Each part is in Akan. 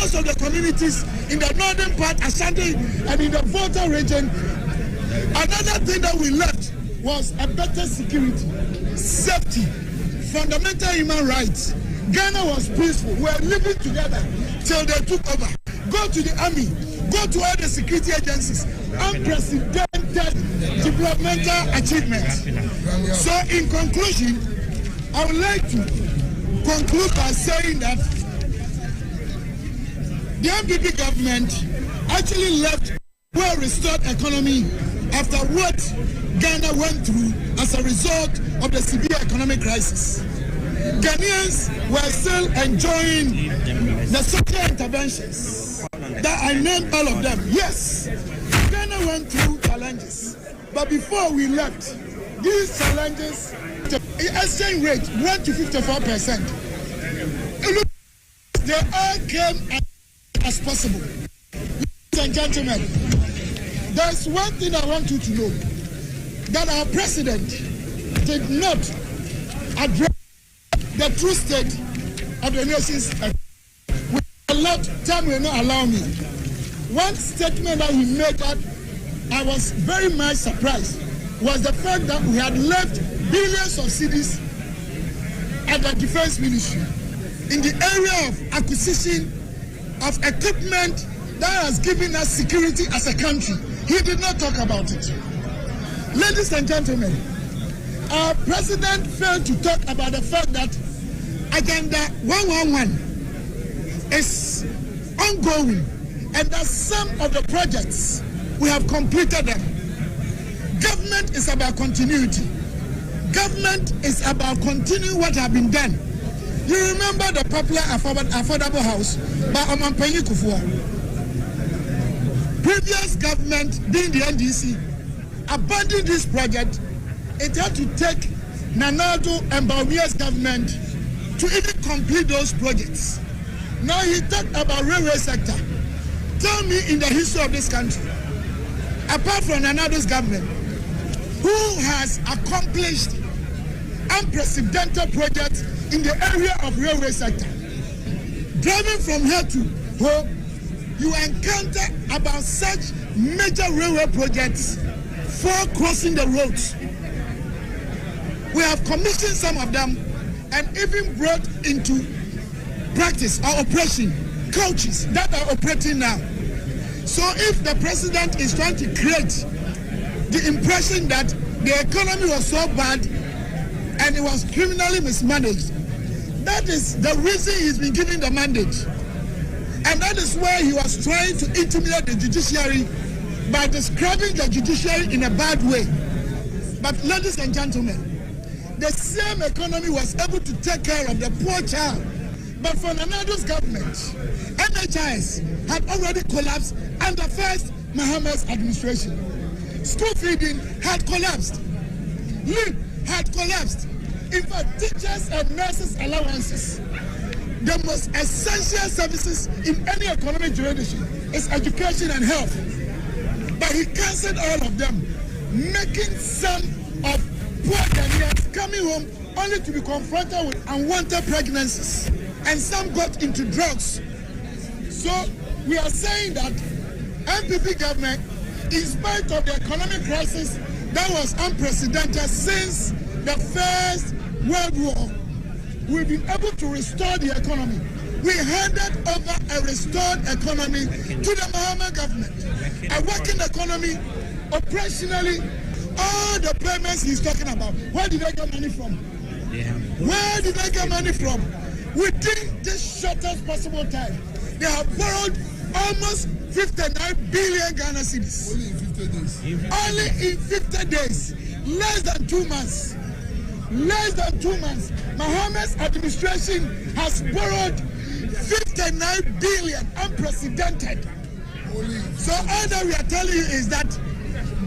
most of the communities in the northern part, Ashanti, and in the Volta region, another thing that we left was a better security, safety, fundamental human rights. Ghana was peaceful. We were living together till they took over. Go to the army, go to all the security agencies. Unprecedented developmental achievements. So in conclusion, I would like to conclude by saying that the MPP government actually left a well-restored economy after what Ghana went through as a result of the severe economic crisis. Ghanaians were still enjoying the social interventions that I named all of them. Yes, Ghana went through challenges, but before we left, these challenges, the exchange rate went to 54%. They all came as possible. Ladies and gentlemen, there's one thing I want you to know, that our president did not address the true state of the nation's time will not allow me. One statement that he made that I was very much surprised was the fact that we had left billions of cedis at the defense ministry in the area of acquisition of equipment that has given us security as a country. He did not talk about it. Ladies and gentlemen, our president failed to talk about the fact that Agenda 111 is ongoing and that some of the projects we have completed them. Government is about continuity. Government is about continuing what has been done. You remember the popular affordable house by Amampenyi Kufuor. Previous government, being the NDC, abandoned this project. It had to take Nanado and Bawumia's government to even complete those projects. Now he talked about railway sector. Tell me in the history of this country, apart from Nanado's government, who has accomplished unprecedented projects in the area of railway sector? Driving from here to home, you encounter about such major railway projects for crossing the roads. We have commissioned some of them and even brought into practice or operation coaches that are operating now. So if the president is trying to create the impression that the economy was so bad and it was criminally mismanaged, that is the reason he's been given the mandate. And that is why he was trying to intimidate the judiciary by describing the judiciary in a bad way. But ladies and gentlemen, the same economy was able to take care of the poor child. But for Nanado's government, NHIS had already collapsed under first Mahamad's administration. School feeding had collapsed. LIP had collapsed. In fact, teachers and nurses' allowances, the most essential services in any economic jurisdiction, is education and health. But he cancelled all of them, making some of poor Ghanaians coming home only to be confronted with unwanted pregnancies, and some got into drugs. So we are saying that MPP government, in spite of the economic crisis that was unprecedented since the First World War, we've been able to restore the economy. We handed over a restored economy to the Mahama government, a working economy, operationally. All the payments he's talking about, where did they get money from? Where did they get money from? Within this shortest possible time, they have borrowed almost 59 billion Ghana cedis. Only in 50 days. Less than 2 months. Less than 2 months. Mahamad's administration has borrowed 59 billion, unprecedented. So all that we are telling you is that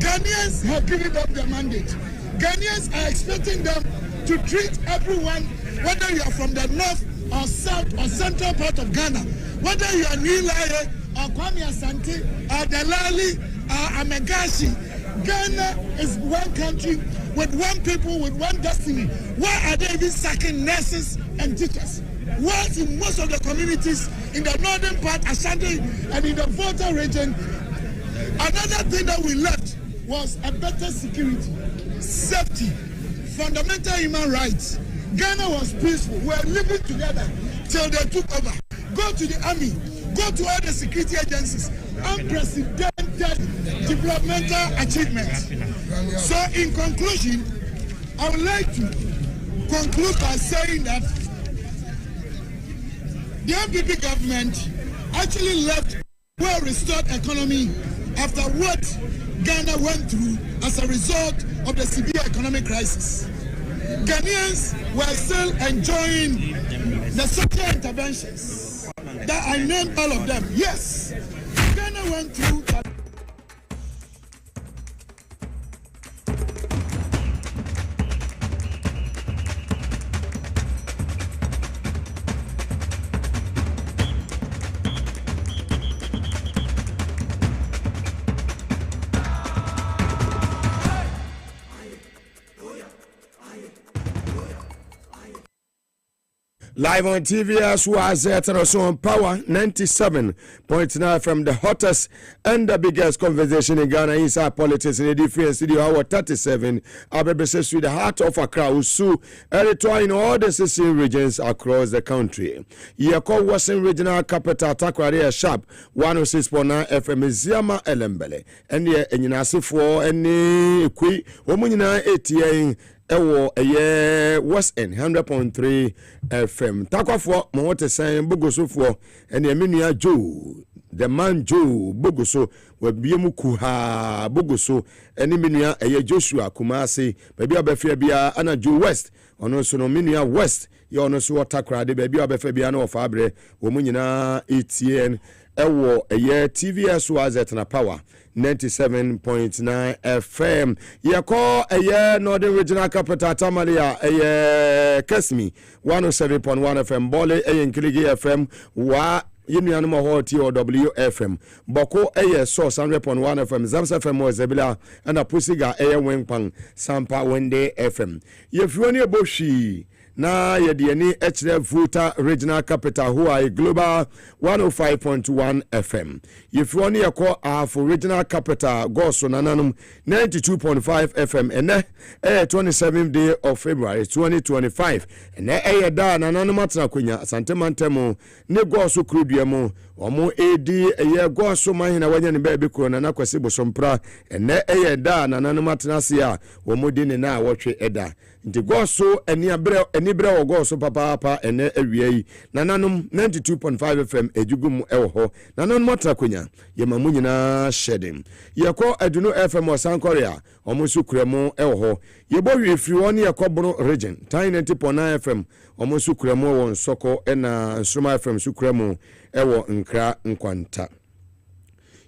Ghanaians have given them the mandate. Ghanaians are expecting them to treat everyone, whether you are from the north or south or central part of Ghana, whether you are Nilaye or Kwame Asante or Delali or Amegashi. Ghana is one country with one people, with one destiny. Why are they even sacking nurses and teachers? Whilst in most of the communities in the northern part, Ashanti, and in the Volta region, another thing that we left was a better security, safety, fundamental human rights. Ghana was peaceful. We were living together till they took over. Go to the army, go to all the security agencies. Unprecedented developmental achievements. So in conclusion, I would like to conclude by saying that the MPP government actually left a well-restored economy after what Ghana went through as a result of the severe economic crisis. Ghanaians were still enjoying the social interventions that I named all of them. Yes, Ghana went through that. Live on TV as was also on Power 97.9 from the hottest and the biggest conversation in Ghana inside politics in the defense studio hour 37. Abebese with the heart of Accra Usu editor in all the 16 regions across the country. Yako Western Regional Capital Takwari Sharp 106.9 FM Ziama Elembele and the Enyinasi for any Kui Womunina 88 ewo West End 100.3 FM. Takwafo mo wote san bogosofo ene menua Joe the man Joe bogoso we biemu kuha bogoso ene menua Joshua Kumasi baby abefia bia ana Joe West ono so no menua West ye ono so watakra de baby abefia bia na ofabre wo munyina ETN ewo TVS was na Power 97.9 FM. Yako Northern Regional Capital Tamalia Kesmi 107.1 FM Bole Nkiligi FM wa Yunianuma Hoti or WFM Boko Source 100.1 FM Zamsa FM Zebila and a Pusiga Wengpang Sampa Wende FM. Yefuni Boshi na yedieni Volta Regional Capital who are global 105.1 FM. If you want to call for Regional Capital Goso Nananum 92.5 FM and 27th day of February 2025 and da Nananum Matnakunya Santemantemo ne Goso Krudiamo omo edi Goso Mahina Wanya Baby Kona na Kwasibo Sompra and da Nananum Matnasia Womudini na watch Eda. Nti Goso enibre o Goso papa ene ewie nananum 92.5 FM ejugum ewo nananum matrakonya yemamu nyina shedding yeko aduno FM osankorea omusu kuremo ewo yebo wiefri woni yakobro region 90.9 FM omusu kuremo won soko ena nsuma FM sukuremo ewo nkra nkwanta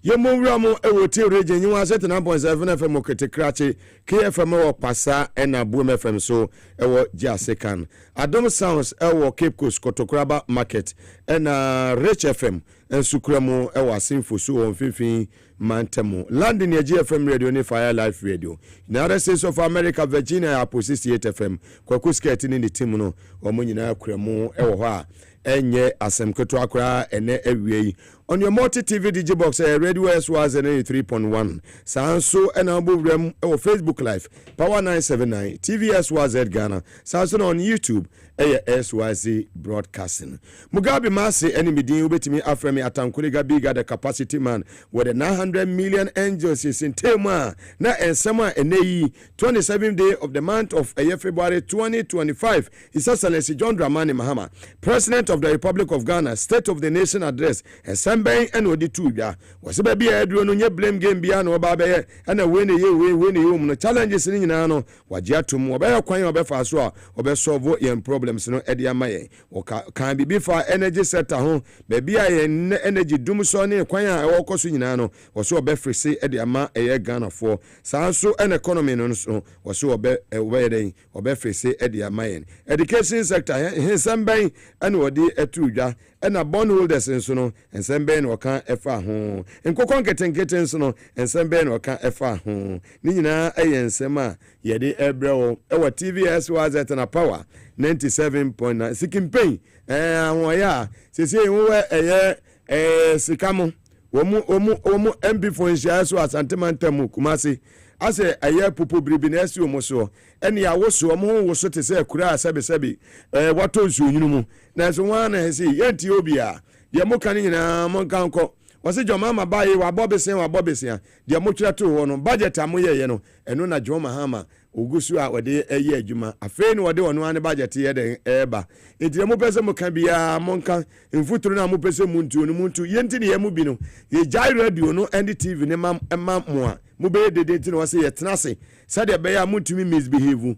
Yemuramu ewote region nyiwa 79.7 FM oketekrache KFM ewo pasa ena Boom FM so ewo Jasekan Adom Sounds ewo Cape Coast Kotokraba Market ena Rich FM ensukramo ewo Asinfo so onfifin Mantemo London ya GFM Radio ni Fire Life Radio United States of America Virginia ya 68 FM kwa kusketi ni timu no omunyina akramo ewo ha enye asemketo akra ene ewie on your multi TV DJ box radio was 3.1 sanso ena obubrem o Facebook live Power 979 TVS was Ghana sanso on YouTube SYZ broadcasting Mugabe Maase eni midin ubetimi afremi atankuliga biga the capacity man with the 900 million angels in tema na ensema eneyi 27th day of the month of February 2025 His Excellency John Dramani Mahama President of the Republic of Ghana State of the Nation address Semben and odi tuja wase ba bia aduro no nye blame game bia no ba be na we ne ye no challenges ni nyina no waje atom oba kwan oba fa so a oba solve yen problems no e dia maye o kan bibi fa energy sector ho ba bia ye energy dum so ne kwan a e wokoso nyina no wase oba frese e dia ma e Ghana for sanso en economy no so wase oba den oba frese e dia maye education sector Semben and odi etudwa ɛna bondholders nso no nsɛm bɛn na ɔka ɛfa ho nkokɔ nketenkete nso no nsɛm bɛn na ɔka ɛfa ho ne nyinaa ɛyɛ nsɛm a yɛde ɛbrɛ wo ɛwɔ TVSYZ na power 97.9 sikimpɛn ahoɔyɛ a sɛsɛ yɛwɔ ɛyɛ sika mo wɔmu MP for nhyia so asantemantam Kumasi ase ɛyɛ popo biribi na ɛsi wɔn so ɛne awoso wɔn ho woso te sɛ kura sɛbesɛbe wɔtɔ nsuo nyinu mu na nso wɔn ana ɛsi yɛnti obi a deɛ mo kan nyinaa mo nka nkɔ wɔsi jɔn ma ba yi wabɔ besia deɛ mo twɛ to hɔ no budget a mo yɛ no ɛno na John Mahama ogusu a wɔde ɛyɛ adwuma afei no wɔde wɔn ane budget yɛ de ɛba enti mo pɛsɛ mo kan bia mo nka mfuturo na mo pɛsɛ mu ntu yɛnti ne yɛ mu bi no yɛ jai radio no and TV ne ma mo a mo bɛyɛ dede nti na wɔsɛ yɛ tenase sɛdeɛ bɛyɛ a motumi misbehave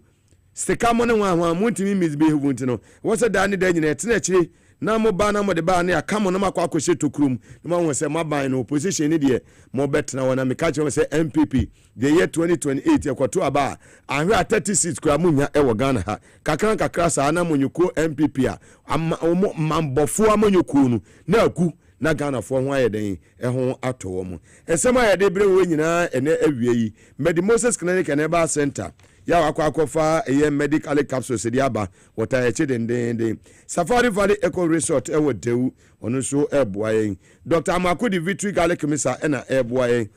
sika mo ne ho a motumi misbehave nti no wɔsɛ da ne da nyina ɛtena akyire na mo ba na mo de ba ne aka mo na makɔ akɔhyɛ tokrum na mo sɛ maban no opposition ne deɛ mo bɛtena wɔ na meka kyerɛ sɛ MPP the year 2028 ekoto aba ahwe a 36 kura munya ɛwɔ Ghana ha kakra saa na monyuko MPP a mambɔfo amonyuko no na aku na Ghana fo ho ayɛ den ɛho ato wɔ mo ɛsɛm a yɛde brɛ wɔ nyinaa ɛnɛ awie yi Medi Moses Clinic and Eba Center ya akwakofa eye medical capsules de aba wota eche den Safari Valley Eco Resort e wodewu onu so eboa yen Dr. Amakudi Victory Garlic Misa na eboa yen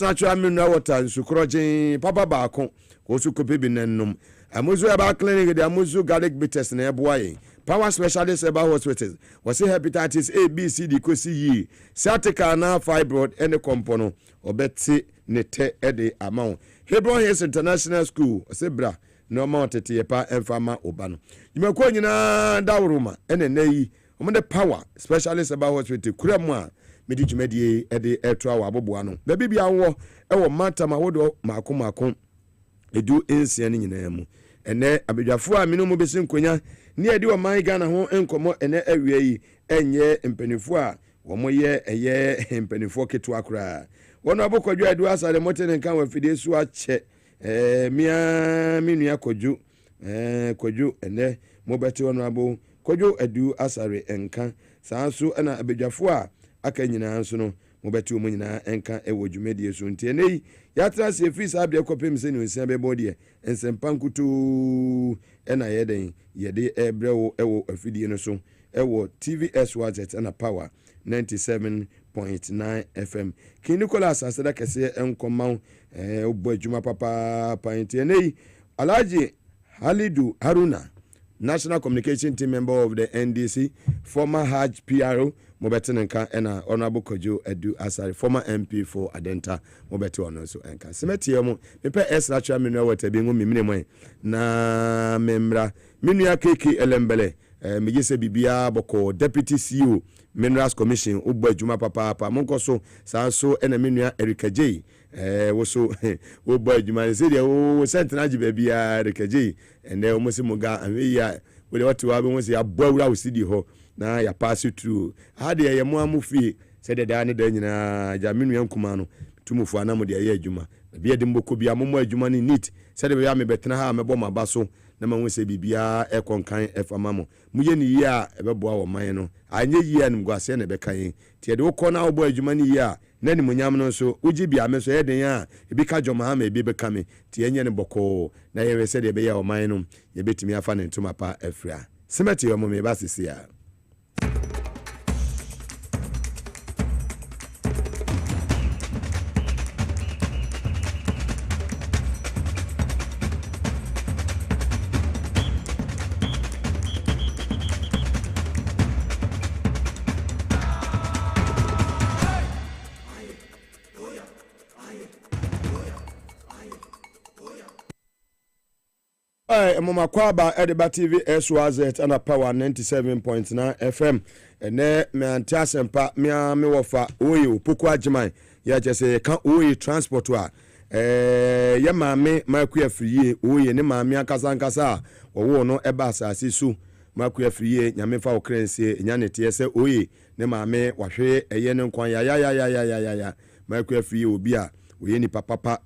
natural mineral water nsukrojin papa baako osu kope bi nannom amuzu eba clinic de amuzu garlic bitters na eboa yen Power Specialist Eba Hospitals wasi hepatitis A B C D ko si yi sciatica na fibroid ene kompono obeti nete ede amount Hebron Hills International School sebra no amount tete pa enfama obano yimako nyina dawroma ene nayi omde Power Specialist Eba Hospital kuremu a medi dwumadie ede eto awa aboboa no da bibia wo ewo matama wodo mako edu ensia nyina mu ene abedwafo a minu mu besin konya ni edi wo man Ghana ho enkomo ene awie yi enye mpanifo a wo moye eye mpanifo keto akra wono abokodwo adu asale motene kan wa fidie su ache mia minua kodwo kodwo ene mobete wono abo kodwo adu asare enka sanso na abedwafo a aka nyina nso no mobete wo nyina enka ewo dwumedie so ntie nei yatra se free sabia kopem se ni onsia bebo de ensempamkutu ena yeden yede ebrewo ewo afidie no so ewo TVSYZ na Power 97.9 FM King Nicholas asada kese enkomma obo adwuma papa ntie nei Alhaji Halidu Haruna National Communication Team member of the NDC, former Hajj PRO, Mobetinenka, and Honorable Kojo Edu Asari, former MP for Adenta, Mobetu so Enka. Semetiamo, Mepe S. Lacha Minua Watabingo Minimwe, na Membra, Minia Kiki Elembele, Mijise Bibia Boko, Deputy CEO, Minerals Commission, Ubo Juma Papa, Monkoso, Sanso, and Minia Erika J. Woso Ubo Juma, said, oh, Centenaji baby, Erika J. And then almost Mugabe Maase we want to have once ya bow city ho na ya pass you through how de ya mo amufi said the dane da nyina jaminu yankuma no tumufu anamo de ya adwuma bia de mboko bia mo adwuma ni neat said be ya me betena ha me bo maba so na ma won se bibia e konkan e fama mo muye ni yi a e beboa wo man no anye yi a nimguase na be kan tie de wo kona wo bo adwuma ni yi a na ni munyam no so uji bia me so ye den a e bi ka joma ha ma e bi be kame tie enye ne boko na ye se de be ya wo man no ye betimi afa ne ntuma pa afria semeti yo mo me ba sisia Mama Kwaba Ediba TV SYZ and a Power 97.9 FM. And there, me antiasempa me wofa oyi poku agyeman ya jese kan oyi transport wa ya maame maku afriye oyi ne maame akasankasa wo no eba asase su maku afriye nyame fa okrense nyane tie se oyi ne maame wahwe eye ne nkwan ya maku afriye obi a oyi ni papa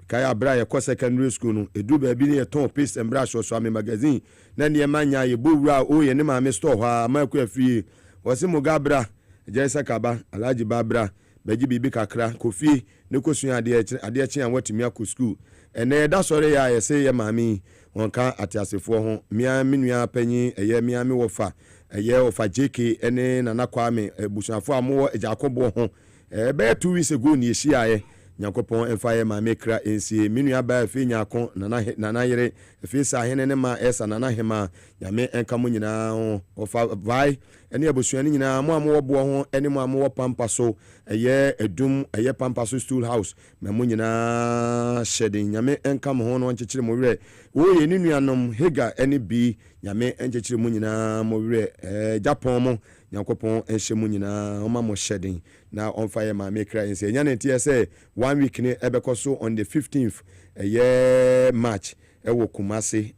kaya bra ye ko secondary school no edu ba bi ne ye ton paste and brush so ame magazine na ne manya ye bowura o ye ne maame store ha maku afriye wasi Mugabra Jaisa Kaba Alaji Babra Beji Bibi Kakra Kofi ne kosua ade chi an watimi akọ school ene da sore ya yese ye mami wonka atiasefo ho mia menua panyi eye mia me wofa eye ofa JK ene nana kwame busuafo amowo ejakobo ho be 2 weeks ago ni ehia Nyankopon emfa ma mekra ensie menua ba afi nyako nana yere afi sa hene ne ma esa nana hema nyame enka mo nyina ho ofa vai ene abusuani nyina mo amowo ho ene mo amowo pampaso eye edum eye pampaso stool house me mo nyina shedin nyame enka mo ho no nchechire mo were wo ye ni nuanom hega ene bi nyame enchechire mo nyina mo were Japan mo Nyankopon enhye mo nyina oma mo shedin na on fire ma mekra ensie nya na tie say 1 week ni ebekoso on the 15th March ewo Kumasi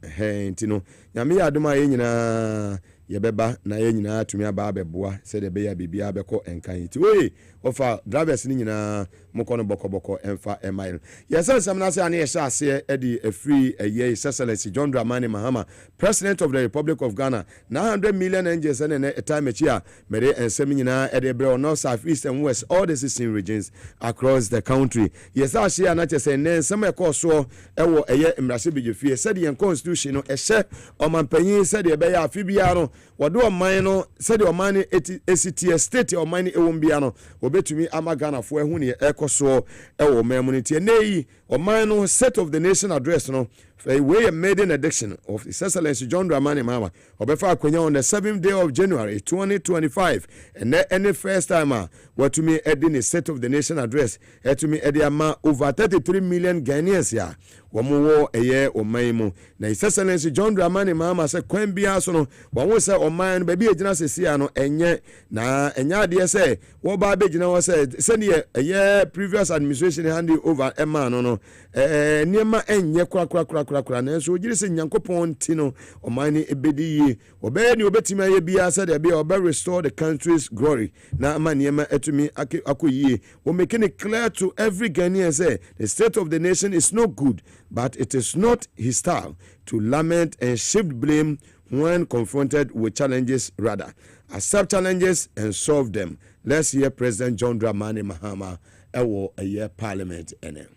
ntino nyame ya adoma ye nyina yebeba na ye nyina atumi aba abeboa se de be ya bibia abeko enkan ti we ofa drivers ni nyina mokono bokoboko emfa email yesa samna se ane yesha ase edi free ye Excellency John Dramani Mahama President of the Republic of Ghana 900 million NGS and time here mere ensem nyina edi bre north south east and west all the 16 regions across the country yesa share na chese nen sem ekoso ewo eye mrase bejefie said the constitution no ehye omampanyin said e be ya afibia no wode oman no said oman ACT state oman ewombia no obetumi amagana fo ehu ne ekoso ewo memunity nei oman no set of the nation address no way a maiden edition of His Excellency John Dramani Mahama obefa akwanya on the 7th day of January 2025 and any first time what to me edin a set of the nation address to me ediama over 33 million Ghanaians ya womo eye omaimu na His Excellency John Dramani Mahama se kwan bia so no wo se oman ba bi ejina sesia no enye na enya de se wo ba begina wo se ne eye previous administration hand over emma no niema enye kura na so ogire se Nyankopon tino omani ebedi yi obe ni obetima ye bia se de bia obe restore the country's glory na ama niema etumi akoyie we make it clear to every Ghanaian say the state of the nation is not good, but it is not his style to lament and shift blame when confronted with challenges. Rather accept challenges and solve them. Let's hear President John Dramani Mahama ewo a year parliament ene.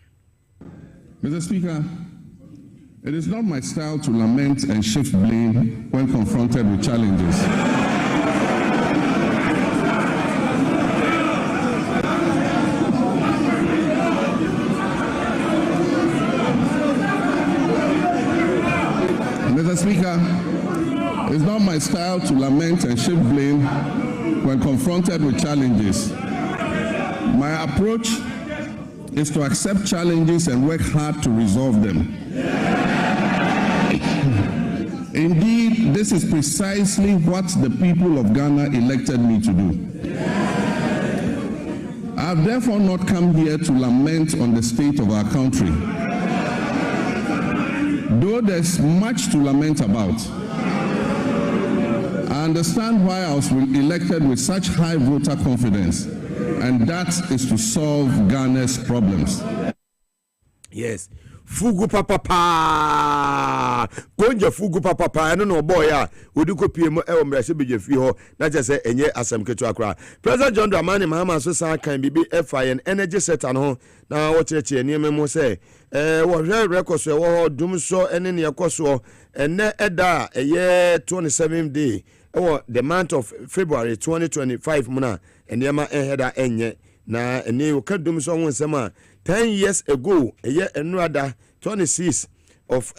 Mr. Speaker, it is not my style to lament and shift blame when confronted with challenges. Mr. Speaker, it's not my style to lament and shift blame when confronted with challenges. My approach is to accept challenges and work hard to resolve them. Indeed, this is precisely what the people of Ghana elected me to do. I have therefore not come here to lament on the state of our country. Though there's much to lament about, I understand why I was elected with such high voter confidence, and that is to solve Ghana's problems. Yes. Fugu papa konja fugu papa no boy ya odiko piem e mrase bejefi ho na je enye asem ketu akra President John Dramani Mahama so san kan bibi FIN energy sector no na wo cheche niam mu se wo hwe record so wo dum so ene ne yakoso ene eda eye 27th day the month of February 2025 muna enema eheda enye na ene wo kadum so won sema 10 years ago eye enrada 26 of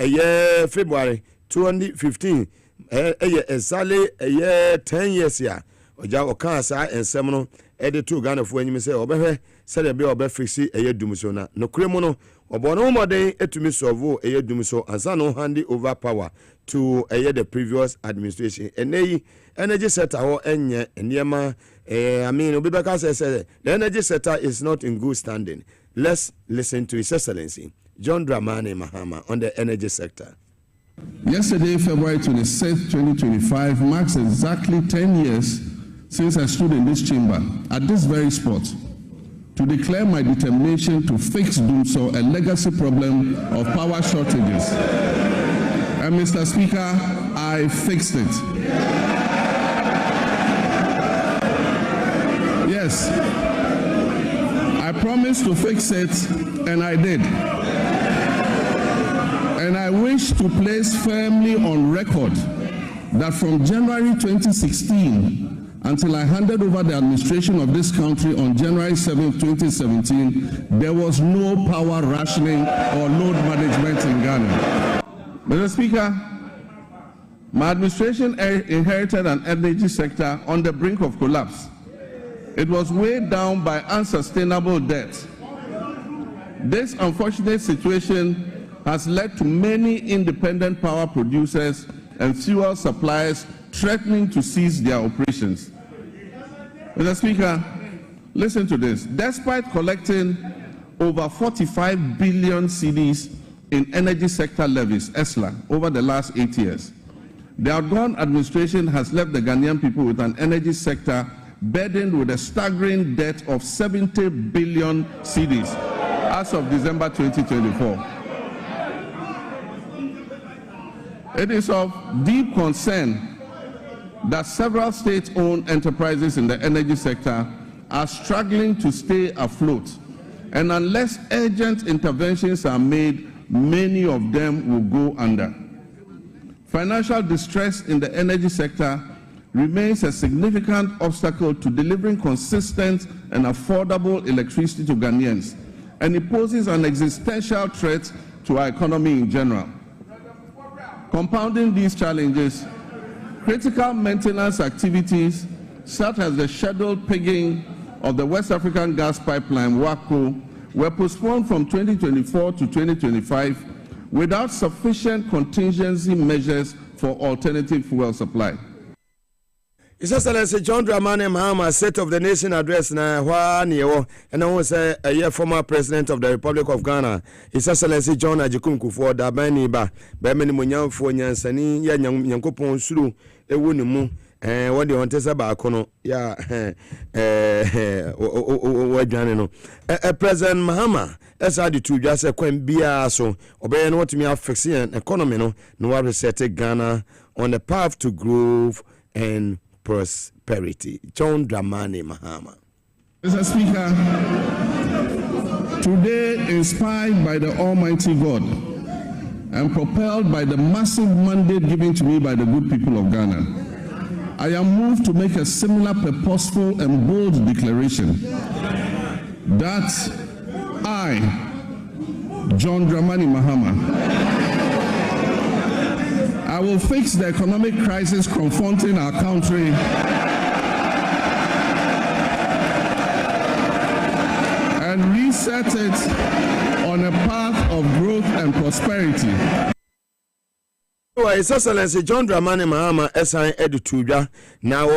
February 2015 eye exactly 10 years ya oja okansa ensem no editu Ghana fu anyim se obehwe se de be obefixi eye dumso na no kremu no obono moden etumi solve eye dumso ansa no hand over power to the previous administration energy sector ho enye niema I mean obibeka say the energy sector is not in good standing. Let's listen to His Excellency John Dramani Mahama on the energy sector. Yesterday, February 26, 2025, marks exactly 10 years since I stood in this chamber at this very spot to declare my determination to fix Dumso, a legacy problem of power shortages. And Mr. Speaker, I fixed it. Yes, I promised to fix it, and I did. And I wish to place firmly on record that from January 2016 until I handed over the administration of this country on January 7, 2017, there was no power rationing or load management in Ghana. Mr. Speaker, my administration inherited an energy sector on the brink of collapse. It was weighed down by unsustainable debt. This unfortunate situation has led to many independent power producers and fuel suppliers threatening to cease their operations. Mr. Speaker, listen to this. Despite collecting over 45 billion cedis in energy sector levies, ESLA, over the last 8 years, the outgone administration has left the Ghanaian people with an energy sector burdened with a staggering debt of 70 billion cedis as of December 2024. It is of deep concern that several state-owned enterprises in the energy sector are struggling to stay afloat, and unless urgent interventions are made, many of them will go under. Financial distress in the energy sector remains a significant obstacle to delivering consistent and affordable electricity to Ghanaians, and it poses an existential threat to our economy in general. Compounding these challenges, critical maintenance activities such as the scheduled pigging of the West African gas pipeline, WACO, were postponed from 2024 to 2025 without sufficient contingency measures for alternative fuel supply. His Excellency John Dramani Mahama, State of the Nation address na Hwaniwo, and I was a former President of the Republic of Ghana. His Excellency John Ajikunku for Dabani Ba, Bemini Munyam for Yansani, Yankopon Sulu, Ewunimu, and what the Hontesa Bakono, President Mahama, as I do to just a Quen Bia so, obeying what me are fixing economy, no reset Ghana on the path to growth and prosperity. John Dramani Mahama. Mr. Speaker, today, inspired by the Almighty God and propelled by the massive mandate given to me by the good people of Ghana, I am moved to make a similar purposeful and bold declaration that I, John Dramani Mahama, I will fix the economic crisis confronting our country and reset it on a path of growth and prosperity. His Excellency John Dramani Mahama SI Edutuja now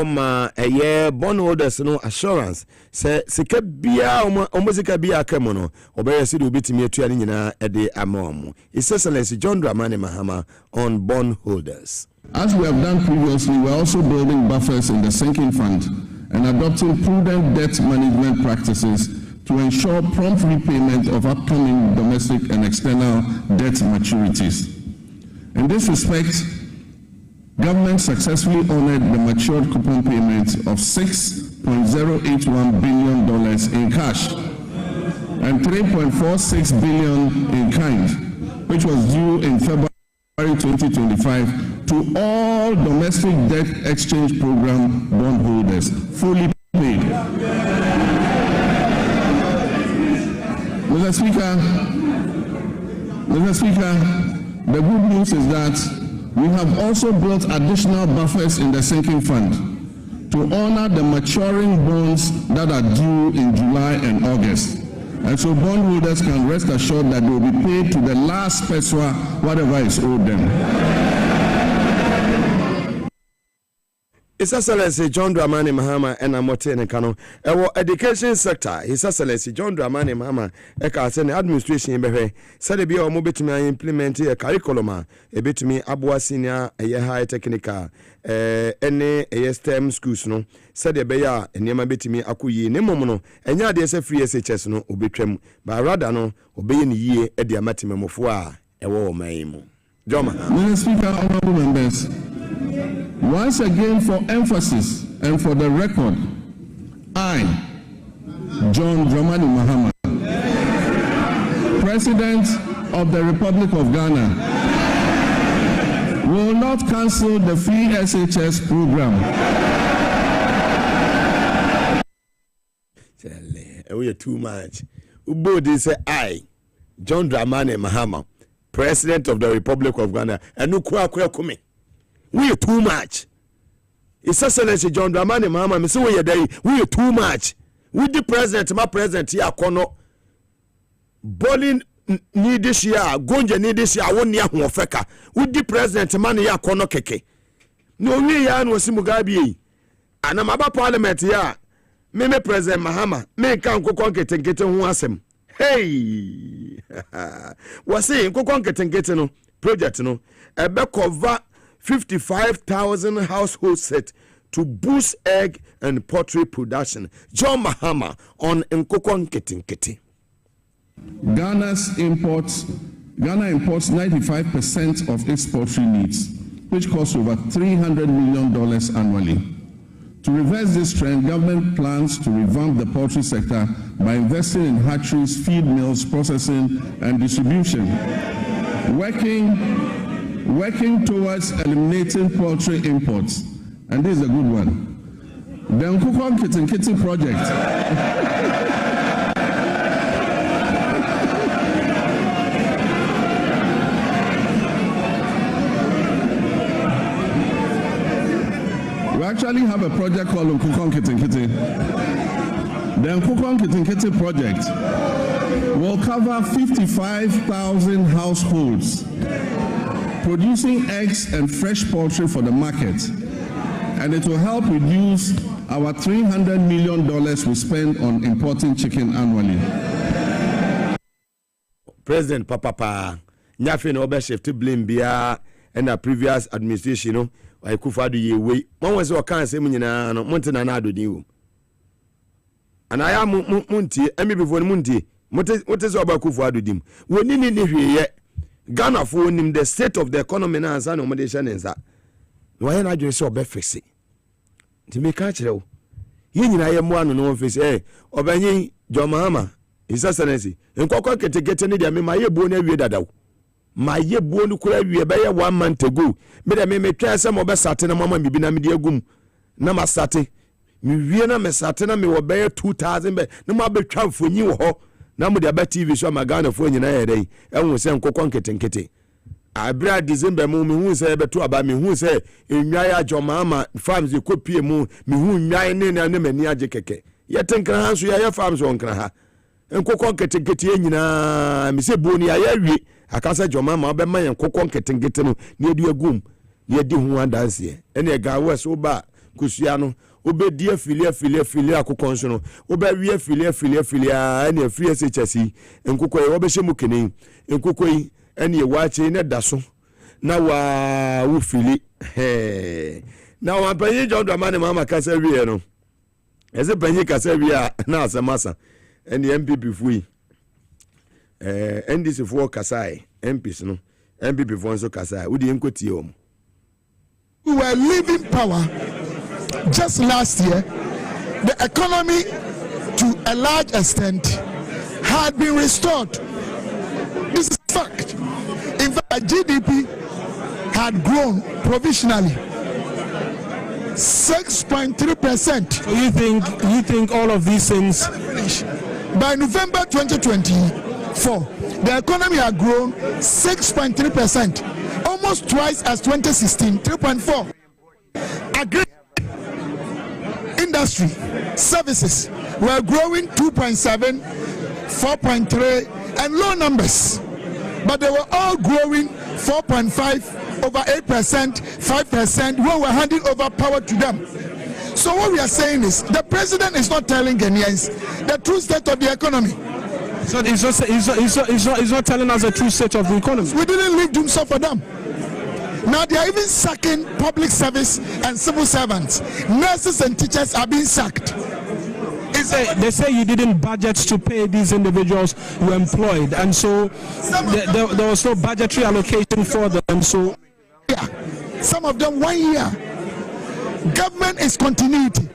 a year bondholders no assurance say sika bia omosika bia kemono obeye si do bitimi atu ani nyina ede amamu. His Excellency John Dramani Mahama on bondholders. As we have done previously, we are also building buffers in the sinking fund and adopting prudent debt management practices to ensure prompt repayment of upcoming domestic and external debt maturities. In this respect, government successfully honored the matured coupon payment of $6.081 billion in cash and $3.46 billion in kind, which was due in February 2025 to all domestic debt exchange program bondholders, fully paid. Mr. Speaker, the good news is that we have also built additional buffers in the sinking fund to honor the maturing bonds that are due in July and August. And so bondholders can rest assured that they will be paid to the last pesewa, whatever is owed them. His Excellency John Dramani Mahama and Amote Nekano. Our education sector, His Excellency John Dramani Mahama, Eka Sen administration in Behe, said be or mobitime implement a curriculum, a bit to me Abua Senior, a high technical, any a STEM schools, no, said a beya, and Yama bit me Akuyi, Nemono, and ya there's a free SHS no, obitrem, but rather no, obeying ye at the amatimum of war, a war maimo. Joma. Mr. Speaker, honorable members. Once again, for emphasis and for the record, I, John Dramani Mahama, President of the Republic of Ghana, will not cancel the free SHS program. We are too much. Ubodi say I, John Dramani Mahama, President of the Republic of Ghana, and no kwa kumi. We are too much. It's Excellency John Dramani Mahama. Me say we are too much. We the president, my president here, kono. Bowling need this year, Gonja need this year. One year feka. We the president, man here, kono keke. No we ya no si Mugabe. And I'm about parliament here. Me president Mahama. Me kan kokon kete ho asem. Hey, wasi kokon kete no project no. Ebe cover 55,000 household set to boost egg and poultry production. John Mahama on Nkokon Ketinketi. Ghana imports 95% of its poultry needs, which costs over $300 million annually. To reverse this trend, government plans to revamp the poultry sector by investing in hatcheries, feed mills, processing, and distribution, working towards eliminating poultry imports. And this is a good one. The Nkokon Kitinkiti project. We actually have a project called Nkokon Kitinkiti. The Nkokon Kitinkiti project will cover 55,000 households producing eggs and fresh poultry for the market, and it will help reduce our $300 million we spend on importing chicken annually. President Papa Nyafe no be shift blame bia and the previous administration no I kufa do ye we one was o kan say nyina no monte na ado din wo and I am muntie emi before muntie mote so ba kufa ado dim woni ni hweye Ghana for nim the state of the economy na ansa no mo de hye nensa no ye na adwene se obefixe ti me ka kire wo ye nyina ye mo anu no fixe obanyin John Mahama His Excellency nkokọ ketekete ne dia me ma ye buo na wie dadaw ma ye buo no kura wie be ye 1 month ago me de me twa se mo be sate na mama bibi na me de agum na ma sate me wie na me sate na me wo be 2000 be na ma be twa mfonyi wo ho na mo de ba TV so ma Ghana fo nyina ye dai enwo se nkokọ ketekete abra December mu me hu se be to aba me hu se enwa ya John Mahama farms e kopie mu me hu nwan ne na ne mani age keke ye tenkra hanso ya farms wonkra ha nkokon ketekete nyina me se boni aya wie akasa John Mahama be man nkokon ketekete no ne edu agum ne edi hu adanse ene ga wes oba kusua no obedi afili akokon so no oba wie afili ene afiri SHS nkokon e obehye mu kene nkokon ene wache ne daso na wa wo fili na wa panyi John Dramani Mahama kasa wie no eze panyi kasa wie na asemasa and the MPP fui NDC for Kasai MPs no MPP for so Kasai we dey enkoti om. We were leaving power just last year. The economy to a large extent had been restored. This is fact. In fact, GDP had grown provisionally 6.3%. So you think all of these things? By November 2024, the economy had grown 6.3%, almost twice as 2016, 3.4. Agri industry services were growing 2.7, 4.3, and low numbers, but they were all growing 4.5, over 8%, 5%, when we're handing over power to them. So what we are saying is the president is not telling Ghanaians the true state of the economy. So he's not telling us the true state of the economy. We didn't leave doom so for them. Now they are even sacking public service and civil servants. Nurses and teachers are being sacked. They say you didn't budget to pay these individuals you employed, and so there was no budgetary allocation for them. So yeah, some of them 1 year. Government is continuity.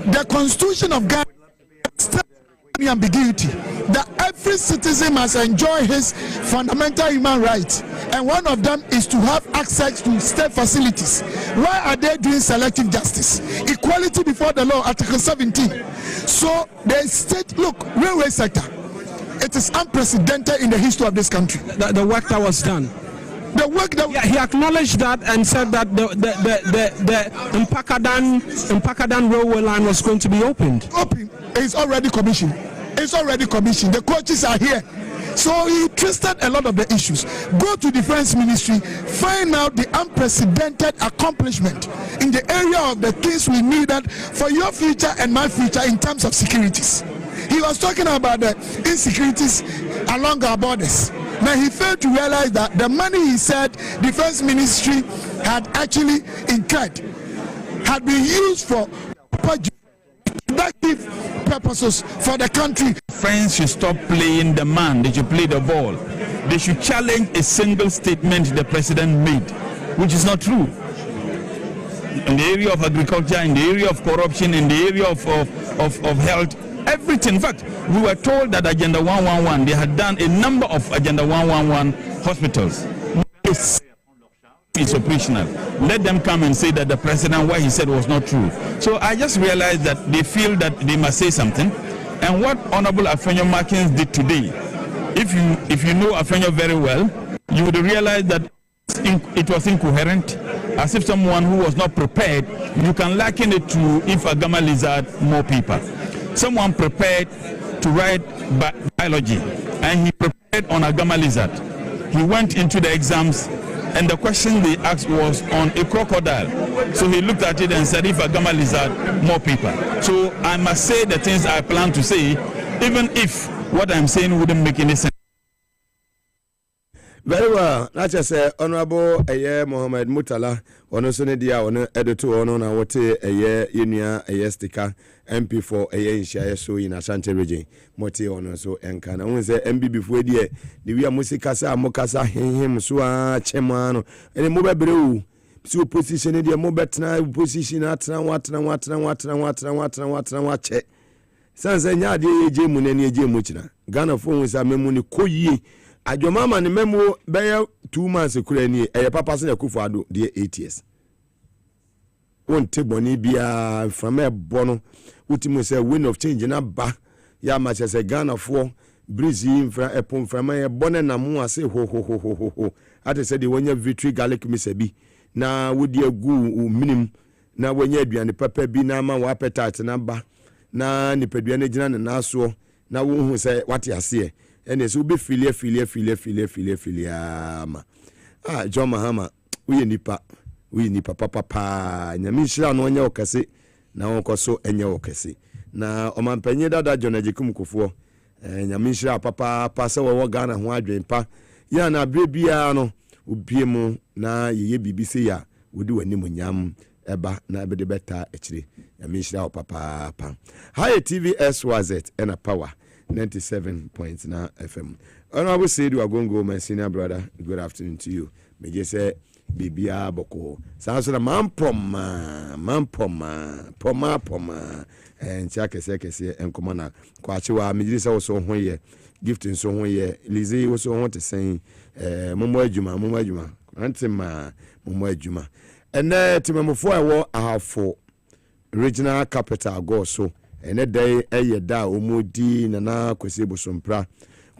The constitution of Ghana any ambiguity that every citizen must enjoy his fundamental human rights, and one of them is to have access to state facilities. Why are they doing selective justice? Equality before the law, Article 17. So the state, look, railway sector, it is unprecedented in the history of this country. The work that was done. The work that he acknowledged that and said that the Mpakadan railway line was going to be opened. It's already commissioned. It's already commissioned. The coaches are here. So he twisted a lot of the issues. Go to Defense Ministry, find out the unprecedented accomplishment in the area of the things we needed for your future and my future in terms of securities. He was talking about the insecurities along our borders. Now he failed to realize that the money he said Defense Ministry had actually incurred had been used for productive purposes for the country. Friends should stop playing the man, they should play the ball. They should challenge a single statement the president made, which is not true. In the area of agriculture, in the area of corruption, in the area of health, everything. In fact, we were told that Agenda 111, they had done a number of Agenda 111 hospitals. It's operational. Let them come and say that the president, what he said was not true. So I just realized that they feel that they must say something. And what Honorable Afenyo Markins did today, if you know Afenyo very well, you would realize that it was incoherent, as if someone who was not prepared. You can liken it to if a gamma lizard more people. Someone prepared to write biology, and he prepared on a gamma lizard. He went into the exams, and the question they asked was on a crocodile. So he looked at it and said, if a gamma lizard, more people. So I must say the things I plan to say, even if what I'm saying wouldn't make any sense. Very well. That's just Honorable Mohammed Mutala, one of Sonedia, one editor, one on our Unia, sticker, MP for Shire, so in Ashanti region, Moti on so and can only say MB before the Via Musikasa, Mokasa, him, Sua, Chemano, and a mobile brew. So position in the mobile position at what. Sans any idea, Jim Munani Jim Muchina. Ghana phones are Memuni Koyi. Ajomama ni memo beya 2 months kura ni papa se yakufo ado de 8 years won te boni bia from e bono ultimo say wind of change na ba ya ma se Ghana fo breeze infra epon from e bone na mu ase ho ate se de wonya victory garlic misabi na wodi agu minim na wonya aduane papa bi na ma wa appetite na ba na nipadua na gina na so na wo hu se wate ase ene so be filia ma John Mahama we nipa papa nyame hira no nya okase na wonkoso enye okase na omampanye dada John Ajikum Kofo nyame hira papa pase wo Ghana ho adwenpa ya na brebia no obie mu na yeye bibise ya wodi wanim nyam eba na bede beta ekire nyame hira papa High TV SYZ and a power 97.9 FM. Honorable Saidu Agongo, my senior brother, good afternoon to you. Me just say, Bibia Boko. Sounds like Mampoma, and Chakese, and Commander Quachua, Mijis also one year, gifting so 1 year. Lizzie also want to say, Momo Juma, Antima, Momo Juma. And there to Memofo, I have 4 regional capital go so. Ene day da omodi na kwese bosompra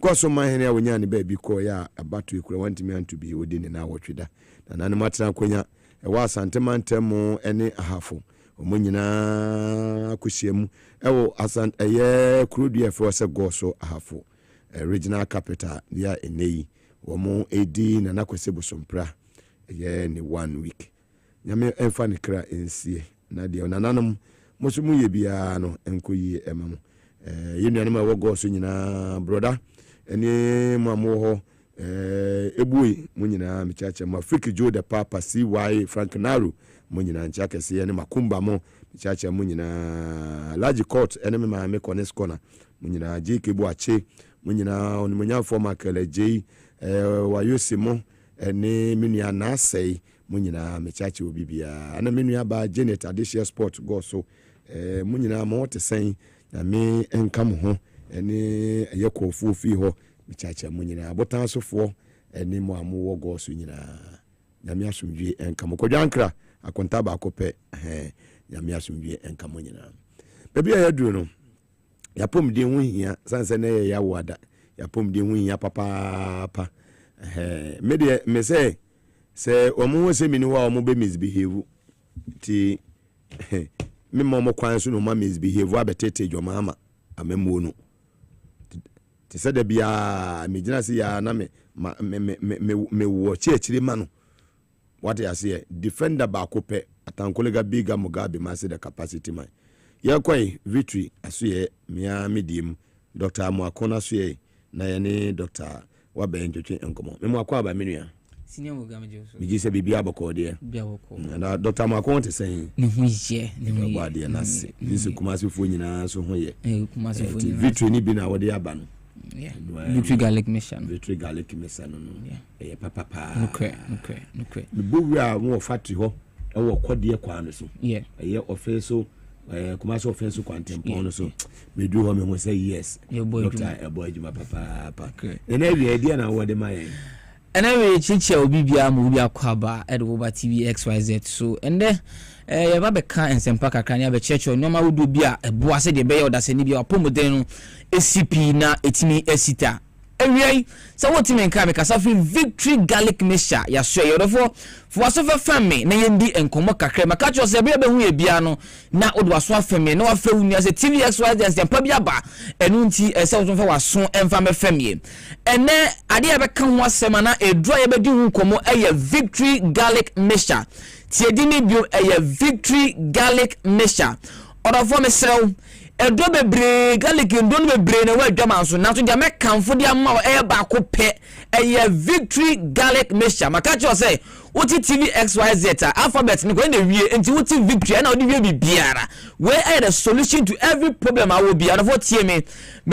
kwaso mahene wonya ne ba bi ko ya abato ekura wanti me anto bi odi ne na wotweda na nane matena kwanya e wa asantemantem ene ahafo omonyina akohyiam ewo asant kurodu efe wose goso ahafo regional capital ya enei womo edi na kwese bosompra ne 1 week nyame emfa ne kra ensie na de nananum mosumu ye bia no enkoyi emamu yenuanema wogo so nyina broda ene mamu ho ebui munyina michache mafriki jode papa CY Frank Naru munyina nchakese ene makumba mo michache munyina large court ene me ma connect corner munyina JK Buache munyina onimunya former kele J wayosimo ene menua na sei munyina michache obibia ana menua ba Janet Additional Sport go so munyina mo te sen na me enkam ho ene yekofo fi ho michacha mu nyina abotan sofo ene mo amowo go so nyina nyame asomdwe enkamo kodwankra akonta ba akopɛ nyame asomdwe enkamo nyina baby ayadu no yapomde hu hia sanse na ya wada yapomde hu hia papa me say omo se mini wa omo be misbehave ti me mo kwan so no ma misbehave abetete dwoma amemo no ti se da bia me gina se ya na me wo chechire ma no what you say defender ba akopɛ atankolega biga Mugabe Maase the capacity man yakwai victory asuye mia medium Dr. Amuakona asuye na yene Dr. Wabenjotwe enkomo me akwa aba menua senior Mugabe Joso bigi se bibia aboko de bia woko na Dr. Amuakona te sen ne hu ye ne wa de na se bisi kumasi fo nyina so ho ye kumasi fo nyina victory ni bi na wode aba no victory garlic mission no papa okay the book a mo factory ho e wo kode kwa no so ye office so kumasi offense kwantempo no so me do ho me mo say yes doctor ebo adwuma papa ena wi idea na wode my anyway chiche obi bia mo bi akwaba edwoba TV XYZ so ende ye ba be ka ensempa kakra ne abechecho no ma wudu bia ebo ase de be ye odase ni bia opomoden no SCP na etimi esita ewiai so wotimi nka me kasa fi victory garlic mixture ya so yodofo for so fa fami na yendi enkomo kakra maka cho se be hu ye bia no na odo aso afami na wa fa unu ase TV XYZ ensempa bia ba enu nti ese wo fa waso emfa me fami ene ade ya be kan ho asema na edro ye be di hu komo eye victory garlic mixture tiedini bio eye victory garlic mixture odofo me serew edo bebre garlic ndon bebre na wa dwama so na so dia mekanfo dia ma e ba ko pe eye victory garlic mixture maka cho say uti TV XYZ alphabet ni ko na wie enti uti victory na odi wie bibiara we are the solution to every problem I will be and for tie me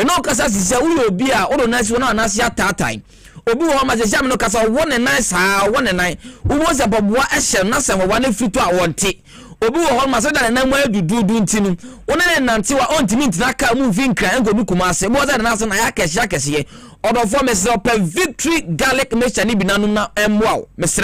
no kasa sise wo obi a odo na si wona na si atatai obi wo ma se no kasa one nice ha one nine wo se boboa ehye na se wo na frito a wonte obi wo ho ma se da na mwa dududu ntinu wona ne nante wa ontimi ntina ka mu vi nkra engo du kuma se bo za na se na ya kehye odo for me se per victory garlic mixture ni binanu na emwa me se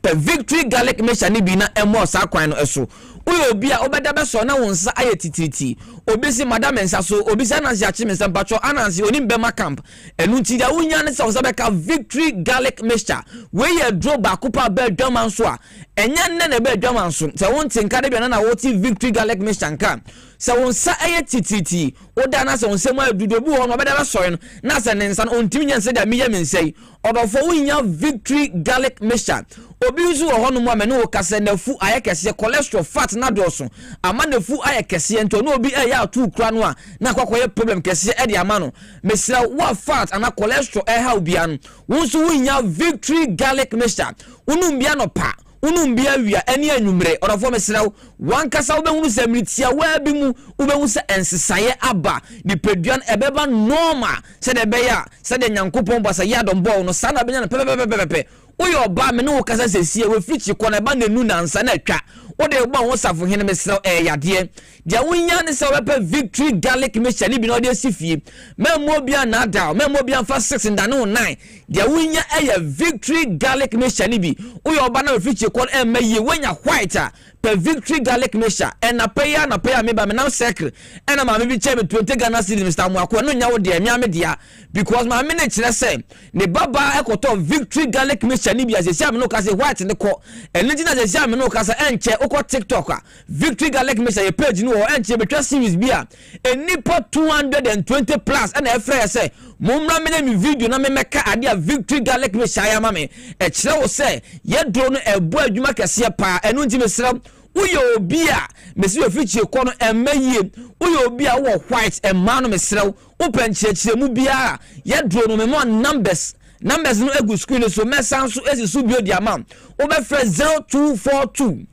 per victory garlic mixture ni bina emwa sa kwan no eso uyo obi a obeda be so na wonsa aye tititi obi si madam ensa so obi si anansi achi mensa mpacho anansi oni mbema camp enu nti da unya ne se be ka victory garlic mixture we ye draw ba kupa be dwaman so a enya nne na be dwaman so se wonti nkade bia na woti victory garlic mixture nka se wonsa aye tititi oda na se wonsa mu adudo bi ho no obeda be so no na se ne nsa no ontimi nya se da miye mensai odofo unya victory garlic mixture obi uzu ho no mu amene wo kase na fu aye kese cholesterol fat na doso ama na fu aye kese ento no obi ya atu kura no a na kwakoye problem kese e de ama no mesira wa fat ana cholesterol e ha obi an wonso wunya victory garlic mixture unum bia no pa unum bia wia ene anwumre odofo mesira wan kasa wo behunu se miritia wa bi mu wo behunu se ensesaye aba di peduan ebeba normal se de beya se de nyankopon bosa ya don bo no sana benya no pepepepepe uyo ba me no kasa sesie we fichi kona ba nenu nansa na atwa wo de ba wo safo hene mesira yade dia wonya ne se we victory garlic mixture ni bi no de sifie memmo bia na da memmo bia fa 6 nda no 9 dia wonya victory garlic mixture ni bi uyo ba na we fichi kona emaye wonya white per victory garlic mixture and na pay me ba me now secret and ma me bi che me 20 Ghana cedis Mr. Muako no nya wo de me dia because ma me na kire say ne baba ekoto victory garlic mixture ni bi asesia me no ka say white ne ko enji na asesia me no ka say enche uko TikTok a victory garlic mixture ye page no enche betwa series bia enipo 220 plus and efre say mumra me na mi video na me meka ade a victory garlic mixture ya ma me e kire wo say ye dro no ebo adwuma kese pa enu nti mesra uyo obi a mesi ofichi ko no emaye uyo obi a wo white emma no mesrew upenchechire mu bia ye dro no me mo numbers no egu screen so mesan so esisu bio di amount obe frɛ 0242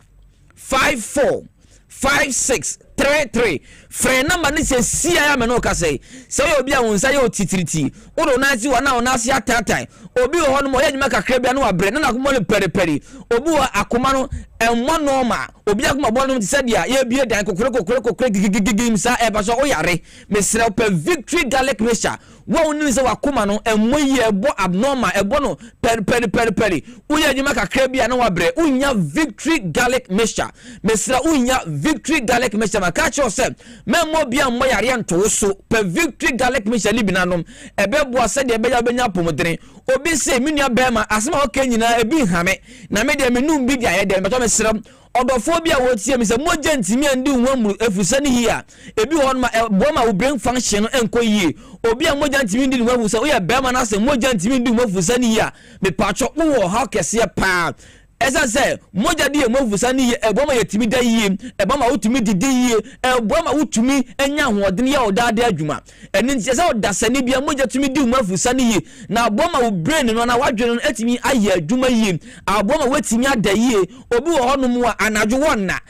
54 56 33 friend number ni se sia me no ka say say obi a won say o titiriti wo na ti wa na ona ase atatai obi ho no mo ye nyima kakra bia no abre na akoma no periperi obi wa akoma no enmo no ma obi akoma bo no ti se dia ye bie dan kokore gigigigim sa e ba so o yare mesre pe victory garlic mixture wo ni se wakoma no enmo ye bo abnormal ebo no peri wo ye nyima kakra bia na wabre unya victory garlic mixture mesre unya victory garlic mixture ma ka cho se memo bia mo yare anto so pe victory garlic mixture ni binanom ebe bo ase de beja benya pomodene obi se minua bema asema o kenyina ebi hame na me de menum bi dia ye de meto mesrem odophobia wo tie me se moja ntimi andi nwamu efusani hi a ebi won ma boma wo brain function enko yie obi a moja ntimi ndi nwamu se o ya bema na se moja ntimi ndi nwamu hi a me pacho wo ha kese pa esa se moja di emofusani hi eboma yetimi da yie eboma wotumi didi yie eboma wotumi enya hoodene ya odade adwuma eni nti se odasani bia moja tumi di emofusani hi na aboma wo brain no na wadwene no etimi aye adwuma yie aboma wetimi ada yie obi wo honom a anadwo wonna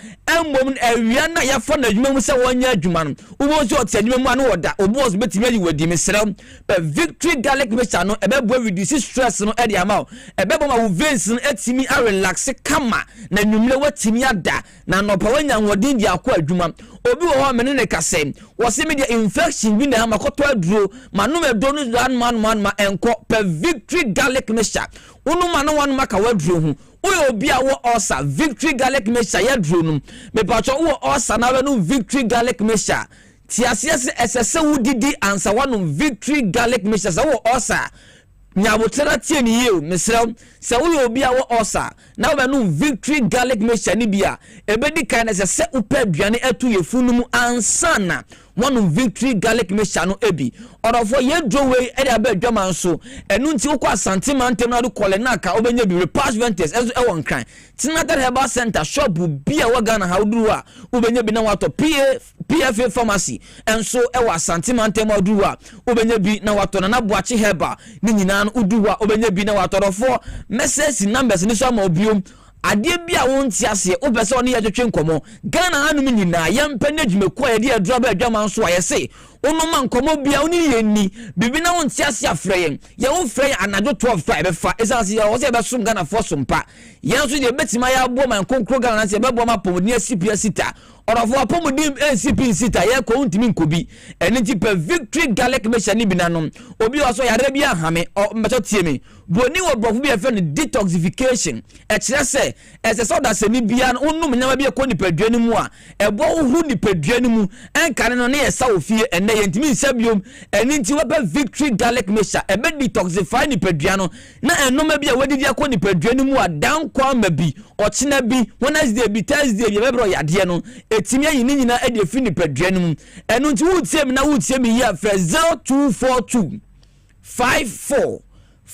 embom awia na ya fa na adwuma mu se wonya adwuma no wo so otadwuma mu anu oda obi wo so betimi ayi wadi mesrem victory garlic mixture no ebebo reduce stress no e de ama ebebo ma wo veins no etimi relax kama na nwumle watimi ada na nopa wanya ngodin dia akọ adwuma obi wo ho amene ne kase wo se media infection bi na makoto aduro manum edo no man enko per victory garlic mixture unu manu wan maka waduro hu oyo obi a wo osa victory garlic mixture ya duro no me pacho wo osa na we no victory garlic mixture ti asiese esese wudidi ansa wanu victory garlic mixture za wo osa nyabotera tie ni ye mesrem se wo obi a wo osa na wo no victory garlic mixture ni bia ebedi kan na se upa aduane atu yefunumu ansana one victory garlic mixture no ebi orofo ye droway e da ba adwama nso enu nti wo kwa santimantem na do kole na aka obenya bi repass ventures ezo e won kan tinata herbal center shop bia wa Ghana ha oduru a obenya bi na wato PFA pharmacy enso e wa santimantem oduru a obenya bi na wato na boache herbal ni nyina no oduru a obenya bi na wato orofo message numbers ni so ma obiom ade bia won ti ase obese oni ya twetwe nkomo Ghana hanum nyina yempe na dwumeko ya de adura ba adwama nso ayese onoma nkomo bia oni yenni bibi na won ti ase afreyen ye won freyen anajo 12 fa ebefa esase ya wo se be sum Ghana for sumpa ye nso de betima ya abo man konkro Ghana na se be bo ma pomoni asipia sita orofo apomodim NCP sita ye ko ntimi nkobi eni ti per victory garlic mixture ni binanom obi waso yare bia hame o mbeto tie me boni wo brofo bia fe no detoxification e kire se ese so da se ni bia no onum nyama bia ko ni paduane mu a ebo hu ni paduane mu enkane no ne yesa ofie ene ye ntimi nsabiom eni nti wo per victory garlic mixture e be detoxify ni paduane na enoma bia wadidi ko ni paduane mu a dan kwa mabi o china bi Wednesday bi Thursday bi bebro yade no etimi ayi ni nyina e de fi ni paduane mu enu nti wutie mi na wutie mi ya fe 0242 54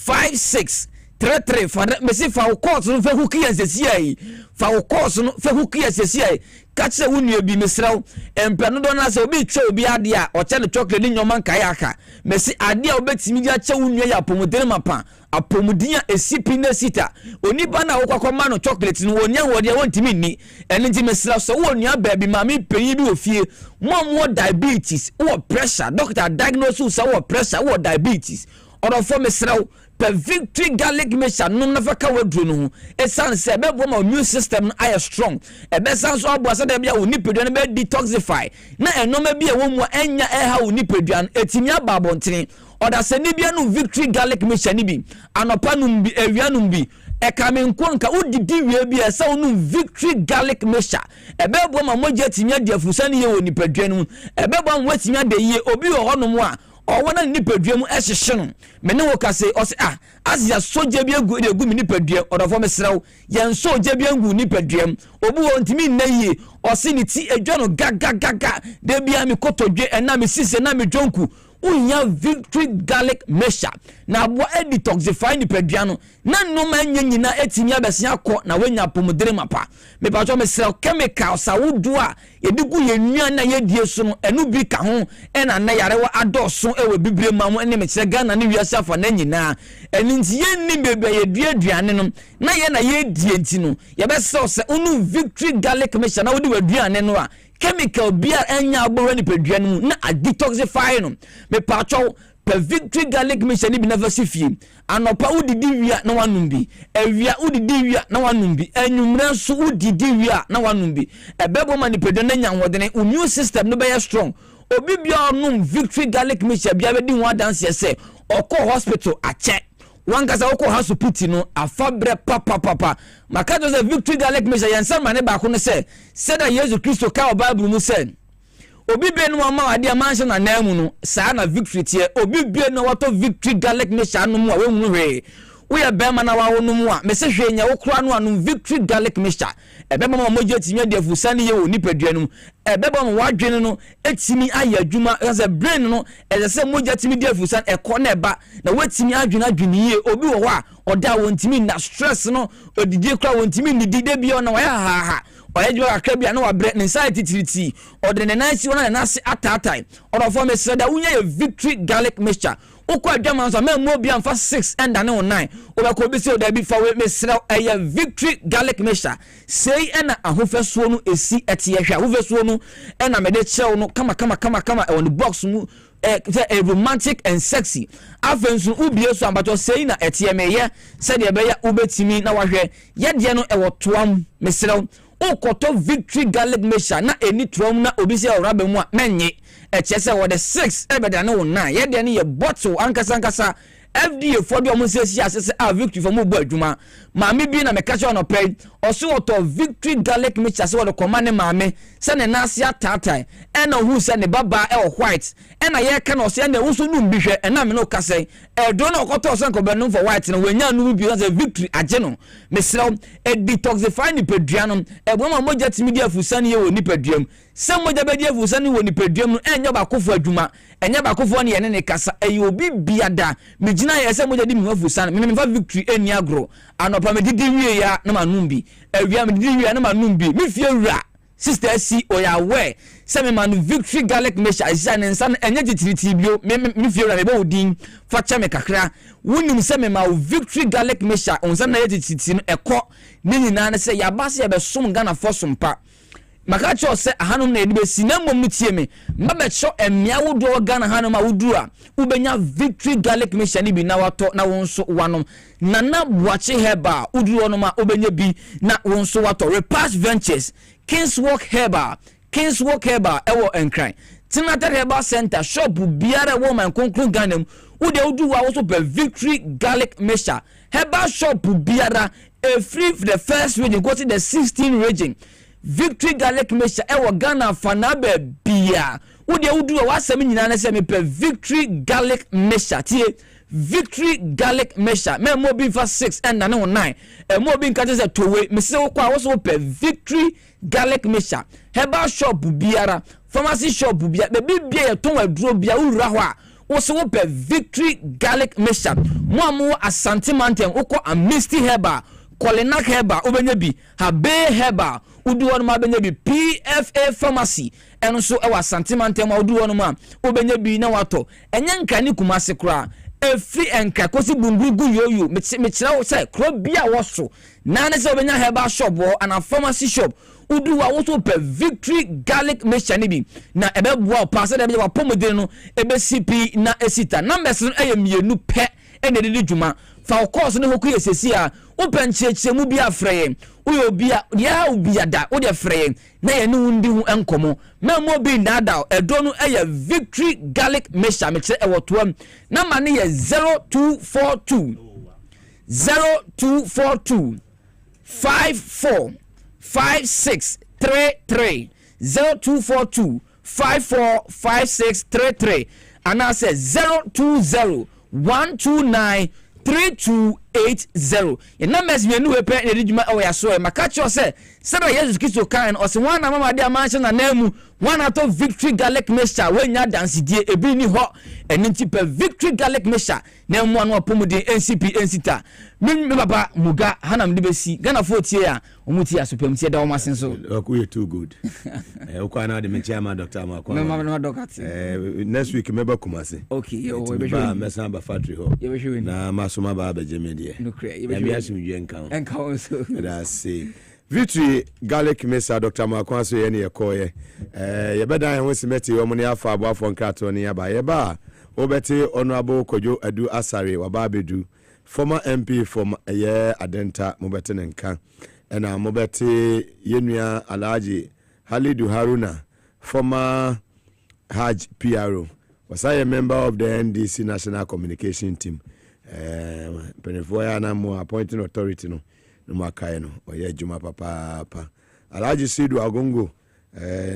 56 33 fa mesi fa course no fa huki ansesiai fa course no fa huki ansesiai kache wunu bi mesraw empeno do na se obi twa obi ade a o che ne chocolate ni nyoma nkai aka mesi ade a obetimi dia che wunu ya pomodere mapa apomudia esipi na sita onipa na wokwakoma no chocolate no wonya wode wontimi ni ene nti mesraw so wonua baabi mami penyi bi ofie mo diabetes wo pressure doctor diagnose so wo pressure wo diabetes orofo mesraw per victory garlic mixture no na faka wadru no esan se bebo ma immune system no aye strong ebe san so abo asa da bia woni peduan be detoxify na enoma bia wo mu enya eha woni peduan etimi ababontene oda se ni bia no victory garlic mixture ni bi anopa no bi awianum bi e kamenko nka udidi wie bia esa wonu victory garlic mixture ebebo ma moja etimi adiafusani ye woni peduan mu ebebo ma etimi adaye obi wo honom a owona ni padua mu ehhehye no me ne wo kase o se asia soje bi egu mi ni padua odofo mesrew yen soje bi egu ni padua obu wo ntimi nnaye o se ni ti edwa no gaga de bia mi kotodwe ena mi sise na mi dwonku unya victory garlic mixture na bo detoxify ni padua no na nnoma nyanyina etimi abesia akọ na wenya pomodere mapa me pa cho mesrew chemical sawudu a yedigu yenua na yedie so no enu bi ka ho ena na yarewa adoso ewe bibre mamu ene me kire Ghana ne wiase afa na nyina eni nti yenni bebe yedua aduane no na ye na yedie nti no ye be se unu victory garlic mixture na wodi waduane no a chemical beer enya aboro ni pedua no na detoxify no me pacho per victory garlic mission bi never see fie anopa udidi wia na wanum bi awia udidi wia na wanum bi enwumre so udidi wia na wanum bi ebebo ma ni pedua na nya wodene immune system no be strong obi bia onum victory garlic mission bia be di ho dance say oko hospital ache wankasa oko hospital no afabre papa makato say victory garlic mission yansa mane ba ko no say da Jesus Christo ka Bible mu say obi be no ma ade amanhye na namu no saa na victory tie obi be no wato victory garlic mission no mu a wehunu hwe we be ma na wa wo no mu a me se hwe nya wo kura no anu victory garlic mission ebe ma moje timia de afusane ye wo nipadua no ebe ba mo wadwene no etimi aye adwuma as a brain no e se moje timi de afusane ekọ na eba na wetimi adwene ye obi wo ho a oda wontimi na stress no odidi kura wontimi ni dide bi na wa ha oyejo akabia na wabre ne anxiety tiriti odene nansi wona na se atatai odofo me sreda unya ye victory garlic mixture ukwa adwama so me mo bia mfa 6 and ne 9 obako bi se oda bi fa we me sreda ye victory garlic mixture sei na ahofesuo no esi etiyehwa ahofesuo no na me de chew no kama on the box mu a romantic and sexy afensu ubie so ambato sei na etiyemeye se de be ya ubetimi na wahwe ye de no ewotoam me sreda okoto victory garlic mixture na eni trom na obi se orabe mu a menye echese wo de 6 ebeda na 9 ye de ne ye bottle ankasa FDA for the omusesi asese a victory for mu bo adwuma maame bi na meka cho no pay oso oto victory garlic mixture se wo de command maame se ne nase atatai ena hu se ne baba e white ena ye ka no se na wuso num bi hwe ena me no kase do na okoto se ko benum for white na wanya nu bi se victory age no mesrew e detoxify ni pedua no e bo ma moja timi dia fusane ye wo ni peduam se moja be dia fusane wo ni peduam no enya ba kofo adwuma enya ba kofo ne ye ne kasa e obi biada megina ye se moja di mi fusane me fa victory eni agro anopa me didi wie ya na manumbi awia me didi wie na manumbi me fie wura sister si oyawe se me manu victory garlic mixture isa ne nsa enye titiriti bio me fie wura me ba odin fa cha me kakra wunim se me ma victory garlic mixture onsa na ye titiriti no ekọ ne nyina ne se ya ba se ye be som Ghana for sompa maka cho se ahanum na edibe sinamom tie me mabe cho emia wodo Ghana hanum a wodura ubenya victory garlic mixture ni bi na wato na wonso wanom nana buache heba uduru onoma ubenya bi na wonso wato Repast Ventures Kingswalk Heba ewo enkran Tinated Heba Center shop biara woman konkrun Ghana ude udu wa also be victory garlic mixture Heba shop biara free for the first region go to the 16 region victory garlic mixture ewo Ghana fanabe bia ude udu wa wasem nyina na se me pe victory garlic mixture tie victory garlic mixture me mo bi fa 6 and na 9 mo bi nka se towe me se kwa wo so pe victory garlic mixture Heba shop biara pharmacy shop bia be bia ye ton aduro bia urura ho a wo so pe victory garlic mixture mo amu Asante Mountain ukọ Amnesty Heba Kolinak Heba obenya bi Habe Heba udu wonu ma benya bi PFA pharmacy eno so e wa Asante Mountain ma udu wonu ma obenya bi na wato enye nka ni Kumase kura efi enka kosi bumbugu yoyo me kira wo say kro bia wo so na ne se obenya Heba shop wo ana pharmacy shop udu wa wo so pe victory garlic mixture ni bi na ebe bua pass de wa pomodin no ebe CP na esita numbers no eye mienu pe ene de djuma fa course ne hoku yesesi a open cheche mu bia freye uyo bia ya ubia da o de freye na ye nu ndi hu enkomo na mo bi ndada edo no eye victory garlic mixture me kire e wotoam na ma ne ye 0242 54 5633 0242 545633 and I say 020 129 3280 your numbers me nu wepe na dijuma o ya so e makacho se sera Jesus Christo kan o se wana mama de amanche na namu wana to victory garlic mixture wenya dance die ebi ni ho enti pe victory garlic mixture na mu anu apomuden NCP ensita me baba muga hanam de besi Ghana 40 a omuti asopam tie da o masen so you too good ukwa na de me chairman Dr. Amakwa me doctor next week me ba Kumase okay o be ba mesamba factory ho na masoma ba ba jemedie no crea ya mi asim dwe nkan so that's say Victory garlic mesa Dr. Makwanso ye ne yekoye yebeda ye hosimeti wo ne afa aboafo nkrato ne yaba yeba obeti honorable Kojo Adu Asare wababedu former MP from Adenta mobeti nenka ena mobeti yenua Alhaji Halidu Haruna former Haj PRO was I a member of the NDC National Communication Team Penefoya na mo appointing authority no Makaino oye juma papa Alhaji Sidu Agongo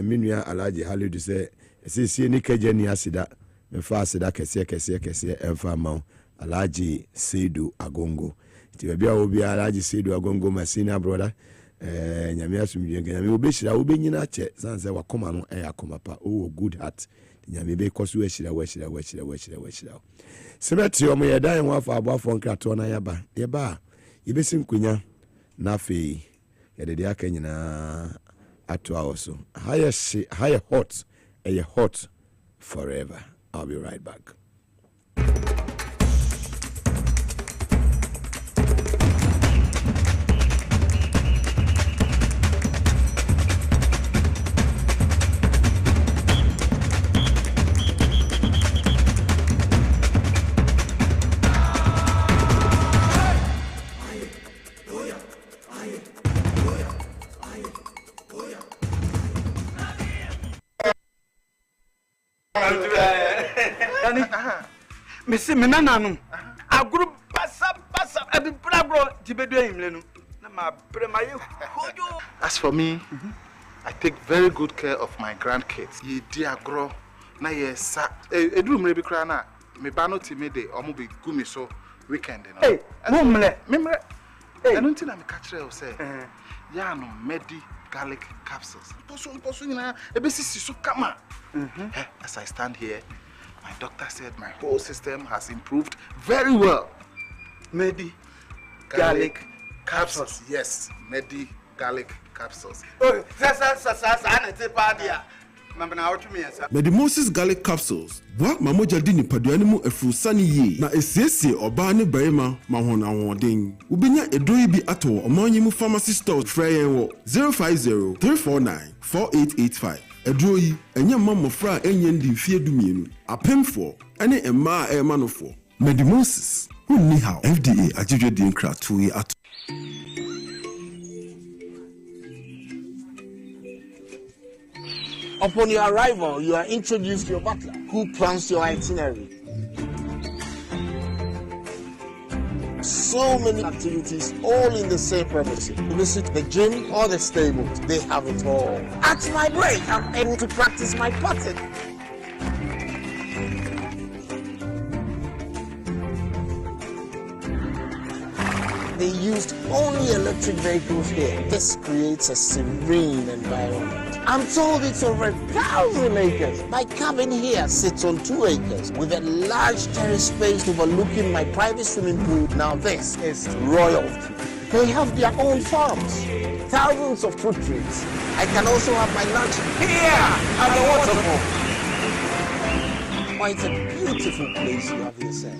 minua Alhaji Halidu say sisi ni kejeni asida mefa asida kese emfa ma Alhaji Sidu Agongo ti bia obi Alhaji Sidu Agongo my senior brother nyame asumdwe nyame obeshira obenyina che sanse wakoma no akoma pa o good heart nyame be koso washira semeti omo yedan wafa aboafo nkrato na yeba yebesi nkunya nafi yede aka nyina ato awoso higher hot forever. I'll be right back. Mesi menananu aguru pasa abi brabro tibedu himlenu na ma premaye hojo. As for me, I take very good care of my grandkids. Ye di agro na ye sa eduru mre bi kra na me ba no ti me de omo be gumi so weekend no. Hey, memre. Hey, enu nti na me ka kire o say ya no medi garlic capsules. Poso nyina ebesisi so kama. As I stand here, my doctor said my whole system has improved very well. Medi garlic capsules. Yes, Medi garlic capsules. Oh, Mugabe Maase garlic capsules. Wa mamoja di nipaduane mu afurusani yi na esiesie oba ne barima mahona hoden. Ubenya edoi bi ato omanyi mu pharmacy store frey wo 050 349 4885. Edro yi enye mamofra enye ndi mfie dumienu apemfo ene emma emanofo. Mugabe Maase hunni how FDA agidwe di nkratu yi ato. Upon your arrival, you are introduced to your butler, who plans your itinerary. So many activities, all in the same premises. You visit the gym or the stables, they have it all. At my break, I'm able to practice my putting. They used only electric vehicles here. This creates a serene environment. I'm told it's over 1,000 acres. My cabin here sits on 2 acres with a large terrace space overlooking my private swimming pool. Now this is royalty. They have their own farms, thousands of fruit trees. I can also have my lunch here at the waterfall. Quite a beautiful place you have yourself.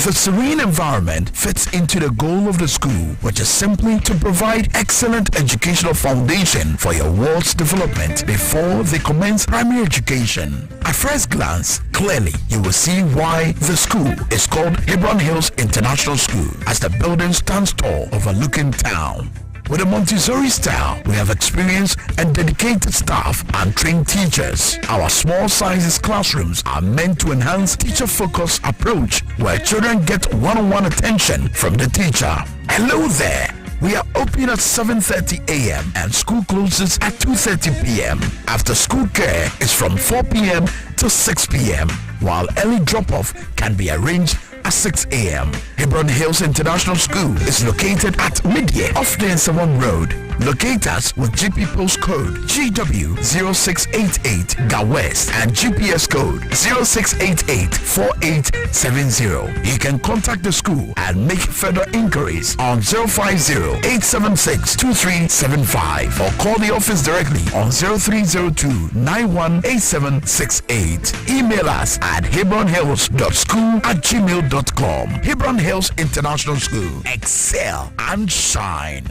The serene environment fits into the goal of the school, which is simply to provide excellent educational foundation for your world's development before they commence primary education. At first glance, clearly you will see why the school is called Hebron Hills International School, as the building stands tall overlooking town. With a Montessori style, we have experienced and dedicated staff and trained teachers. Our small sizes classrooms are meant to enhance teacher-focused approach where children get one-on-one attention from the teacher. Hello there. We are open at 7:30 a.m. and school closes at 2:30 p.m. After school care is from 4 p.m. to 6 p.m. while early drop-off can be arranged at 6 a.m. Hebron Hills International School is located at Midye off the Nsawam Road, Locate us with GP postcode GW0688 GAWEST and GPS code 06884870. You can contact the school and make further inquiries on 050-876-2375 or call the office directly on 0302-918768. Email us at hebronhills.school@gmail.com. Hebron Hills International School. Excel and shine.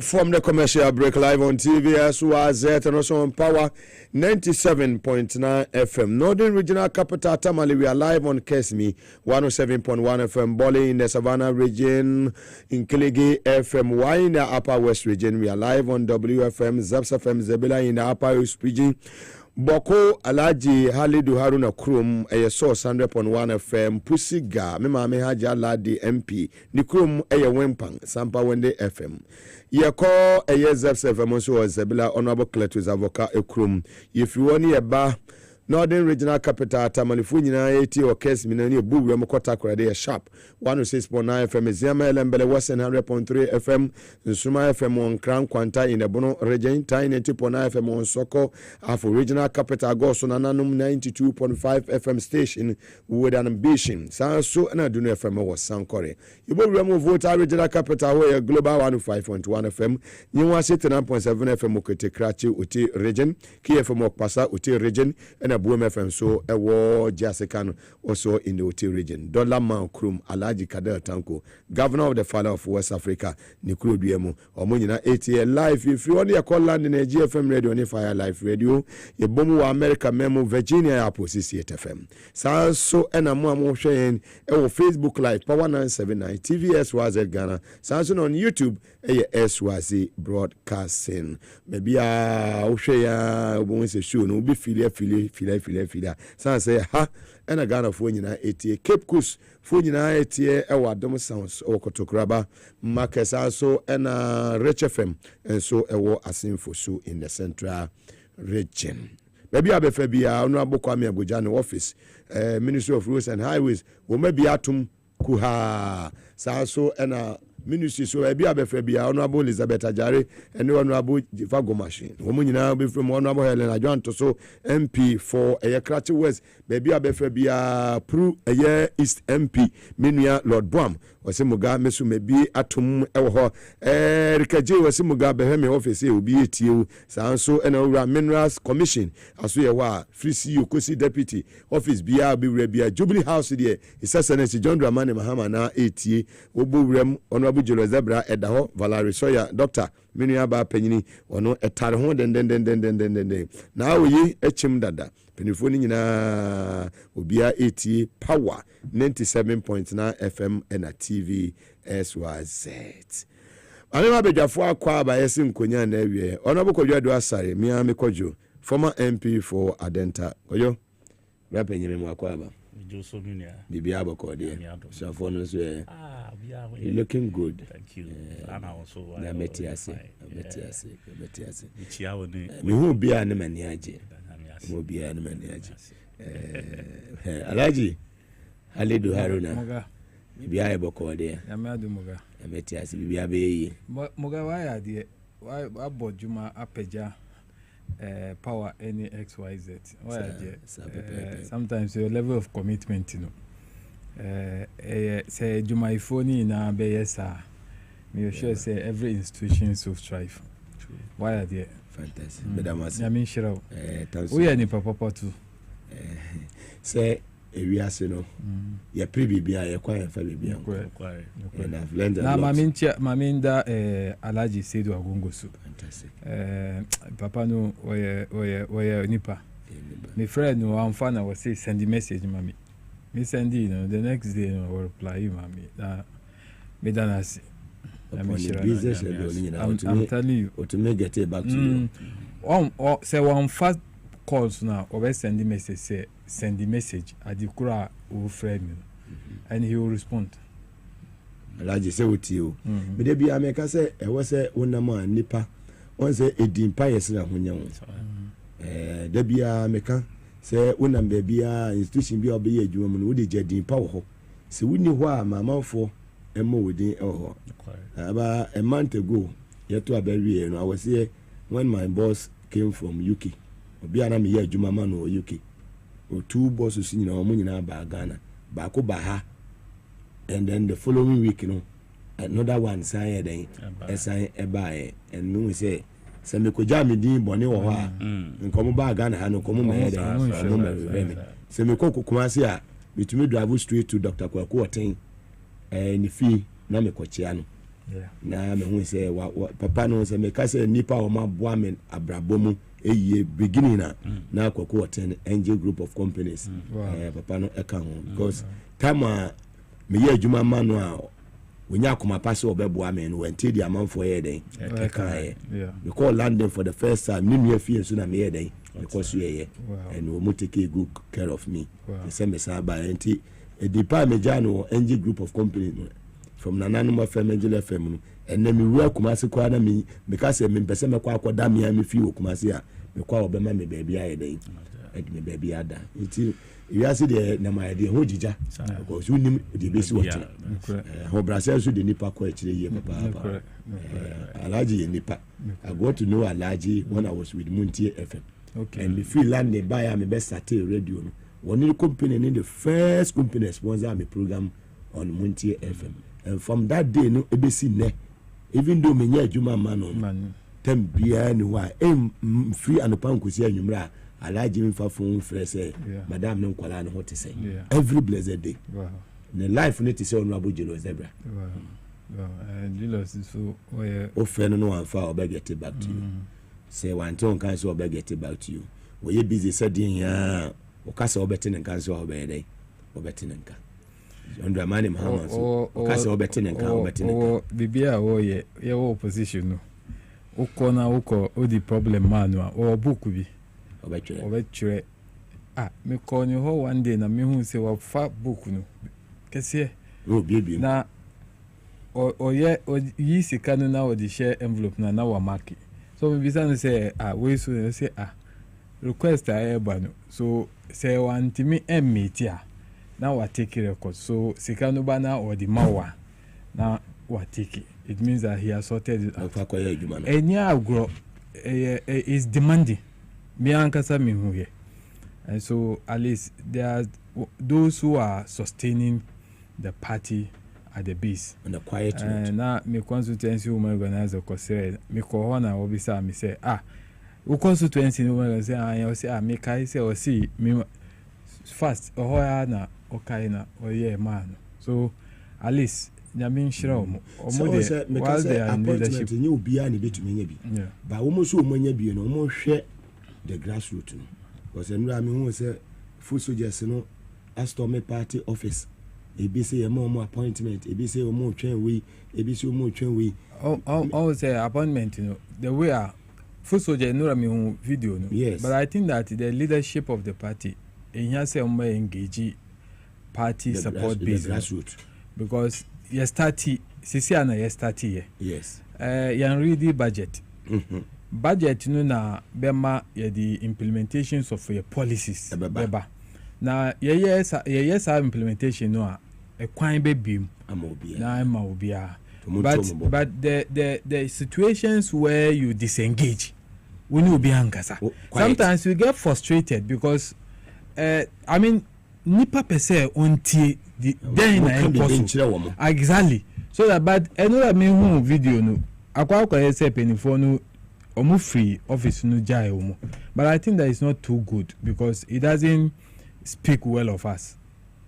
From the commercial break, live on TV as well and also on Power 97.9 FM. Northern Regional Capital Tamale, we are live on Kesmi 107.1 FM. Bole in the Savannah region, in Kiligi FM. Y in the Upper West region, we are live on WFM, Zaps FM, Zebila in the Upper West region. Boko Alaji Halidu Haruna Krum eye source 100.1 FM Pusiga mema me haja Aladi MP ni Krum eye Wempang Sampa Wende FM yeko eye Zaps FM so Zebila Honorable Cletus Avoka Ekrum if you want eba Northern Regional Capital Tamalifu nyina eti o case mi na ni ebu we mkota kwade sharp 106.9 FM Ziama Elembele Western 100.3 FM Nsuma FM on Crown Kwanta in Ebono region 90.9 FM on Soko Afro Regional Capital Goso Nananum 92.5 FM station with an ambition so na dunu FM was Sankore Ibo we vote Regional Capital where Global 105.1 FM Nyiwa 79.7 FM Okete Krachi uti region KFM Okpasa uti region and Boom FM so a war Jasican also in the Oti region. Dollar Man Krum Alaji Kader Tanko, Governor of the Father of West Africa, Nikuru Diemo, Omunina 80 live. If you want to call land in a GFM radio and Fire Live Radio, ye Bomu America Memo Virginia Apple 68 FM. So and a more sharing Facebook Live Power 979 TVS was at Ghana. Samson on YouTube SYZ broadcasting. Maybe share once a show no be fila. San say ha and a Ghana for nyina etie Cape Coast for nyina etie ewa dom sounds okotokraba Marcus also and Rich FM and so ewo asinfo so in the central region. Maybe abefa bia Honorable Kwame Abuja no office Ministry of Roads and Highways wo maybe atum kuha so and Ministry so ebi abefa bia Honorable Elizabeth Ajare and Honorable Jifago Machine. Woman nyina be from Honorable Helen Adwanto so MP for Krachi West baby abefa bia Pru East MP Minua Lord Bwam wase muga mesu mebi atom ewo ho rikaje wase muga beheme office obi etie sanso ena Minerals Commission aso ye wa free CEO kosi deputy office bia be wura bia Jubilee House there Senator John Dramani Mahama na etie obo wurem ono Jolo Zebra edaho Valerie Soya Doctor Minua ba panyini ono etare ho den na oyi echim dada penifoni nyina obia etie Power 97.9 FM and a TV SYZ. Anema bedwafo akwa ba yesi nkonya na awie ono bokodwa do asare miami kojo former MP for Adenta kojo rapanyini mu akwa ba Bibi Abokode. So for no so you're looking good. Thank you. And also na metiase. Me hu bia na maniaje. Mo bia na maniaje. Alaji Halidu Haruna. Bibi Abokode. Ya me adu muga. Metiase bibi abeyi. Muga wa ya de wa abodjuma apeja Power any XYZ. Sometimes your level of commitment, you know. Say Juma Ifoni na BSA. Me sure say every institution so strive. Why are they? Fantastic. Madam Maase. I mean sure. We are ni papa too. Say ewiase no. Ya pribibia ya kwa fa bibia. And I've learned a lot. Na maminda Alaji Sedu Agungosu. Fantastic. Papa no oye nipa. My friend no amfana was say send the message mami. Me send you know the next day no reply you mami. Na me danasi. business I'm telling you. Or to make it back to you. Say one fast calls now, or send the message, say send the message at the Kura will frame you, and he will respond. Large say with you. But there be a make say, I was a one man nipa, one say a dim pious when you there be a meka say when I'm baby institution be obey a woman would jet dim power. So we knew why my mouth for a more within about a month ago, yet to a berry, and I was here when my boss came from UK. Obiana me here Juma man or UK. Or two bosses in our money now by Ghana, Bako Baha. And then the following week, another one signed a sign a buy, and we say, Semiko Jami Dean Bonnie or and come back Ghana, and come my head, Semiko Kumasia, between drive straight to Dr. Kwakuating and the fee, Namikochiano. Now, we say, Papa knows, and make us a nipa or my woman, Abrabomu, a year beginning now, Kwakuating, NG group of companies, Papa no account, because Tama. Me ye juma manual when ya come pass over boamen when till the amount for a day. We call London for the first time, New Year soon I'm here day because we are here and we will take good care of me. The same as by a department Jano NG group of companies from Nananuma Family FM and then we work Kumasi Kwana me because I mean Pesema Kwako Dami and me feel Kumasia, me call Obama me baby I day. Me baby ada. Until you see the na my idea hojija because you nim the base what ho Brazil so the nipa ko actually here papa Alaji nipa I got to know Alaji when I was with Muntie FM and the free land they buy me best at radio one company in the first company sponsor me program on Muntie FM and from that day no ebesi ne even though me nya adwuma man tem bia ni wa free anopa nkosi anwumra Alaji me fa phone fresh madam no kwala no what to say every blessed day the life need to say honorable Jelo Zebra and Julius so o friend no one fa obeg get back to you say one ton can so obeg get back to you we you busy said ya o kasa obeti nkan so obeg dey obeti nkan under mani Muhammad so o kasa obeti nkan obeti nkan bibia o ye opposition no o kona o the problem man o book bi obetwe me call you ho one day na me hu say wa fa book no kese bibi na o yi sika no na o di share envelope na wa mark so me bisa no say we so say request ba no so say want me meet na wa take record so sika no ba na o di mawa na wa take it means that he has sorted it out any agro is demanding me ankasa me hu here and so at least there are those who are sustaining the party at the base on the quiet and now me constituency woman organizer ko say me ko hona obisa me say we constituency woman say me kai say o see me fast o ya na o kai na o ye man so at least nyamin shira o mo de while they are in leadership ni obi a ne betumi nya bi ba wo mo so o mo nya bi no mo hwe the grassroots no because enura me hu say food soldiers no astorm party office ebi say mo appointment ebi say o mo twen we ebi say o mo twen we oh say appointment you know the way food soldier enura me hu video no yes. But I think that the leadership of the party in here say o mo engage party the support base grassroots because you start sisi na you start here yes you read the budget budget no na bema the implementations of your policies beba na yes implementation no a kwan be bim na ma obia but the situations where you disengage when you be ankasa sometimes you get frustrated because I mean nipa pese ontie then na impossible exactly so that but another me who video no akwa say penifo no omo free office no jai omo but I think that is not too good because it doesn't speak well of us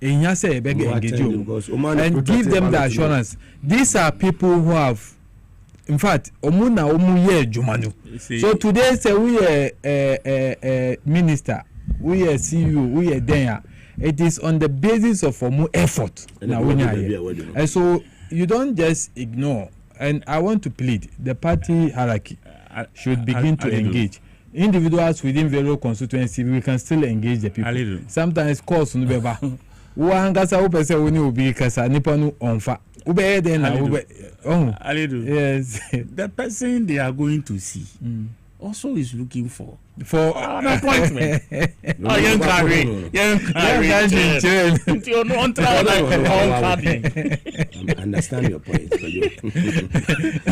enya say beg engage and give them the assurance these are people who have in fact omo na omo ye jumanu so today say we minister we are CEO we are there it is on the basis of omo effort na we and so you don't just ignore and I want to plead the party hierarchy should begin to engage. Individuals within various constituencies, we can still engage the people. Sometimes calls no beba. One gasa who person will be kasa niponu onfa. Ube then yes. The person they are going to see also is looking for an appointment. Young carry. Understand your point.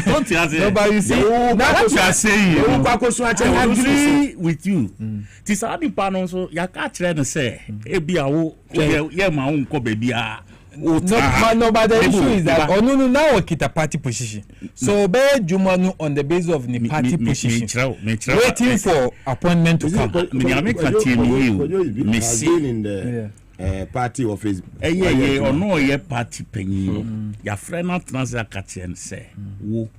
Don't you say? No, but you see, what you are saying, I agree with you. This are the panel, so you can't try to say, yeah, my own baby. No, but the issue is that now kita party position. So be Jumanu on the basis of the party position, waiting for appointment to come. In the party office. Or no, ye party penny. Your friend not transact catch and say, "Wo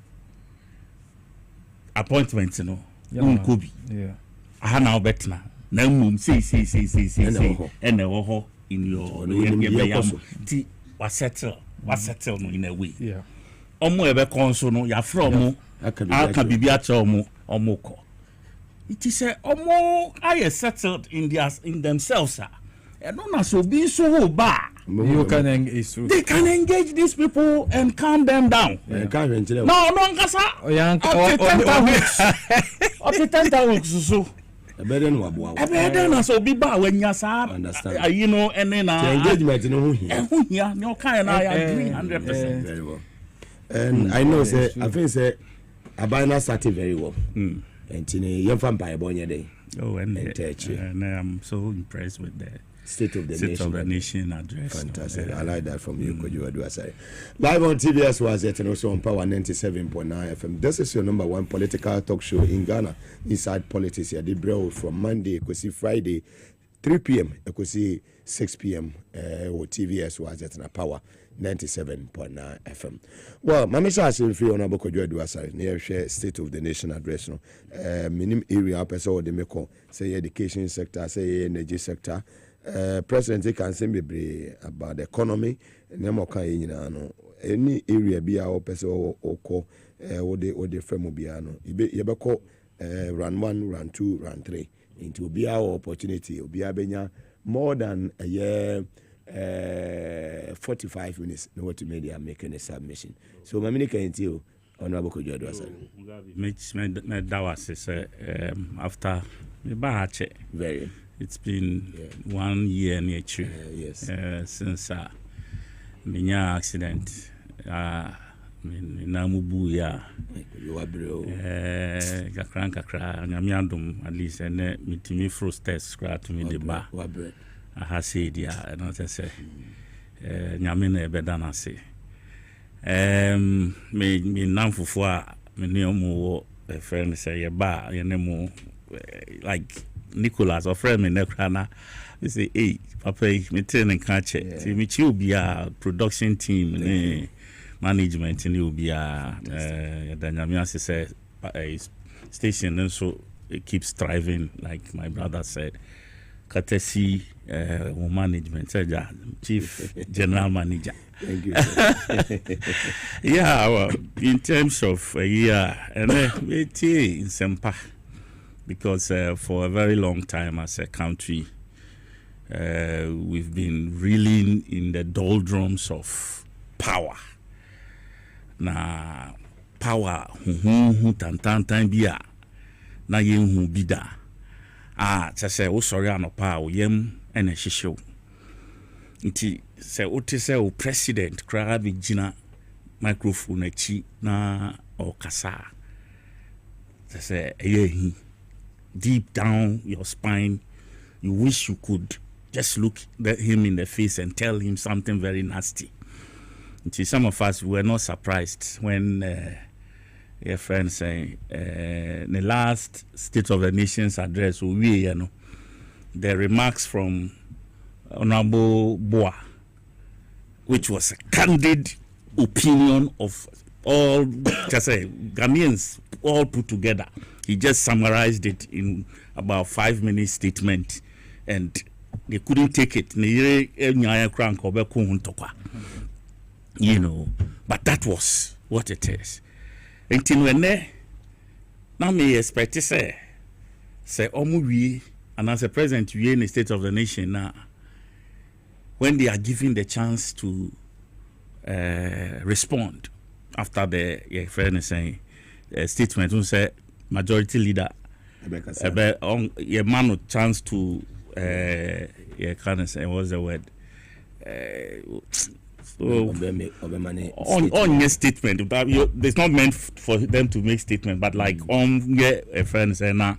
appointment, you know, Kobe. Yeah, I now bet now. Now, see, and the in your was settled in a way. Yeah. Omo ebe konso no ya from aka bibia cha omoko. It is a omo are settled in themselves. And not so be so bad. You can engage. They can engage these people and calm them down. No, ngasa. Up to 10 weeks so. So be bad when you understand. You know, and then engagement no kind I agree 100%. Very well. And I know say I think say Abana started very well. And you fan by Bonya day. Oh, and I'm so impressed with the State of the Nation address. Fantastic. I like that from you, Koju Aduasai. Live on TBS was it and also on Power 97.9 FM. This is your number one political talk show in Ghana, Inside Politics. Yeah, the bro from Monday, you could see Friday, 3 p.m. You could see 6 p.m. Or TBS was it and Power 97.9 FM. Well, my mission is free on Koju Aduasai. Near share State of the Nation address. No, minimum area person they make say education sector, say energy sector. President can say maybe about the economy nemo kan yina no any area bia o pese o ko o de frame bia no ye be ko run 1 run 2 run 3 into bia opportunity bia benya more than a year 45 minutes no what to media making a submission so my mini can tell honorable Kojo Aduasai me that was after me ba che very. It's been 1 year near true. Yes. Since minya accident. Namubu ya. You are bro. Kakra. Nyamiandum at least and me frost test scratch to me the bar. I have said yeah, and as I say, Nyamina bedana say. Me namfufua me neomo a friend say ya bar yenemo like Nicholas or friend me nekrana we say hey papa me tell and catch it see me chi obi a production team management ni obi a Danyamia say station and so it keeps thriving like my brother said courtesy management chief general manager. Thank you. Yeah, well, in terms of and in Sempa because for a very long time as a country, we've been reeling in the doldrums of power. Na power, tantan bia, na yen bida. Say, oh sorry, ano power, yem and a shisho. Nti say, ote say, o president, crab jina microphone chi na or kasa. Say, he. Deep down your spine, you wish you could just look him in the face and tell him something very nasty. See, some of us were not surprised when your friend saying the last State of the Nation's address, the remarks from Honorable Boa, which was a candid opinion of all just say Ghanaians all put together. He just summarized it in about 5-minute statement, and they couldn't take it. You know, but that was what it is. Until when now me expect to say omu and as a president we in the state of the nation now, when they are given the chance to respond after the fairness saying statement who say majority leader on your man chance to kind of say what's the word on your statement, it's not meant for them to make statement, but like on a friend say now,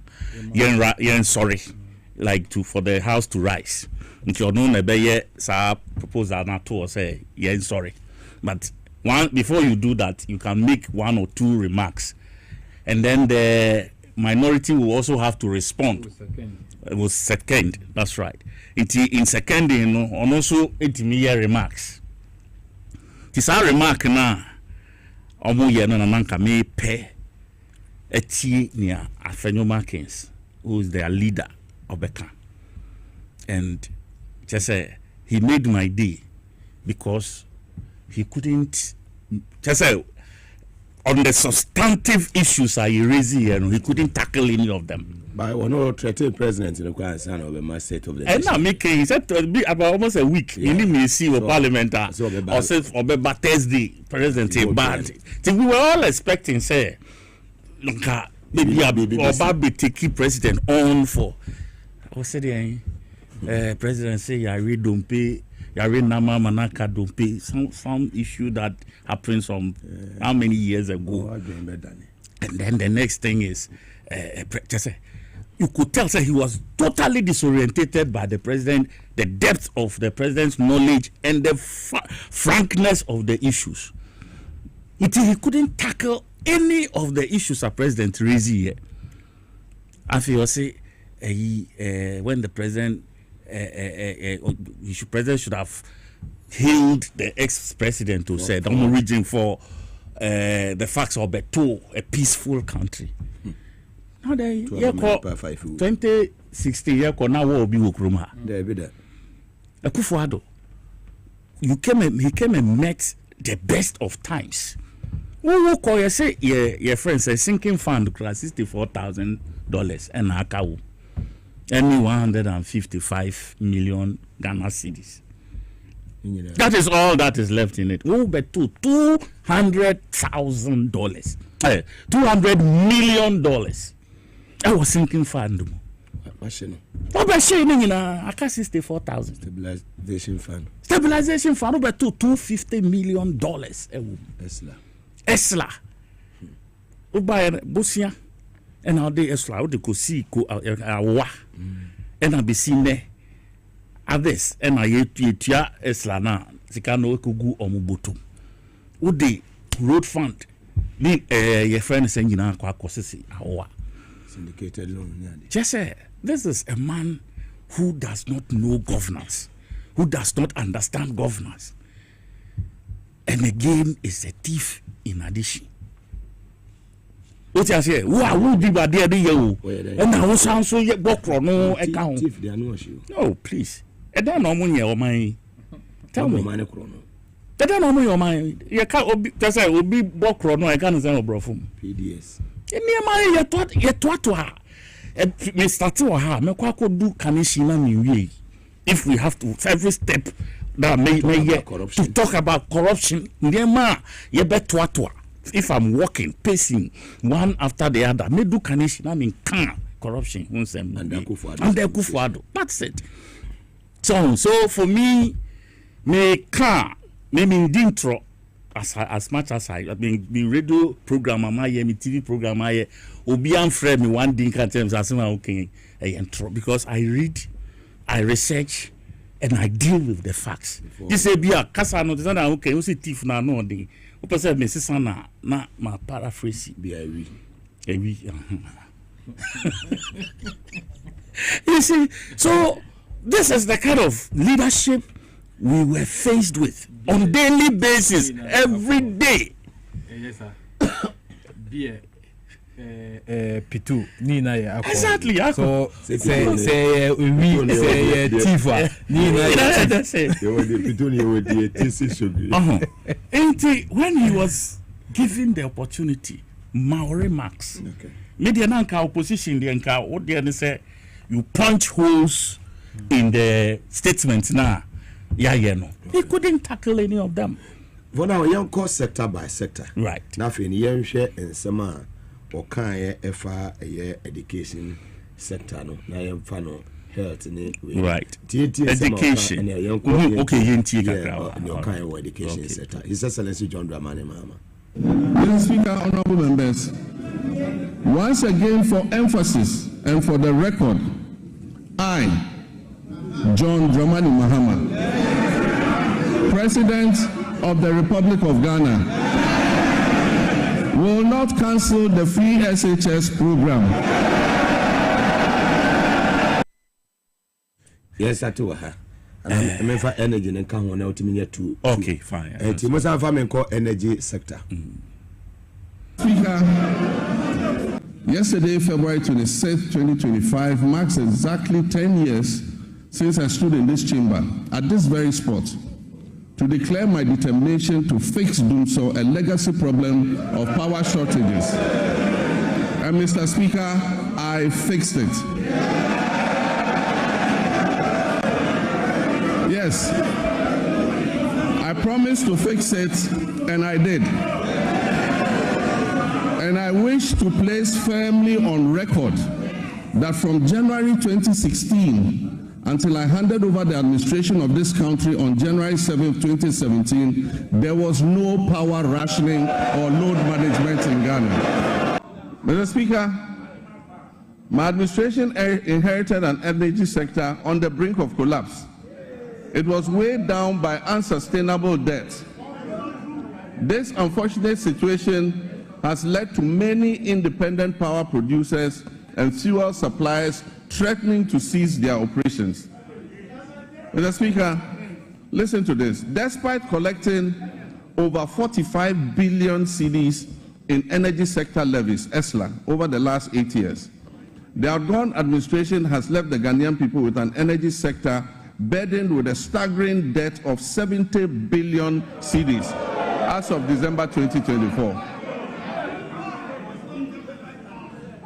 you're sorry, like for the house to rise. If you're known a proposal not to say you're sorry, but before you do that, you can make 1 or 2 remarks, and then the minority will also have to respond. It was second. That's right. In second, and also it mere remarks. It's a remark now. Omo ye no nanka me pe eti nia Afenyo Markins, who is their leader of Beka. And just say he made my day because he couldn't just say on the substantive issues I raising here, he couldn't tackle any of them. But we're not threatening president in the question of the Maase of the and now making he said to be about almost a week. He didn't may see parliament or say for Thursday president bad. We were all expecting say look maybe Oba take president on for I was saying president say Yari don't pay Yari Nama Manaka don't pay some issue that happened some how many years ago. And then the next thing is just say you could tell that he was totally disorientated by the president, the depth of the president's knowledge and the frankness of the issues. He couldn't tackle any of the issues the president raised here. I feel say when the president president should have hailed the ex-president to say the region for the facts of Beto, a peaceful country. Now they 2016 year now will be Ukruma. Akufo-Addo, he came and met the best of times. Who call you say your friend say sinking fund $64,000 and akawu. Any 155 million Ghana cedis. That is all that is left in it. Oh, but $200,000, $200 million. I was sinking fund. What about saying I can't 64,000 stabilization fund. Stabilization fund over $250 million. Esla. Uba Busia. And now they Esla. They could see awa. And I be seen there. Others. And I yetia Esla na. Sikano kugu omubutu. Ude road fund. Ni your friend saying you know kwa kosisi awa. Syndicated loan. Just say this is a man who does not know governance, who does not understand governance, and again is a thief in addition. What you say? Who be bad there you? And now sound so yet book no account. No, please. And then no money or my tell me. That don't know your mind. You can't just say will be book no I can't say bro from PDS. You thought to her. Me start to her. Me could do kanishina mi. If we have to every step that may to talk about corruption, you better to. If I'm walking, pacing one after the other, me do kanishina mi can corruption. And Akufo-Addo. That's it. So for me, me can me intro. As much as I've been radio program, my TV program, Obi and Fred me one thing can tell me okay, because I read, I research, and I deal with the facts. This say be a kasa no this na okay, you see thief na no thing. O person me say na ma paraphrase be I read. You see, so this is the kind of leadership we were faced with on daily basis, every day. Yes, sir. Pitu Nina ya exactly. So say we say Tifa Nina Pitu ni we the TC should be. And when he was given the opportunity, Maori Max. Media nanka opposition the nka what they say you punch holes in the statements now. No. He couldn't tackle any of them. For now, young call sector by sector. Right. Nothing young share and some or can education sector no na yemfa health ni right education okay yenti kakra no kind of education sector. His Excellency John Dramani Mahama. Mr. Speaker, honorable members, once again for emphasis and for the record, I, John Dramani Mahama, President of the Republic of Ghana, will not cancel the free SHS program. Yes, I do. And I for energy and come on out to me too. Okay, fine. And you must have a call energy sector. Speaker, yesterday, February 26, 2025, marks exactly 10 years since I stood in this chamber at this very spot to declare my determination to fix Dumso, a legacy problem of power shortages. And Mr. Speaker, I fixed it. Yes, I promised to fix it, and I did. And I wish to place firmly on record that from January 2016 until I handed over the administration of this country on January 7, 2017, there was no power rationing or load management in Ghana. Mr. Speaker, my administration inherited an energy sector on the brink of collapse. It was weighed down by unsustainable debt. This unfortunate situation has led to many independent power producers and fuel suppliers threatening to cease their operations. Mr. Speaker, listen to this. Despite collecting over 45 billion cedis in energy sector levies, ESLA, over the last 8 years, the outgone administration has left the Ghanaian people with an energy sector burdened with a staggering debt of 70 billion cedis as of December 2024.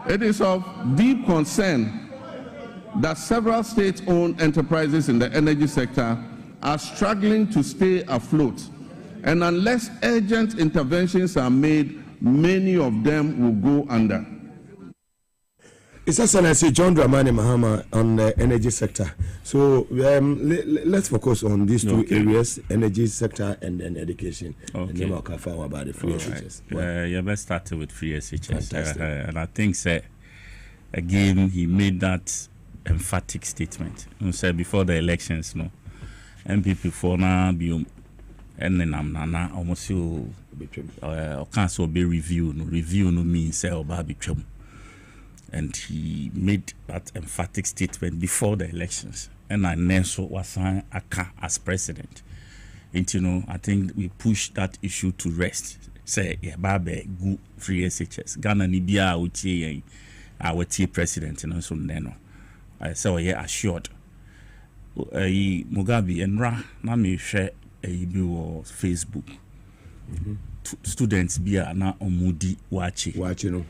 It is of deep concern that several state-owned enterprises in the energy sector are struggling to stay afloat, and unless urgent interventions are made, many of them will go under. It's Excellency John Dramani Mahama on the energy sector. So let's focus on these two areas, energy sector and then education. Okay. And then we'll talk about the free SHS. Yeah, let's start with free SHS. And I think, again, he made that emphatic statement. He said before the elections, MPP for now be and then I'm almost council be review. Review no means be trouble. And he made that emphatic statement before the elections. And I never was as president. And I think we pushed that issue to rest. Say, babe, good free SHS. Ghana Nibia utie our president and so neno. I say assured. Mugabe and Ra na me share a Facebook. Students be na omudi watching.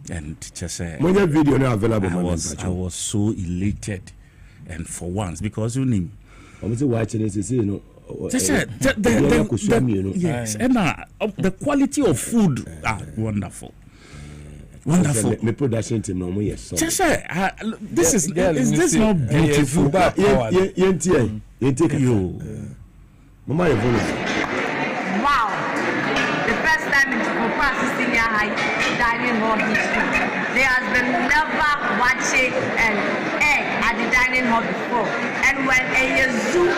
And just video now available. I was so elated, and for once because you know, watching this, yes, and the quality of food wonderful. Wonderful. My production team no yes. Just this is this not beautiful? Mama, wow. The first time in Japan senior high dining hall history. There has been never watching an egg at the dining hall before. And when a zoo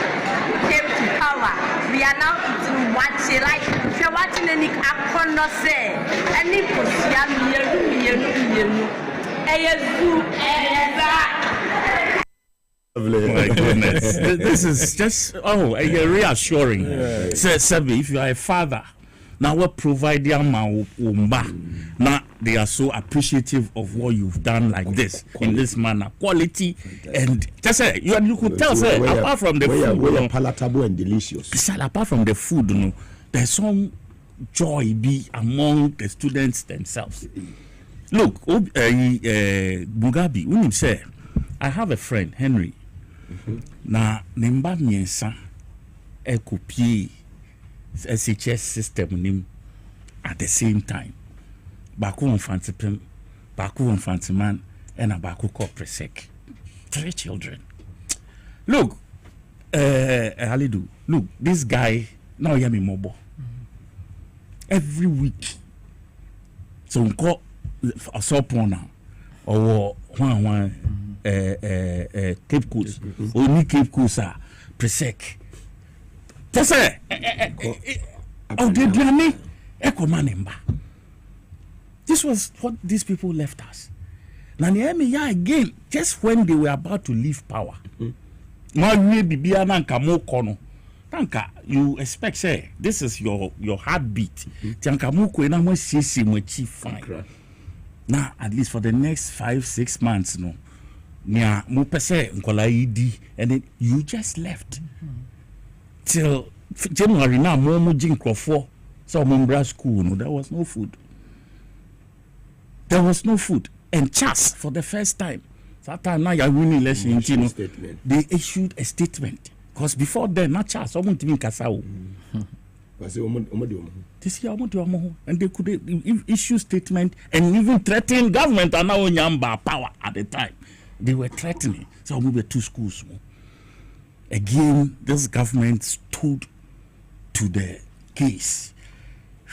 came to power, we are now eating watching like if you're watching any akono say any position my goodness. This is just reassuring. Sebi, if you are a father, now what provide now they are so appreciative of what you've done like this in this manner, quality, and just you could tell apart from the food, palatable and delicious. Apart from the food, there's some joy be among the students themselves. Look, Mugabe, when you say, I have a friend, Henry. Na nemba miensa copy SHS system nim at the same time. Baku on Fantipim, Baku on Fantiman, and a Baku Presec. 3 children. Look, Halidu, look, this guy now yami mobile. Every week. So we call a sopona or one Cape Coast. Only Cape Coast are Presec. Just say, oh, they do me. This was what these people left us. Now, again, just when they were about to leave power, you expect, say, this is your heartbeat. Fine. Now, at least for the next 5-6 months, no, and then you just left till January. Now, so school, no, there was no food. There was no food. And Chas, for the first time, that time now you're winning election, they issued a statement. Because before then, not Chas, someone to be Kasao. This year, and they could issue statement and even threaten government and now Nyamba power at the time. They were threatening. So we were 2 schools. Again, this government stood to the case.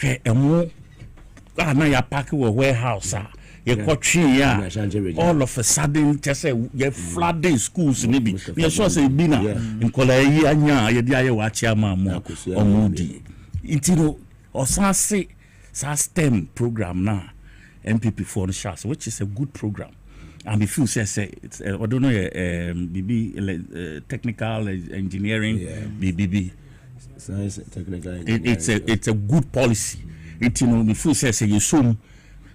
Now you're packing a warehouse. All of a sudden, just say you flooding schools. Maybe you sure say bina in Kolaya nya you dia watch mama omudi. Intino or say STEM program now MPP for the shots, which is a good program. And if you say it's I don't know BB technical engineering BBB science technical engineering. It's a good policy. It if you say you soon.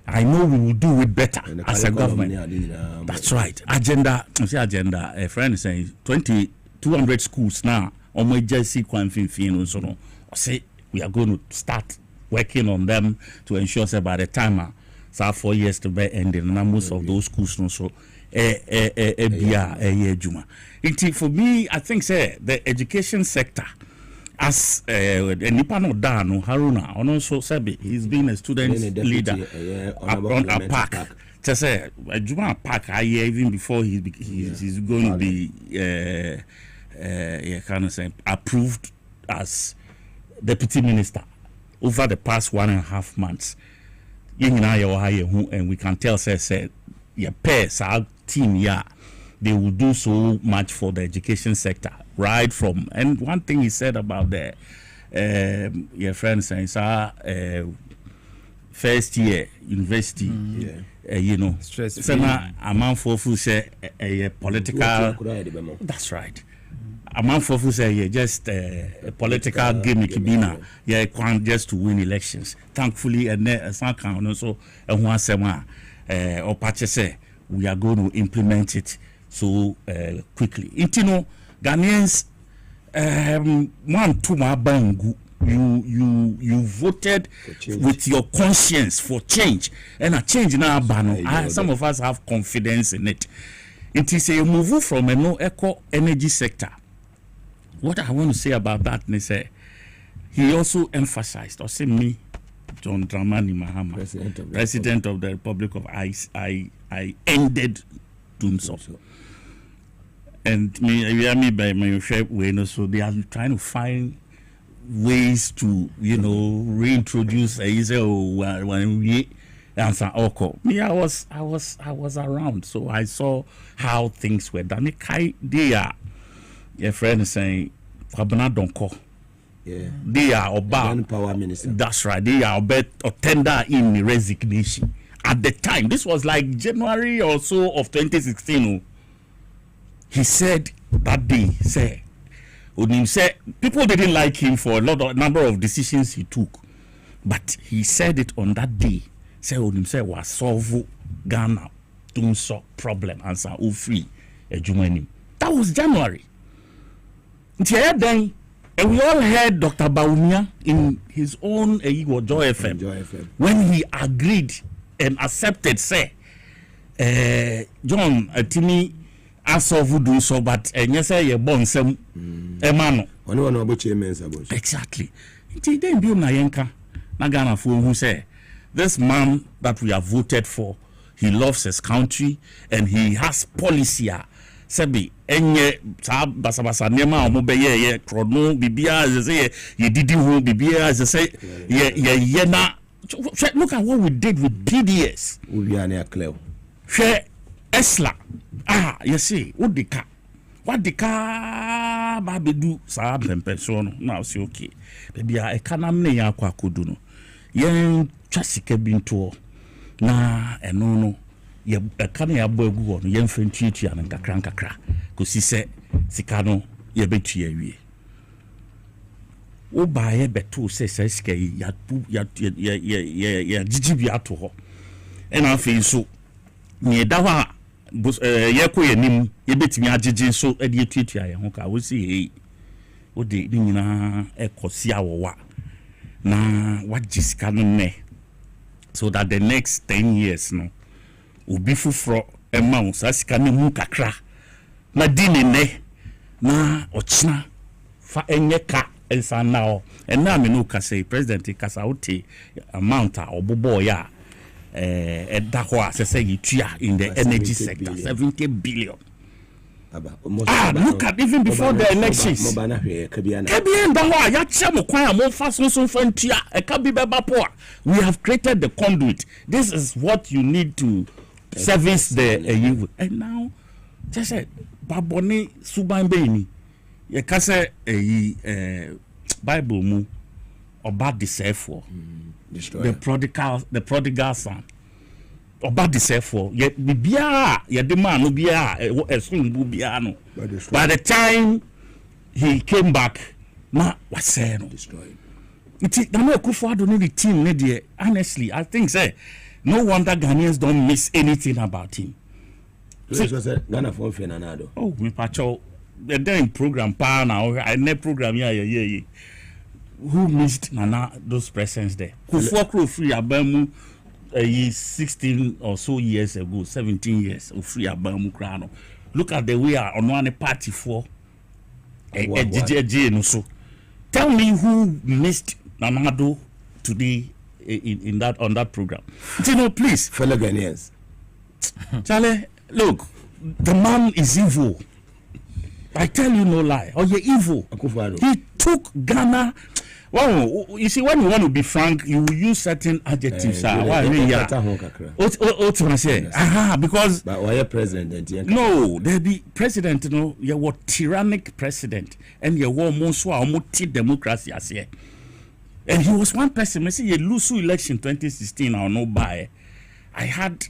I know we will do it better as a government. That's right. Agenda. A friend is saying 200 schools now. On my JC Kwanfin so no. Say we are going to start working on them to ensure that by the time 4 years to be ending, most of those schools no so juma. For me, I think say the education sector. As Nipano Dano Haruna, and also Sabi, he's been a student leader on a park. Just say Juma Park, even before he's going to be kind of say approved as deputy minister over the past 1.5 months. And we can tell say your peers, our team, they will do so much for the education sector. Right from, and one thing he said about the your friend saying first year university, you know, a man for who say a political. That's right. A man for who say just a political gimmick, just to win elections. Thankfully, and some can also and one sema or patch say we are going to implement it so quickly. Intino. Ghanaians, you voted with your conscience for change, and a change now, some of us have confidence in it. It is a move from a no eco energy sector. What I want to say about that is he also emphasized, or say me, John Dramani Mahama, President of the Republic of I ended doing so. And me by my way, so they are trying to find ways to, reintroduce when we answer Oko. Me, I was around, so I saw how things were done. They are your friend is saying Kwabena Donko. Yeah. They are about power minister. That's right. They are about or tender in the resignation. At the time, this was like January or so of 2016. He said that day, people didn't like him for a number of decisions he took, but he said it on that day. Say Onim say was solve Ghana Tunso problem and say free That was January. Until then, And we all heard Dr. Baumia in his own Joy FM when he agreed and accepted, say, John, Timi, Asovu do so, but yes, say, born some Emano. Exactly. Then Bill Nayenka, Nagana Fu, who say, this man that we have voted for, he loves his country and he has policy. Sebi enye sa basa nema omobeye ye krono bibia say ye didi hu bibia say ye na look at what we did with PDS. We are near clear. Share Esla. You see, what the car babedu sa bempeso now say okay. Baby I canam ne ya kwa kodu no. Yen twasike binto na eno ye kana ya bo egu no ye mfentuatua na nkakra kosi se sika no ye betua wie wo ba ye beto se sika ya gigibi ato ho ena afi so ni da ho ye ko ye nim ye betimi agigi so e de tuatua ye ho ka wo si he wo de ni nyina ekosi awowa na wagye sika no ne so that the next 10 years no obi fufro ema sa sika ne mu kakra na dini ne na ochina fa enye ka ensa na o ena me no ka say president kasa oti amount a obobo ya da ho a say yitua in the energy sector 70 billion. Look at even before the elections. We have created the conduit. This is what you need to service the youth. And now, just said, Baboni Subambeni, you can say Bible mu about the for the prodigal son. About the for yet bibia ye de man no bia esun bu bia no by the time he came back na wase no destroyed it na Akufo Addo the team ne there honestly I think say no wonder Ghanaians don't miss anything about him. So Ghana for Fenanado oh me pacho the program pa now I ne program yeah who missed Nana those presence there Kufuor Kro free abamu 16 or so years ago, 17 years of free abamu krano. Look at the way on one party for no so. Tell me who missed Namado today in that on that program. You know, please, fellow Ghanaians. Charlie, look, the man is evil. I tell you no lie. Oh, you're evil. He took Ghana. Well, you see, when you want to be frank, you will use certain adjectives. Because but why president? No, the president, you know, you were tyrannic president, and you were multi democracy as here. And he was one person. I see, you lose election 2016 or no buy. I had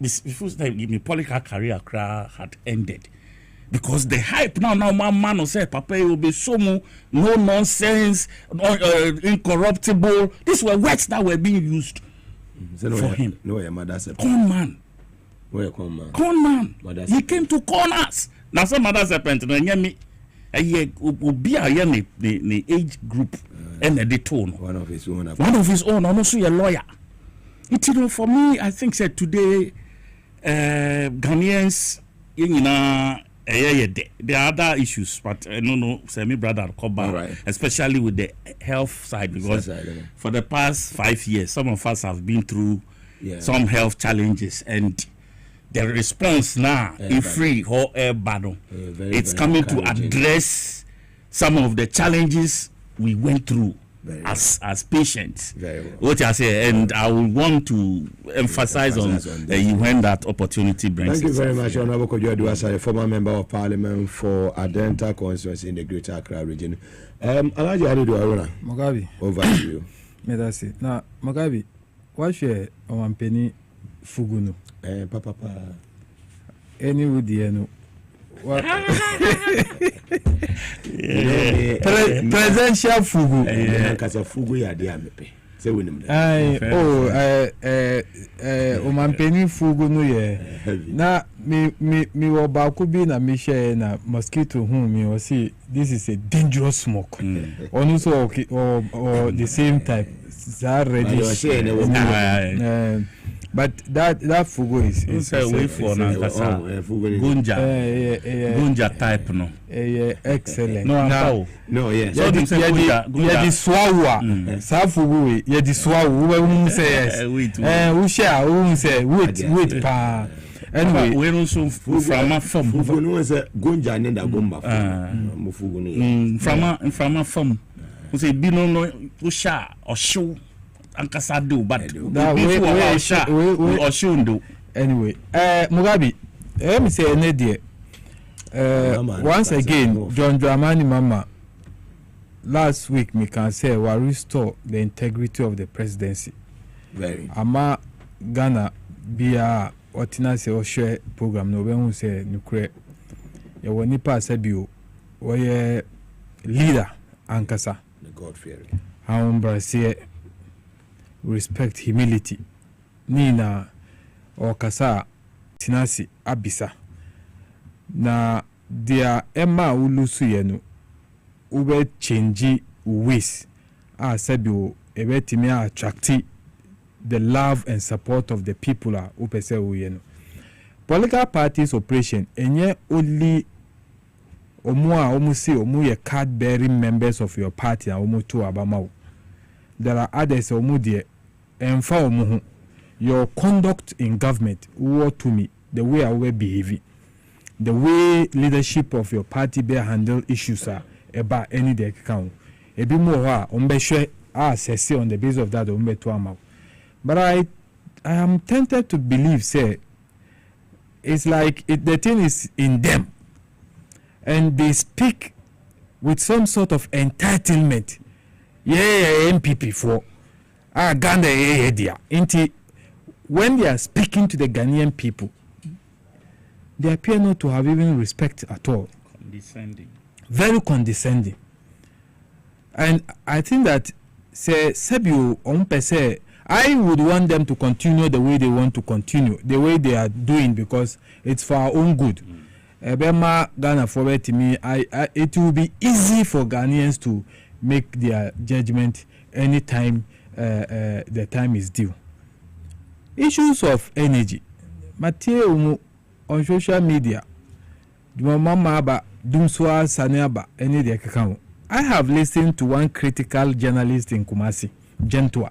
this before my political career had ended. Because the hype now man will say Papa will be so no nonsense, incorruptible. These were words that were being used for him. No, your mother said con man. Where con man? Con man. He came to con us. Now some mother serpent no nyami obi a the age group and the tone. One of his own. And also a lawyer. It for me I think said today Ghanaians there are other issues, but no, semi brother cover, right. Especially with the health side, because for the past 5 years, some of us have been through some health challenges, and the response now is free or air battle. It's coming to address some of the challenges we went through as patients. What I say, and I will want to emphasize on when that opportunity brings. Thank you very much, Honorable Kojo Aduasa, a former member of Parliament for Adenta constituency in the Greater Accra region. Alhaji Halidu Aruna, Mugabe, over to you. Medasi. Now, Mugabe, what's your penny Fugunu? Papa. Any would the presidential fugu. Kasa fugu ya dia mepe. Say we name. Omampeni fugu no ye. Na me wo ba ko bi na me share na mosquito me o see this is a dangerous smoke. Also or the same type. That reddish. But that fugo is way for Gunja type no. Excellent. No, yes. So the swawa. Sa fugo we the swawa we say we share say wait pa. Anyway, we don't so from fugo no say Gunja nenda gomba mo fugo no. From a farm. We say bi no sha or show ankasa do but we show do. Anyway, Mugabe, let me say Nedie. Once again, John Dramani Mama, last week, me can say, we restore the integrity of the presidency. Very. Ama Ghana, Bia, Otina se Oshe program, no one say, Nukre, ya wanipa Sabio, we leader, Ankasa. The God-fearing. How respect, humility. Nina, or Kasa, Tinasi, Abisa. Na dia Emma ulusu yenu ube change ways sabi ebetimi attract the love and support of the people upese yenu. Political parties operation enye only omu ye card bearing members of your party omu to abamawo. There are others omu de emfa omu your conduct in government wo to me the way I will behave. The way leadership of your party be handle issues about any day count. A bit more assess on the basis of that but I am tempted to believe say it's like the thing is in them and they speak with some sort of entitlement. MPP for Ghana when they are speaking to the Ghanaian people, they appear not to have even respect at all. Condescending. Very condescending. And I think that, say, Sebio, I would want them to continue the way they want to continue, the way they are doing, because it's for our own good. Ebema Ghana forward to me, it will be easy for Ghanaians to make their judgment anytime the time is due. Issues of energy. Mateo on social media, I have listened to one critical journalist in Kumasi, Gentua.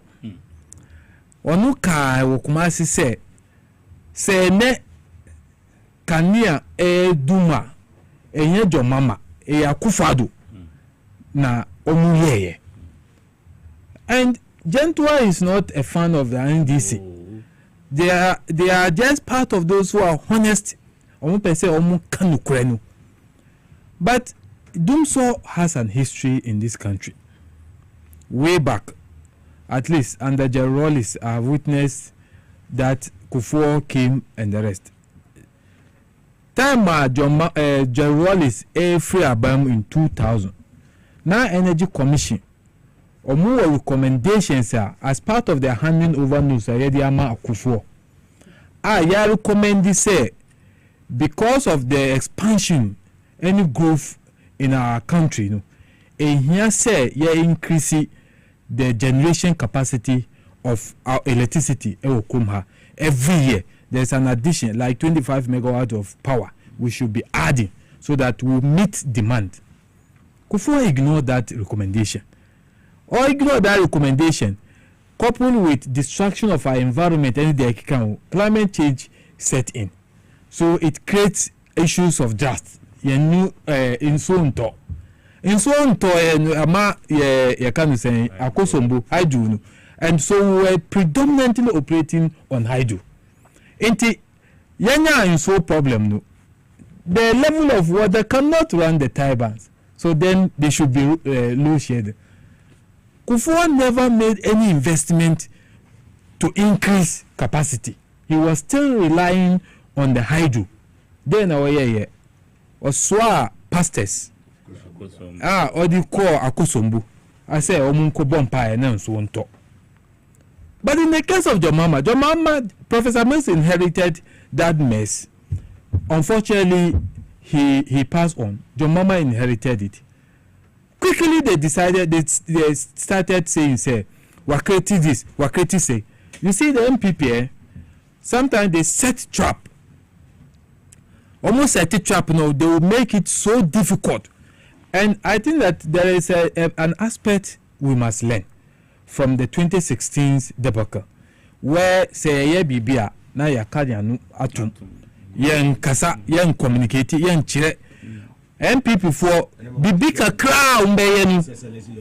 Onuka Kumasi say ne kania duma enye jo mama akufado na omuyeye. And Gentua is not a fan of the NDC. They are just part of those who are honest. But Dumso has an history in this country. Way back, at least under Jerolis, I have witnessed that Kufuor came and the rest. Time Jerolis free abam in 2000. Now Energy Commission, or more recommendations as part of their handing over news already ama Kufuor. Ya recommend this say because of the expansion, any growth in our country, and here say increase the generation capacity of our electricity every year. There's an addition like 25 megawatts of power we should be adding so that we meet demand. Kufuor ignore that recommendation. Or ignore that recommendation, coupled with destruction of our environment and the climate change set in. So it creates issues of dust. In so on hydro, and so we were predominantly operating on hydro. Inti yanya in so problem no. The level of water cannot run the turbines, so then they should be low shaded. Kufuor never made any investment to increase capacity. He was still relying on the hydro. Then Oswa pastors. Or the core Akosombu. I say Omunko Bompa and so on top. But in the case of John Mahama, Professor Maase inherited that mess. Unfortunately, he passed on. John Mahama inherited it. Quickly, they decided, they started saying, say, we're creating this, we're creating say. You see, the MPP, sometimes they set trap. Almost set a trap, they will make it so difficult. And I think that there is an aspect we must learn from the 2016 debacle, where say bibia na ya kanyanu atum yen kasa yen communicate yen chire MPP for bibi kakra umbeye ni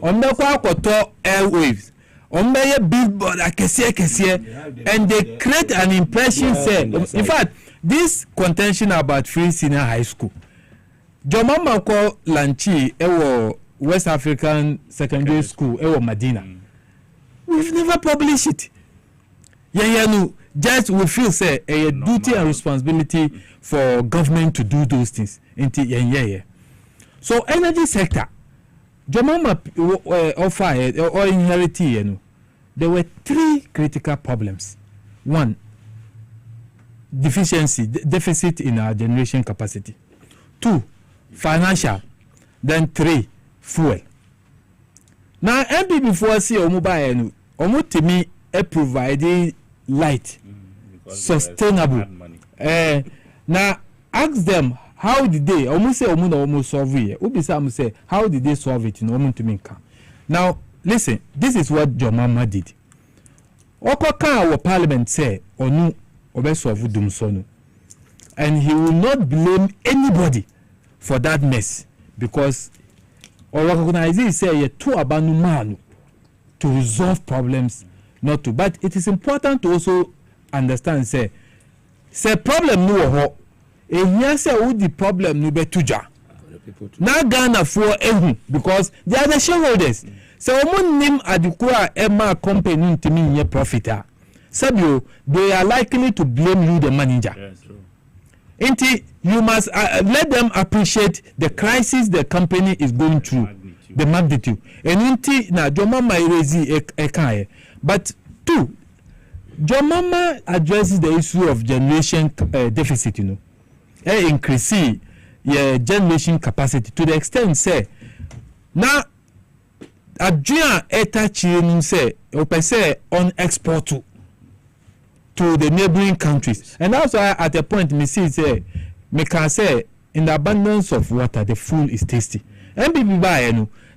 ombe kwa akoto airwaves umbeye billboard akese and they create an impression say in fact this contention about free senior high school Jomama ko lanchi ewo West African Secondary School ewo Medina. We've never published it. Just we feel say a duty and responsibility for government to do those things. So energy sector, Jomama offer or inherit, there were 3 critical problems. 1, deficit in our generation capacity. 2, financial. Then 3, fuel. Now MP before see omuba to me providing light, sustainable. Now ask them how did they almost say almost solve it. Ubisa say how did they solve it in to me. Now listen, this is what John Mahama did. Okoka our parliament say onu obesolve dum sonu, and he will not blame anybody for that mess because or recognize it say you too abanu to resolve problems not to, but it is important to also understand say problem no ho e here say who the problem no be tuja na Ghana for ehun because they are the shareholders so omonim adikura ema company to me profit sabio they are likely to blame you the manager. Yes, true. Inti, you must let them appreciate the crisis the company is going through, the magnitude. And inti na Jomama erezi ekaye. But 2, Jomama addresses the issue of generation deficit. Increasing your generation capacity to the extent say now adjua eta chini say open say on export to the neighboring countries. And also at a point me see say me can say in the abundance of water the food is tasty. MPP buy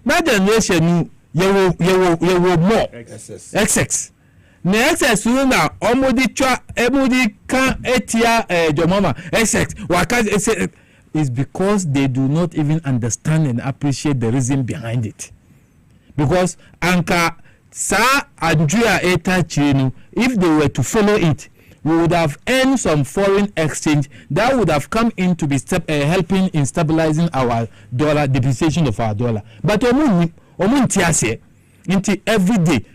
na generation nu ye more excess. Na excess na omodi twa emodi kan etia Jomama excess waka is because they do not even understand and appreciate the reason behind it. Because anka Sa Andrea Eta Chinu, if they were to follow it, we would have earned some foreign exchange that would have come in to be helping in stabilizing our dollar, depreciation of our dollar. But omuntiase into every day.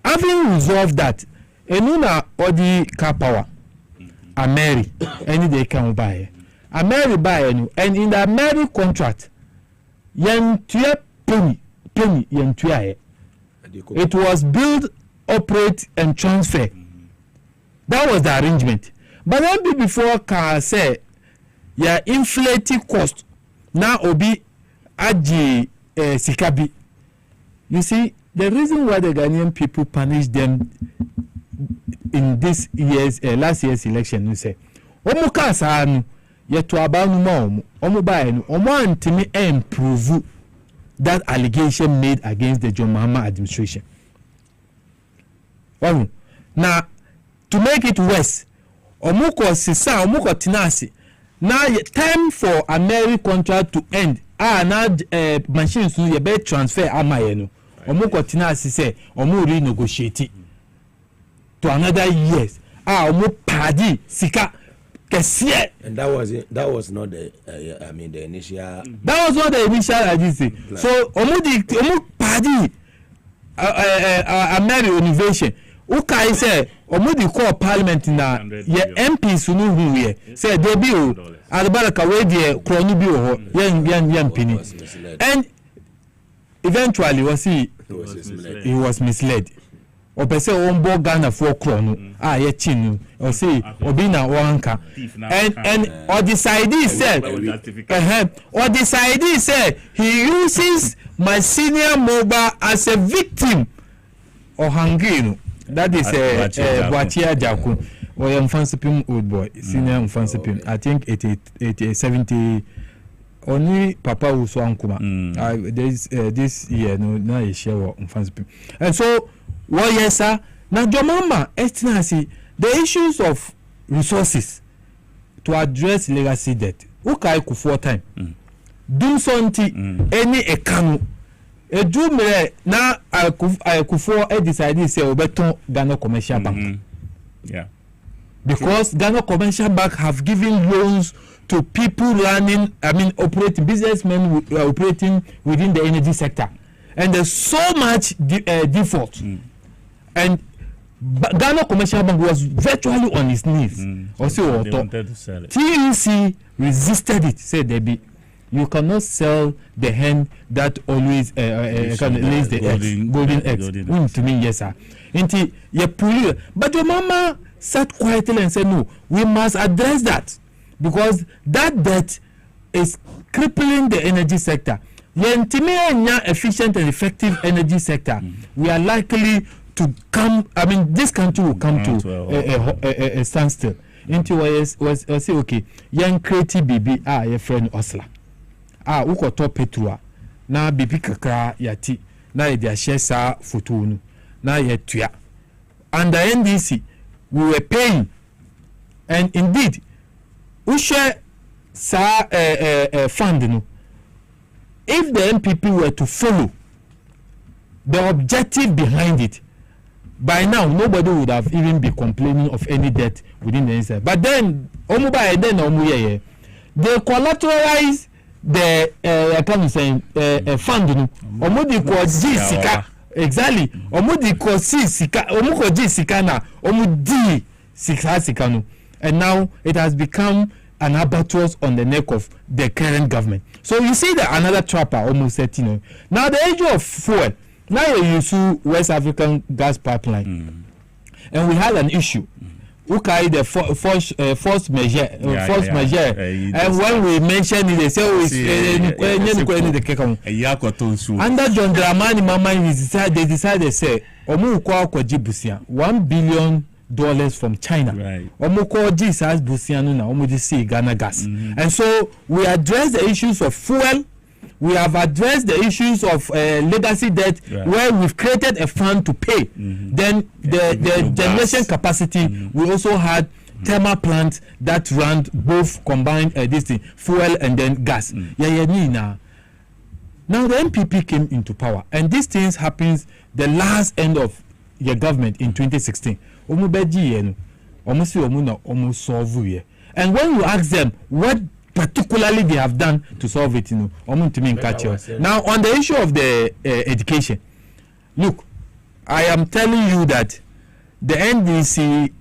Having resolved that, enuna odi car power, Ameri, any day can buy. Ameri buy and in the Ameri contract, yen tuye penny yen tuye. It was build, operate, and transfer. That was the arrangement. But then before can say, yeah, inflating cost. Now obi aji sikabi. You see, the reason why the Ghanaian people punished them in this year's last year's election, you say, omuka sanu yetu abanu ma omu ba enu omu antimi improve that allegation made against the John Mahama administration. Well, now, to make it worse, omuko sisa, omuko tinasi. Now, time for American contract to end. Now machines you be transfer amayenu. Omuko tinasi say, omu renegotiate to another years. Omu padi sika. And that was not the the initial. That was not the initial agency. So omu party American innovation. Ukai say omu call parliament na ye MPs unu hu ye say they be o adbaraka we dey kronu bi o yan pini. And eventually he was misled. opese ombo Ghana for krono ye chinu or say obi na wanka and or decide said or decide said he uses my senior mobile as a victim or hangino. That is Boachia Jaku or Mfansipim old boy senior Mfansipim. I think 70 only Papa Uso Ankuma. This year no is share Mfansipim. And so what yes sir now Jomama estinasi the issues of resources to address legacy debt. Ukai ku 4 time. Do something any ekanu edumere na akufo decide say obeton Ghana Commercial Bank. Yeah. Because Ghana Commercial Bank have given loans to people operating businessmen operating within the energy sector. And there's so much default. And Ghana Commercial Bank was virtually on its knees. Also, they wanted to sell it. TUC resisted it. Said you cannot sell the hen that always lays the eggs, golden eggs. To me, yes, sir. But your mama sat quietly and said, no, we must address that because that debt is crippling the energy sector. Efficient and effective energy sector, we are likely to come. This country will come to a standstill. Into was say okay, young creative baby your friend Osla. Uko to Petrua na bibi kakra yati na ye share sa photo nu na ye tua. Under NDC we were paying, and indeed we share sa fund nu. If the MPP were to follow the objective behind it, by now nobody would have even been complaining of any debt within the inside. But then they collateralize the fund. Exactly. And now it has become an albatross on the neck of the current government. So you see that another trapper almost said, now the issue of fuel. Now you use West African gas pipeline, and we had an issue. Okay, the force measure, and when we mentioned it, they say, "Oh, it's under John Dramani Mama." They decided, say, $1 billion from China. Ghana gas, and so we address the issues of fuel. We have addressed the issues of legacy debt, where we've created a fund to pay. Then the generation capacity, we also had thermal plants that ran both combined fuel and then gas. Now the MPP came into power, and these things happens the last end of your government in 2016. And when you ask them what particularly they have done to solve it, now on the issue of the education, look, I am telling you that the NDC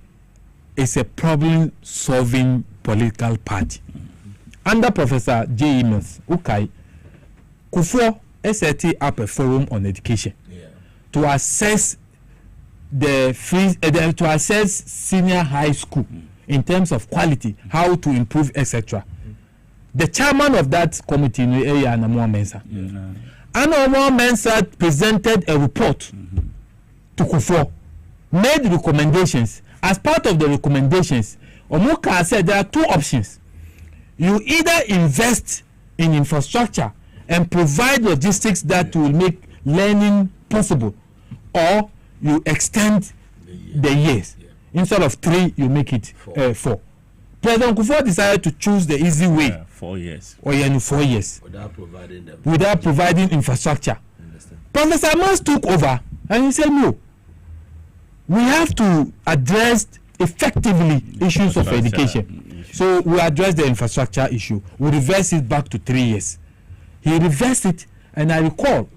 is a problem solving political party. Under Professor J. Maase, Kufuor set up a forum on education to assess to assess senior high school in terms of quality, how to improve, etc. The chairman of that committee, Anamwa Mensa, Anamwa Mensa presented a report to Kufuor, made recommendations. As part of the recommendations, Omuka said there are 2 options. You either invest in infrastructure and provide logistics that will make learning possible, or you extend the years. Instead of 3, you make it 4. President Kufuor decided to choose the easy way. 4 years. Or 4 years. Without providing infrastructure. Professor Maase took over and he said, no, we have to address effectively issues of education. So we address the infrastructure issue. We reverse it back to 3 years. He reversed it, and I recall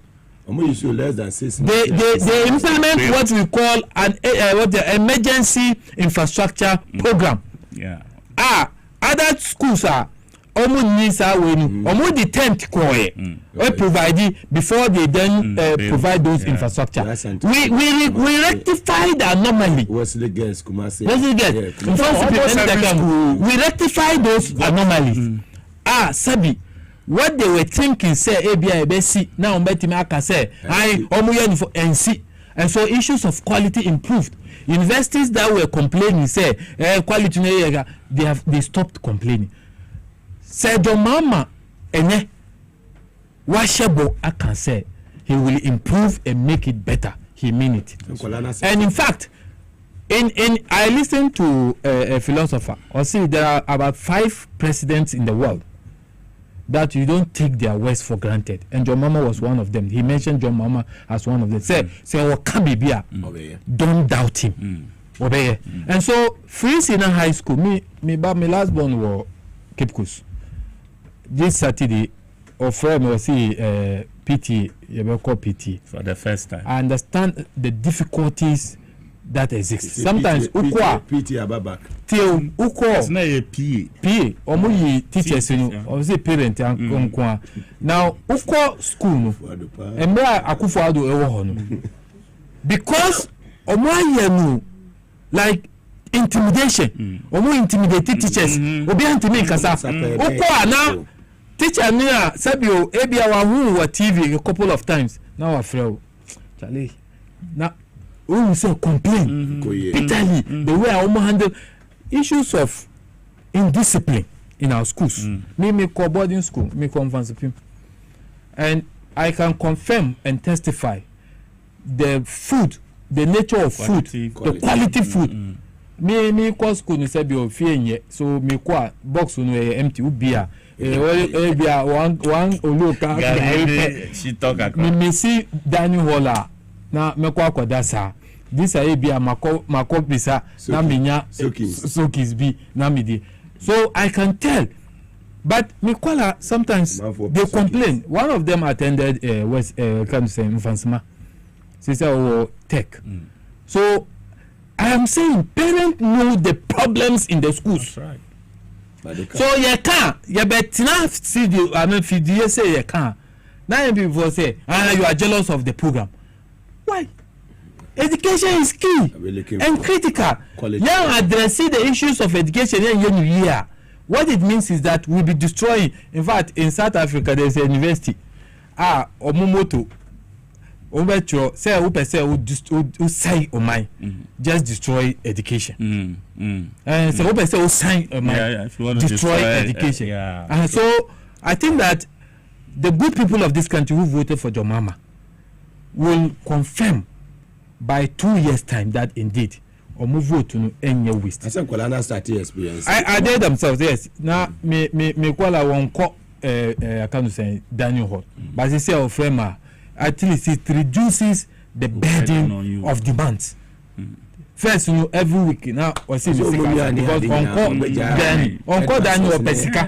less than 6 months. They implement what we call an emergency infrastructure program. Yeah. Other schools are almost needs our way. Almost the tent coy. We provide before they then provide those infrastructure. We rectify the anomaly. Wesley girls, Kumasi. We rectify those anomalies. Sabi. What they were thinking say ABI now Betimaka say and so issues of quality improved. Universities that were complaining say quality they stopped complaining. Said your mama washable I can say he will improve and make it better. He mean it. And in fact in I listened to a philosopher or see there are about 5 presidents in the world that you don't take their words for granted, and John Mama was one of them. He mentioned John Mama as one of them. Say what can be beer? Don't doubt him. Obey. And so, free senior high school. Me last born was Cape Coast. This Saturday, or friend was see PT. You call PT for the first time. I understand the difficulties that exist. Sometimes ukwa PT ababak till ukwa it's not a PA omo yi teachers no or say parent ankwa now ukwa school no embra akufo ado ewo ho no because omo ayenu like intimidation omo intimidate teachers obi antimi kasa ukwa na teacher me sabio ebia wa hu wa TV a couple of times now afraid Charlie na we say complain bitterly the way I almost handle issues of indiscipline in our schools. Me call boarding school, me come from Supreme, and I can confirm and testify the food, the nature of food, the quality food. Me call school no say be o fear so me call box no empty ubia one oloka she talk me see Daniel Holla na me kwa kodasa this abia mako bisa na minya sokis bi na midi so I can tell but me kwala sometimes they complain. One of them attended West can say Mfansima sister tech so I am saying parents know the problems in the schools. That's right. So you can't betina see the I mean you say you can't now people say you are jealous of the program. Why? Education is key and critical. Yeah, addressing the issues of education here. What it means is that we'll be destroying. In fact, in South Africa, there's a university. Omumoto. Omumoto say who say who say omai just destroy education. And so who say who say omai destroy education. And so I think that the good people of this country who voted for John Mama will confirm by 2 years time that indeed omo vote no enye waste. I say Kolana start experience. I did themselves yes. Now me kwala won ko I can say Daniel Hall. But they say of frame at least it reduces the burden of demands. First every week now we see because on Daniel Pesika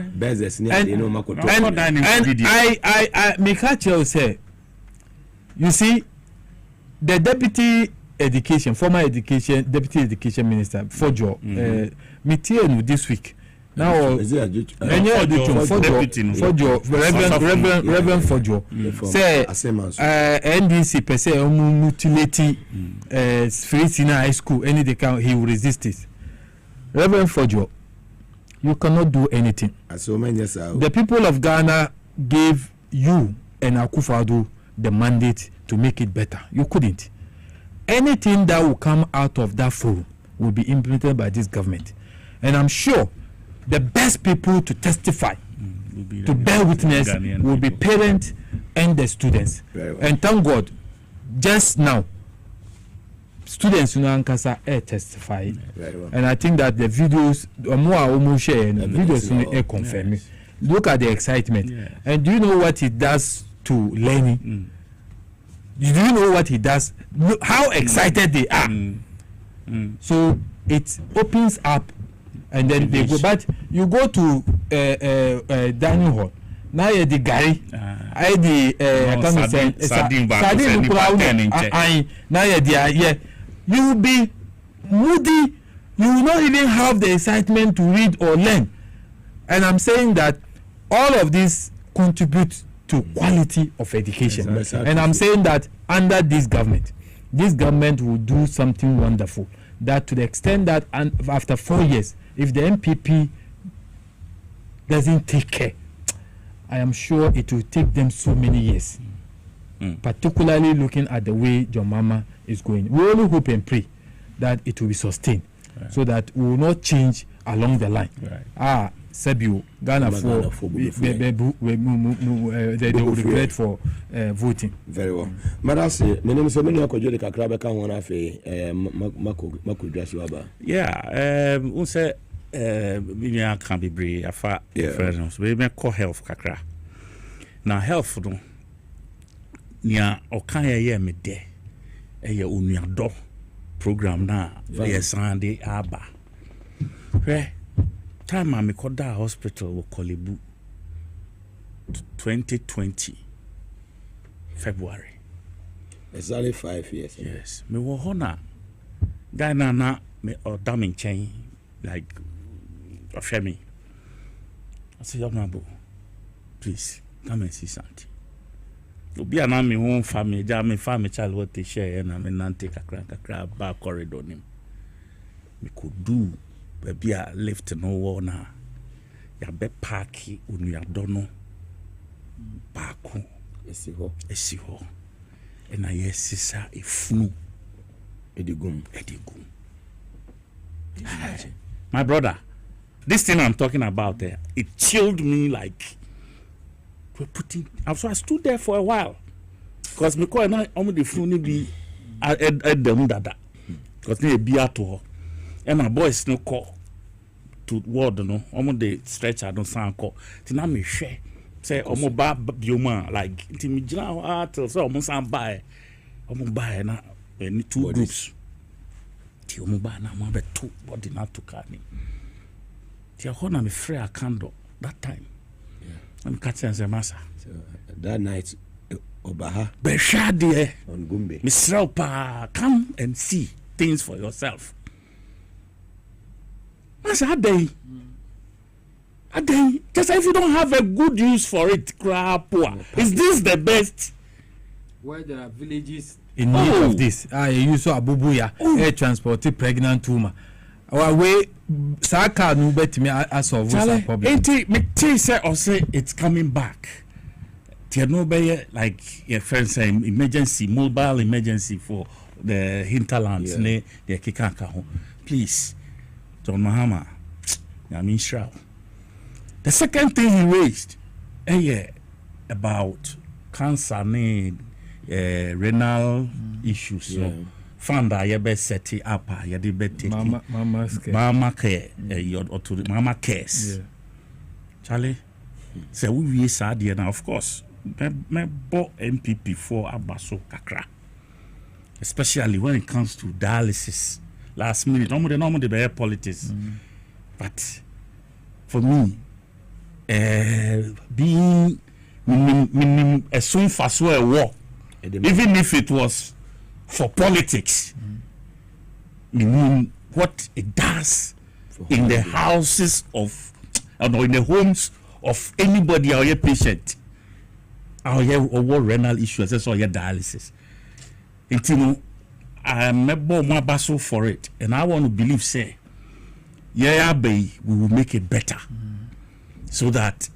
and I make her say you see the deputy education, former education, deputy education minister, Fojo, meeting this week. Now, Reverend Fojo, say NDC per se mutilating free senior high school. Any they can, he will resist it. Reverend Fojo, you cannot do anything. The people of Ghana gave you and Akufo-Addo the mandate to make it better. You couldn't. Anything that will come out of that forum will be implemented by this government. And I'm sure the best people to testify, to bear witness, will be parents and the students. Well. And thank God, just now, students in Ankasa testify. Well. And I think that the videos, more share, the videos confirm it. Look at the excitement. Yes. And do you know what it does to learning? Do you know what he does? Look how excited they are. So it opens up, and then they go. But you go to Daniel Hall. Now you're the guy. I the now you're the you will be moody. You will not even have the excitement to read or learn. And I'm saying that all of these contribute to quality of education. Exactly. And I'm saying that under this government will do something wonderful. That to the extent that after 4 years, if the MPP doesn't take care, I am sure it will take them so many years. Particularly looking at the way John Mama is going. We only hope and pray that it will be sustained, so that we will not change along the line. Sebio, Ghana for they will regret for voting. Very well. Madasi, my name is Omeni Akojo de Kakra beka won afi mako dwasi aba. Yeah, unse me can be brave afa friends. We me call health kakra. Na health no nia okan ye me de eye onuado program na ye sande aba. Hwe time I called that hospital with Kolebu 2020 February. Exactly 5 years. Yes. Me wo hona guy na me or daming chain like offer me. I said, Young please come and see something. Obi ana me home family, ja me family child what they share and me nante kakra back corridor nim. Me could do baby a lift no wall na ya be parki unuado no baako esi ho and I yesisa efunu edigum my brother, this thing I'm talking about there, it chilled me like we're putting. So I stood there for a while because me call na omo the funu be at them dada because they be at all. And my boys no call to ward no omo the stretcher don't sound call tina me hwe say omo ba bioma like ntimi gina till so omo san buy na any two groups ti omo ba na mo be two body na to car ni ti ho na me free a candle that time I'm catching the massa that night obaha be shade on Gumbe Mr. Pa come and see things for yourself. That's a day. Just if you don't have a good use for it, is this the best? Where there are villages in need of this, you saw Abubuya, air transported pregnant woman. Our way, Saka no bet me as of this problem. Say it's coming back. Like your friend saying, emergency, mobile emergency for the hinterlands, the Kikaka. Please. John Mahama, the second thing he raised about cancer renal issues. No, found that you best set it up. You did better. Mama care, Mama cares. Charlie, so we sad here now. Of course, me bought MPP for Abaso Kakra, especially when it comes to dialysis. Last minute, normally the politics, but for me, being a soon fast way war, even if it was for politics, meaning what it does in the houses of, in the homes of anybody or your patient, or your renal issues, or your dialysis, I'm more battle for it, and I want to believe, say, we will make it better, so that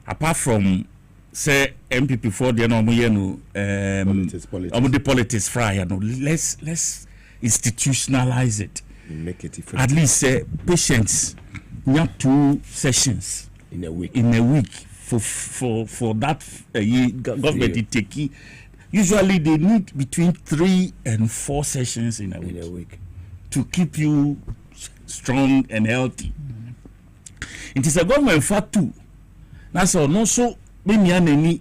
apart from say MPP for the politics fry, let's institutionalize it, make it at least say patients not 2 sessions in a week for that government taking. Usually they need between 3 and 4 sessions in a week to keep you strong and healthy. It is a government for 2. That's all. No, so they will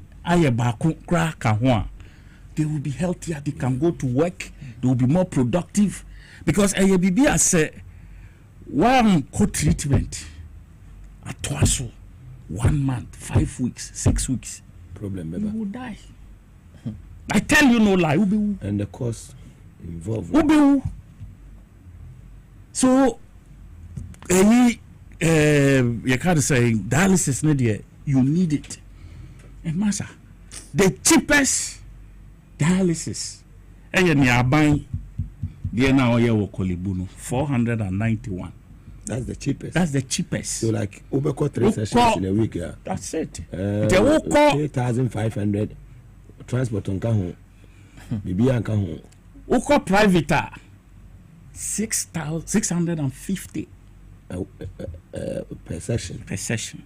be healthier. They can go to work. They will be more productive because ABB has said one co-treatment at twice 1 month, 5 weeks, 6 weeks. Problem, you will die. I tell you no lie. And the cost involved. So, you can't say dialysis, you need it. And Massa, the cheapest dialysis, and you are buying the now Kolibuno 491. That's the cheapest. That's the cheapest. So like Ubeko 3 sessions in a week, yeah. That's it. 3,500 transport on Kahu. Bibi and Kahu. Uko private 6,650 per session. Per session.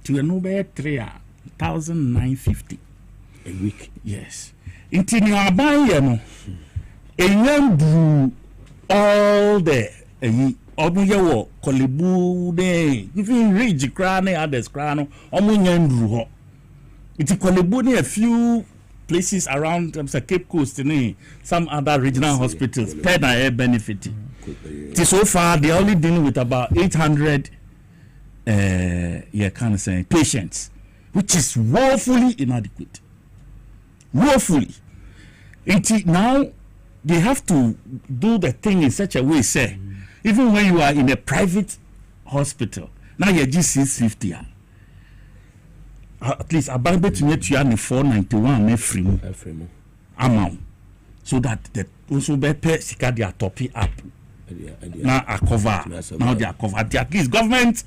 To a number 3,950 a week. Yes. Into your buying, and do all the Omuyawo, Kolibu, de even Ridge Crane, others Crano, Omunyan. It's a few places around Cape Coast, some other regional hospitals, paid air benefit. So far, they're only dealing with about 800 patients, which is woefully inadequate. Woefully. Now, they have to do the thing in such a way, say, even when you are in a private hospital, now you're just 650. At least about between you and 491 free amount, so that the also better sika they are topping up. Now a cover. Now they are covered. At least government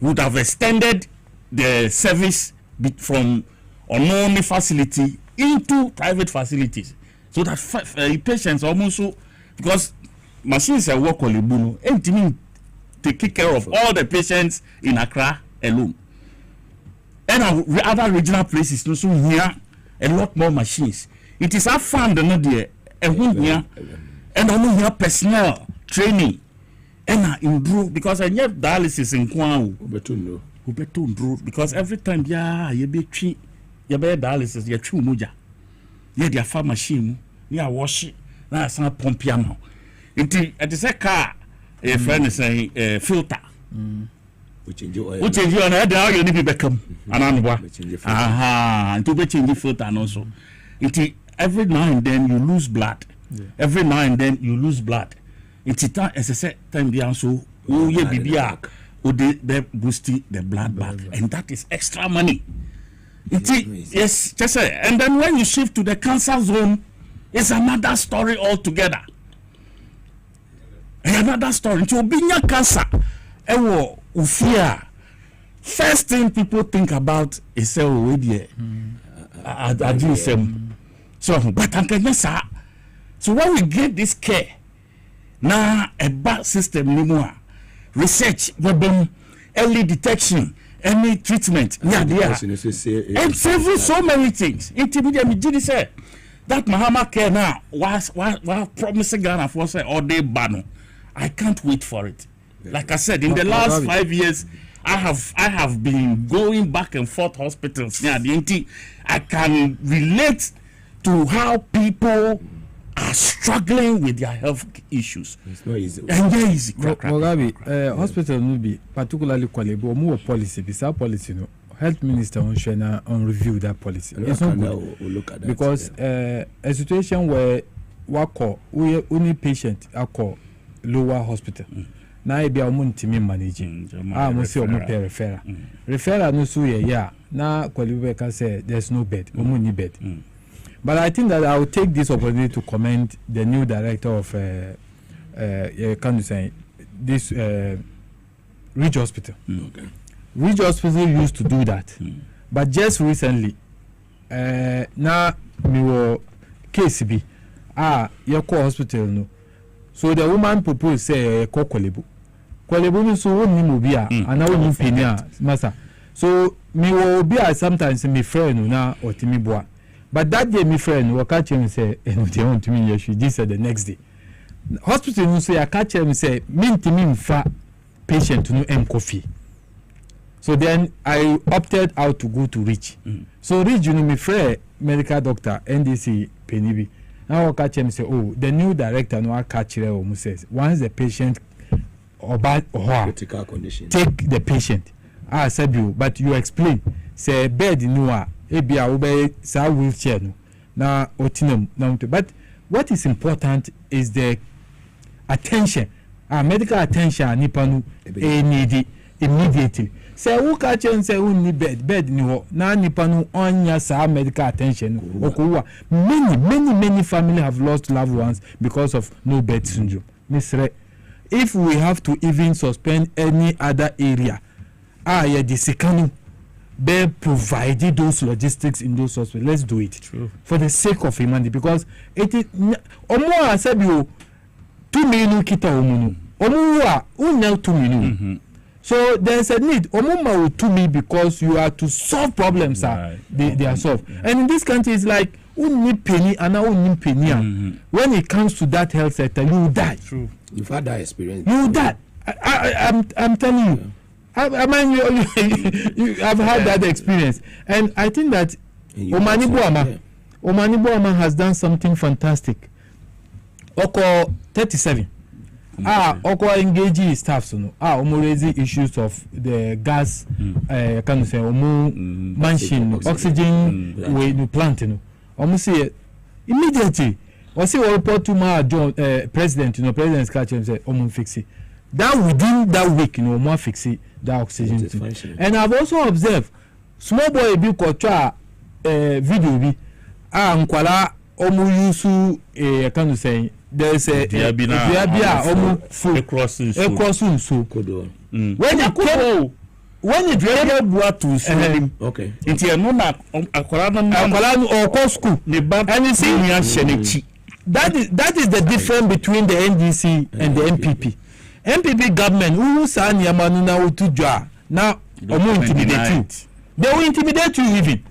would have extended the service from unknown facility into private facilities, so that patients almost because machines are work on Libuno, and mean take care of all the patients in Accra alone. And other regional places also here a lot more machines. It is a fund here and here and only here personnel training and improve because I have dialysis in Kwao. Ubetu because every time you be treat you be dialysis you chew moja. You their farm machine you wash it now some pump now. It is a car a friend is saying filter. Which enjoy on that you need to become and to be change the filter and also it every now and then you lose blood. Every now and then you lose blood. It's as I said time the so BBR they boost the blood back and that is extra money. Yes, just say and then when you shift to the cancer zone it's another story altogether. Another story to be your cancer. Fear. First thing people think about is so but so when we get this care now a bad system anymore research early detection any treatment and saving so many things intermediate say that Mahama care now was promising Ghana for say all day ban. I can't wait for it. Like I said, in the last 5 years, I have been going back and forth hospitals. Yeah, I can relate to how people are struggling with their health issues. It's not easy. And yeah, easy. Mugabe, hospital no be particularly quality. More policy, beside policy, no. Health minister on review that policy. It's not good. We'll look at that. Because a situation where we only patient call lower hospital. Na e bia omo ntimi managing mo say omo pay referral no so yeah na kwalibe can say there's no bed omo ni bed. But I think that I will take this opportunity to commend the new director of can you say this Ridge Hospital. Okay. Ridge Hospital used to do that. But just recently na me wo case bi your call hospital no. So the woman proposed say call Kwalibu no so woni mo bia ana woni penia masa. So me wo bia sometimes me friend na otimi boa. But that day me friend wo catch him say they want to me issue this the next day. Hospital no say I catch him say me ntimi mfa patient no coffee. So then I opted out to go to Rich. So Rich you know me friend medical doctor NDC Penibi. Now catch him say, oh, the new director no catch him says once the patient or bad or critical condition, take the patient. I said you, but you explain. Say bed no ebia obey sa wheelchair no na otinam now. But what is important is the attention, medical attention. Nipanu need immediately. say who catch and say who need bed ni ho na nipa no onya sa medical attention okowa many family have lost loved ones because of no bed syndrome. Misre, if we have to even suspend any other area, yeah, the second they provided those logistics in those hospitals. Let's do it. True. For the sake of humanity, because it is I said you 2 million kita omunu omuwa unya 2 million. So there's a need omuma will 2 million because you are to solve problems. Right. They are solved. And in this country it's like unni penny and unni penny. When it comes to that health sector, you will die. True. You've had that experience. You will die. I'm telling you. I mean, you have had that experience, and I think that Omani Buama has done something fantastic. Oko 37. Oko engaging staff, raising issues of the gas, can you say, machine, oxygen, we plant, say immediately. See what report to my president, president's catch and say, fix it. That within that week, more fix it. That oxygen and I've also observed small boy bi kocha video bi nkwala omu yusu can you say there's a omu full crossing so when it really brought to him okay inti eno na akwala no school and you see that is the difference between the NDC and the MPP government who say Yamanu na utujwa now intimidate you. They will intimidate you even.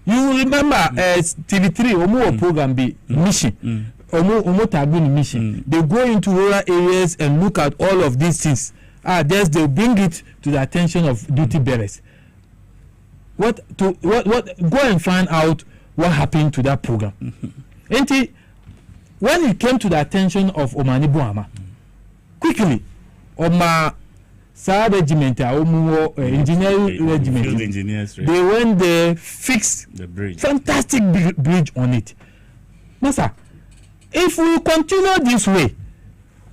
You remember TV3 omo program be mission. Omo tabun mission. They go into rural areas and look at all of these things. They bring it to the attention of duty bearers. What go and find out what happened to that program. When it came to the attention of Omani Buama, quickly, Oma Sa regiment, engineering regiment, they went there, fixed the bridge, fantastic bridge on it. Masa, if we continue this way,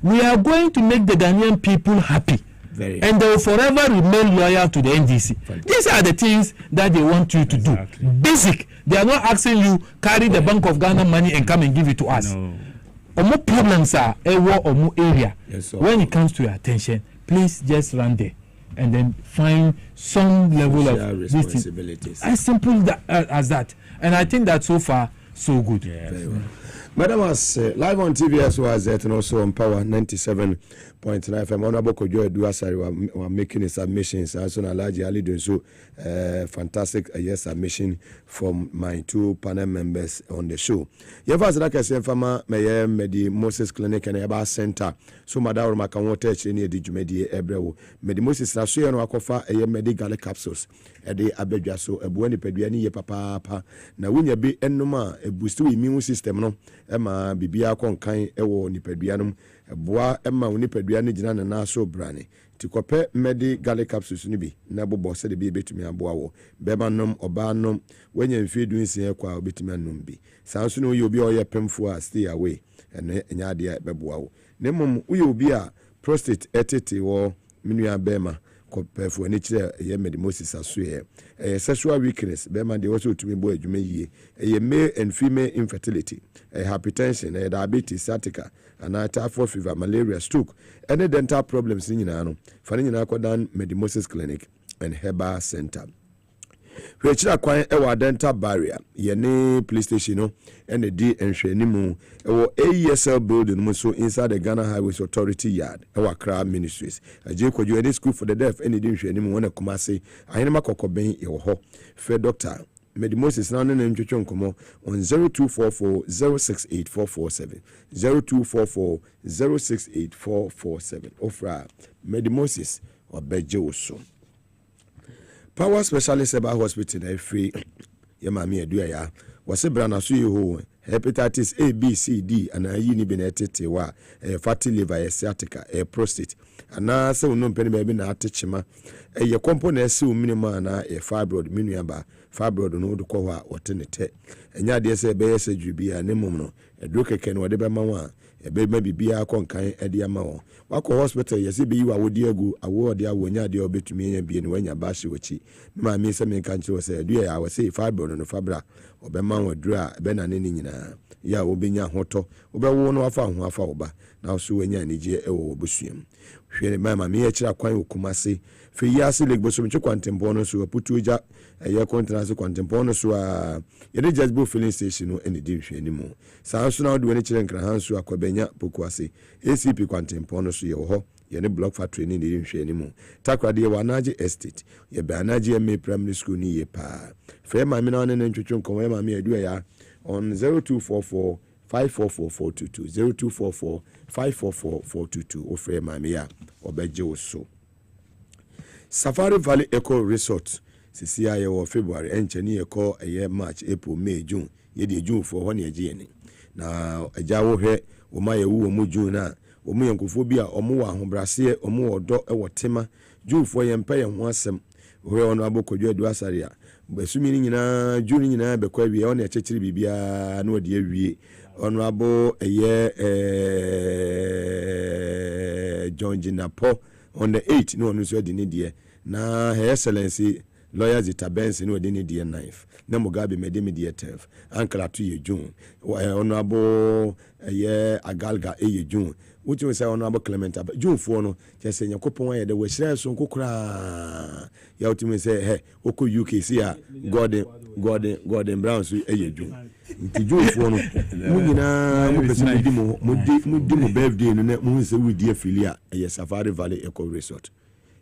we are going to make the Ghanaian people happy. And they will forever remain loyal to the NDC. These are the things that they want you to do. Basic. They are not asking you carry the Bank of Ghana money and come and give it to us. More problems are or more area. When it comes to your attention, please just run there and then find some level of responsibilities. As simple as that. And I think that so far so good. Very well. Madam, as live on TV as well as that, and also on Power 97.9 FM. Honorable Kojo Eduasari were making his submissions. Also, Alaji Ali doing so fantastic submission from my two panel members on the show. Yeva Zaka Senfama, Mayor Medi Moses Clinic and Eba Center. So, Madam Makawote, Chini, Dijumedi, Ebrew, Medi Moses Rasuya and Wakofa, a Medi Gale capsules. A day Abejaso, a Bueni Peduani, Papa, na winya be enoma, a boost immune system, no. Emma bibia kon kan ewo nipaduanum eboa emma nipaduane gina na so brane tikope medi garlic capsules ni bi na bobo se de bi betumi aboa wo beba nom oba nom wanya mfedu nsia kwa obetumi anom bi sanso no ye obi oye pemfo a stay away ene nya de beboa wo nemom uye obi a prostate etete wo menua bema kopefo ni kire ye medi Moses asoe sexual weakness bema de also tumi bo adwuma yie male and female infertility hypertension diabetes sciatica and typhoid fever malaria stroke any dental problems ni nyina no fa ni nyina akodan medi Moses clinic and herbal center. We chira kwan ewa dental barrier yene police station no and the enhwanimu ewo AESL building mu so inside the Ghana Highways Authority yard ewa Accra Ministries aje koju any school for the deaf and the enhwanimu wona Kumasi ahenema kokoben ewo ho fe doctor Medi Moses na nene ntwetwe nkomo on 0244068447 0244068447 ofra Medi Moses obeje oso Power Specialist Eba Hospital na free yamami adua ya wase brana so yeho hepatitis A B C D ana yi ni benetete wa fatty liver sciatica prostate ana se uno mpeni ba bi na atechema ye component se minimum na fibroid minuaba fibroid no do ko wa wotenete enya de se be se dwubi a ne mum no edro keke no de be ma wa ebe bibia konkan ede ama wo wako hospital yesi be yiwa wodi agu awo de awonya de obetumi nya bie ne wanya bashi wachi ma me se me kan che se du ya wase fibro no fabra obema wadura ebe na ne nyina ya obenya hoto obewo no afa ho afa oba na so wanya ne je ewo obusuam hwere ma me ya kira kwan okumase fe yase leg boso mche kwantempo no so putuja eye contrast kwantempo no so a yede just bo filling station no ene di hwe ni mu saa so na de wani kire nkran hanso akwabenya pokuase ACP kwantempo no so ye ho ye ne block factory ni di hwe ni mu takrade ye wanaje estate ye be anaje me primary school ni ye pa fe ma me na ne ntwetwe nkom ye ma me adu ya on 0244 544422 0244 544422 ofre ma me ya obeje oso Safari Valley Eco Resort sisi aye wo February encheni eko eye March April May June ye de June for ho ne age ni na aja wo hwe wo ma ye wo mu June na wo mu yankofo bi a omo wa ahobrase omo odo e wo tema June for ye mpa ye ho asem hwe ono abokodwa adu asare a basumi ni nyina June nyina be kwa wie ono echechiri bibia na odi awie ono abo eye John Jinapo on the 8 no no so de ne die na her excellency lawyer Zita Benson no de ne die 9 na Mugabe me die 10 ankara to ye June honorable agalga ye June which we say honorable Clement June for no just say yakopon ye de we share so kokura ya ultimate say hey oko UK see a Gordon Brown so ye June nti June for no mu nyina mu pese mu di mo birthday no na mu se we die filia ye Safari Valley Eco Resort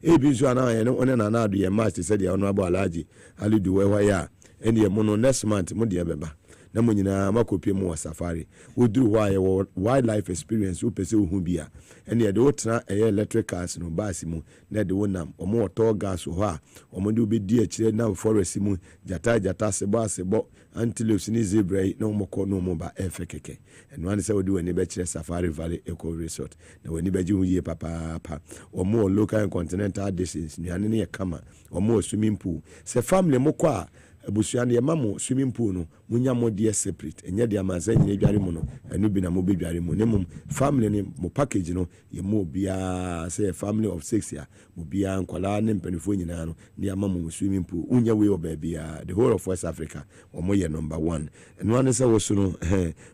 ebi so ana ye no one na na ado ye match say the honorable Alhaji Ali Duwe ya ene ye mo no next month mu de beba na mo nyina makopie mu wa Safari woduru wa ye wildlife experience wo pese hu bia ene ye de wotra electric cars no bus mu na de wonam omo oto gas ho a omo de obedi akire na forest mu jata sebo antelopes ni zebra na omo ko no mo ba efekeke eno an se wodi wani be kire Safari Valley Eco Resort na wani be ji hu ye papa omo local and continental dishes ni ane ne kama omo swimming pool se family mo kwa abusuan ye mamo swimming pool no munya mo de separate enye de amanza nyine dware mu no enu bi na mo be dware mu nemum family ni mo package no ye mo bia say family of 6 ya mo bia nkwala ne mpanifo nyina no ne amamo swimming pool unya we oba bia the whole of West Africa omo ye number 1 enu an say wo so no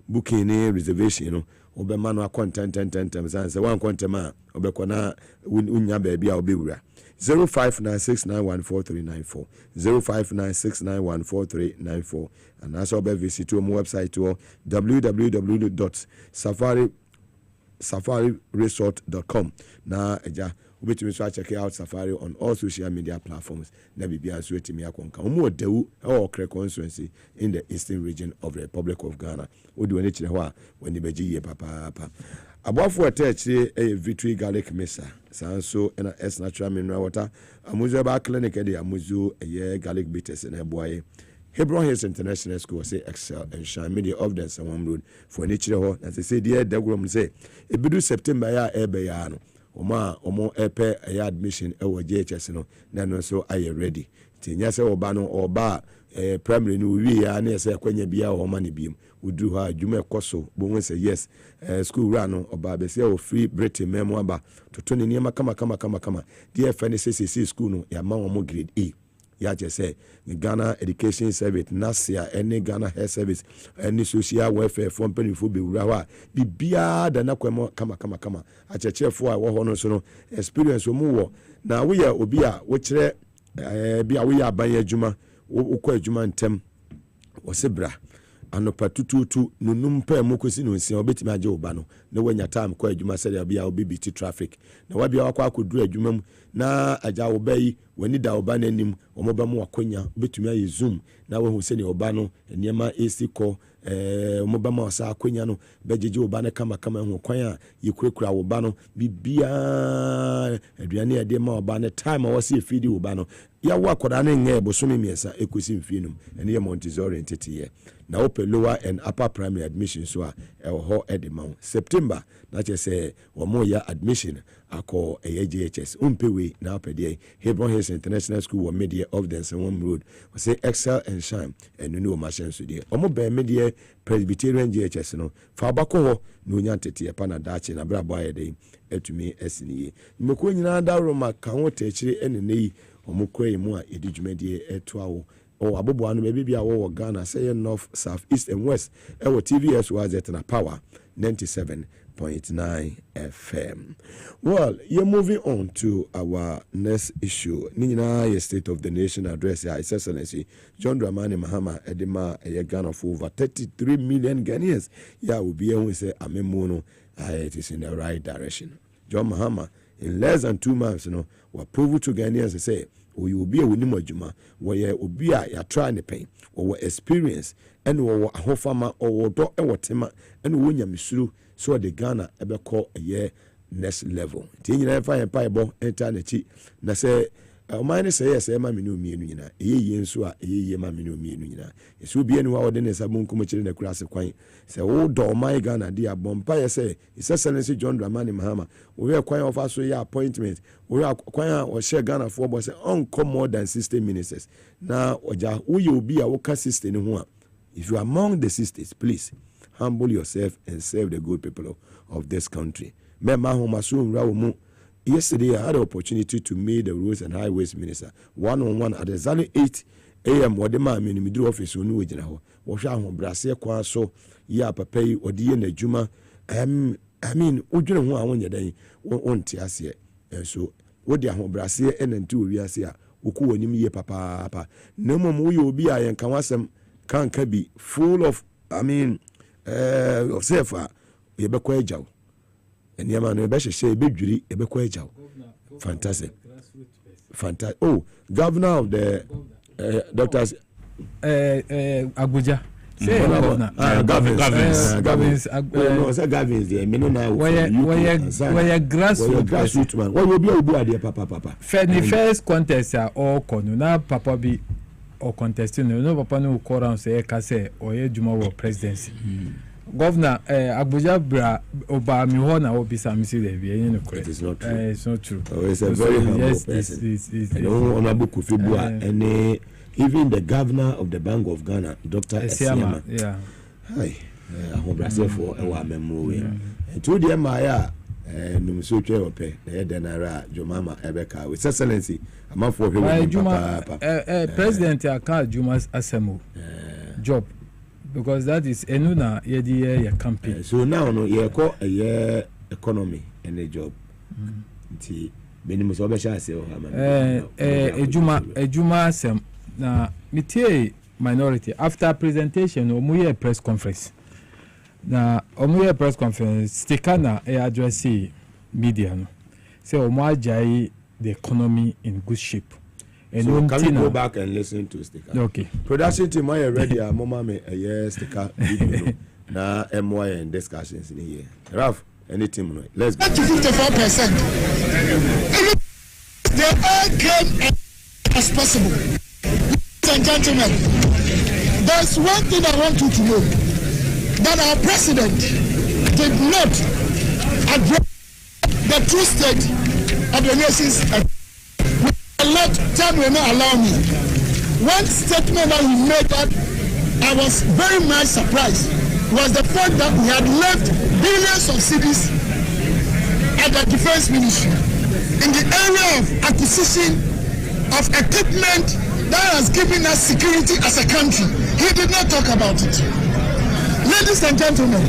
booking ni reservation no obema no akontent say wan kontema obekona unya ba bia obewura 0596914394 0596914394 and also visit our website to www.safariresort.com na eja ubetumi so check out Safari on all social media platforms na bibia so etimi akonka omo dewu e okre constituency in the eastern region of the Republic of Ghana odi woni kire ho a woni beji ye papa abofo atachire Victory Garlic Mesa sanso na S natural mineral water amuzo ba clinic de amuzo garlic bitters na boye Hebron Hills International School say excel and shine media of the Sawam Road for nature ho na say dey dagrom say ebidu September ya ebe ya no omo epe admission e wo JHS no na no so are ready tinya say oba no oba primary no wi ya na say kwanya bia o ma ne biem uduru ha adwuma ekoso bo won say yes school run no oba be say o free Britain memo aba toto ne niam kama die FNCCC school no ya ma wo grade A ya je say Ghana Education Service NASIA any Ghana Health Service any social welfare for penifo be wura wa bibia da na kwemo kama achechefo a wo ho no so no experience omu wo na wo ya obi a wo kire bia wo ya aban adwuma wo kwa adwuma ntem wo sebra anopa tututu nunum pa mokosi no nsia obetimi age oba no na wanya time kwa adwuma sɛ bia obibiti traffic na wabia wakwa akoduru adwuma mu na aja obai wani da oba nanim omoba mu akonya obetimi aye zoom na wo hu sɛ ne oba no niema AC kɔ omoba ma sa akonya no bejeje oba na kama hu kwan a yekurekura oba no bibia aduane ade ma oba na time a wasi efidi oba no ya wa akoda na nge bosomi miesa ekosi mfinum ene ye Montessori entity na open lower and upper primary admission so ho edema September na che say omo ya admission akɔ JHS umpewe na apɛdeɛ Hebron Hills International School wɔ media of the Nsewom Road wɔsɛ excel and shine ɛno ne wɔn ahyɛn so deɛ ɔmo bɛn media Presbyterian JHS no fa abakɔ hɔ na onya tete ɛpa na daakye na brabɔ ayɛ dɛ atumi asiniye mmeko nyinaa da roma ka ho tɛkyire ɛne ne yi ɔmo kɔ yi mu a yɛde dwumadie ɛtoa wo o aboboa no baabi bia wɔ Ghana sɛ yɛ north south east and west ɛwɔ TVS wazet na power 97.9 FM. Well, you're moving on to our next issue. Nina, your State of the Nation address, His Excellency John Dramani Mahama Edema, a Ghana for over 33 million Ghanaians. Yeah, will be able to say, Amemono, it is in the right direction. John Mahama, in less than 2 months, were proved to Ghanaians to say, or you will be a winimajuma, where you will be a trying to pay, or experience, and or a hofama, or dog, and what tema, and Winya Misuru. So the Ghana ever call a year next level. Tina fire piebo eternity. Na say mine say yes, Emma minu mina. Ye so a ye maminu mina. It will be anyone than a sabun commission in the class of quine. Say, oh, do my Ghana, dear Bompire say, His Excellency John Dramani Mahama. We are quite of us your appointment. We are quite or share Ghana for but say come more than 60 ministers. Now, Oja, who you be a worker sister in one. If you are among the sisters, please. Humble yourself and serve the good people of this country. Yesterday, I had the opportunity to meet the Roads and Highways Minister one-on-one at exactly 8 a.m. Wadema in the middle office on New General. Washa Brasia Kwaso, Ya Pape, Odi and Juma. I mean, Ujuna won your day, won't Tiasia. And so, what the Brasia and two Riasia, Uku and Nimi Papa. No more you be I and Kawasam can't be full of, Sefa, Yebekwa Jow. And Yaman Besha say big jury, Yebekwa Jow. Fantastic. Fantastic. Oh, governor of the doctors Abuja. Say governor. Governors. Where grassroots man. What will be a dear Papa? The first contest are all corner. Now Papa be or contesting. No Papa no call around say Kase or Juma presidency. Governor Abuja Bra Obama Hona will be some missing there. It is not true. It's not true. Oh, it's a very humble person. Honorable Kofi Bua and even the governor of the Bank of Ghana, Dr. Esiama. Yeah. Hi. I hope I say for our memory. And to the Maya, Numso Cheope, the Denara, Jomama Ebeka, with Excellency, I'm up for President Akal Juma's Asemu job. Because that is Enuna year campaign. So now no you call a year economy and a job. Minimum Sobesha say Ejuma sem na mitie minority after presentation omuye press conference. Na omuye press conference sticker na address media no. Say omuajai the economy in good shape. So can we go back and listen to sticker? Okay. Production team are ready. Mama me a year sticker video na MY and discussions in here. Ralph, any team let's go. 54%. They all came as possible. Ladies and gentlemen, there's one thing I want you to know, that our president did not address the true state of the nation's time will not allow me. One statement that he made that I was very much surprised was the fact that we had left billions of cedis at the defense ministry in the area of acquisition of equipment that has given us security as a country. He did not talk about it. Ladies and gentlemen,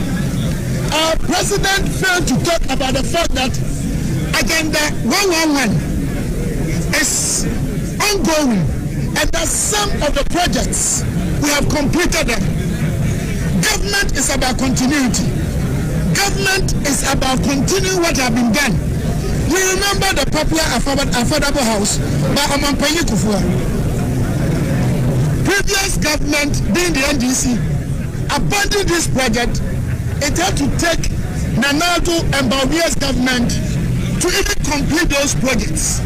our president failed to talk about the fact that Agenda 111 is ongoing, and that some of the projects we have completed them. Government is about continuity. Government is about continuing what have been done. You remember the popular affordable house by Amanpayi Kufua. Previous government, being the NDC, abandoned this project. It had to take Nanado and Baubia's government to even complete those projects.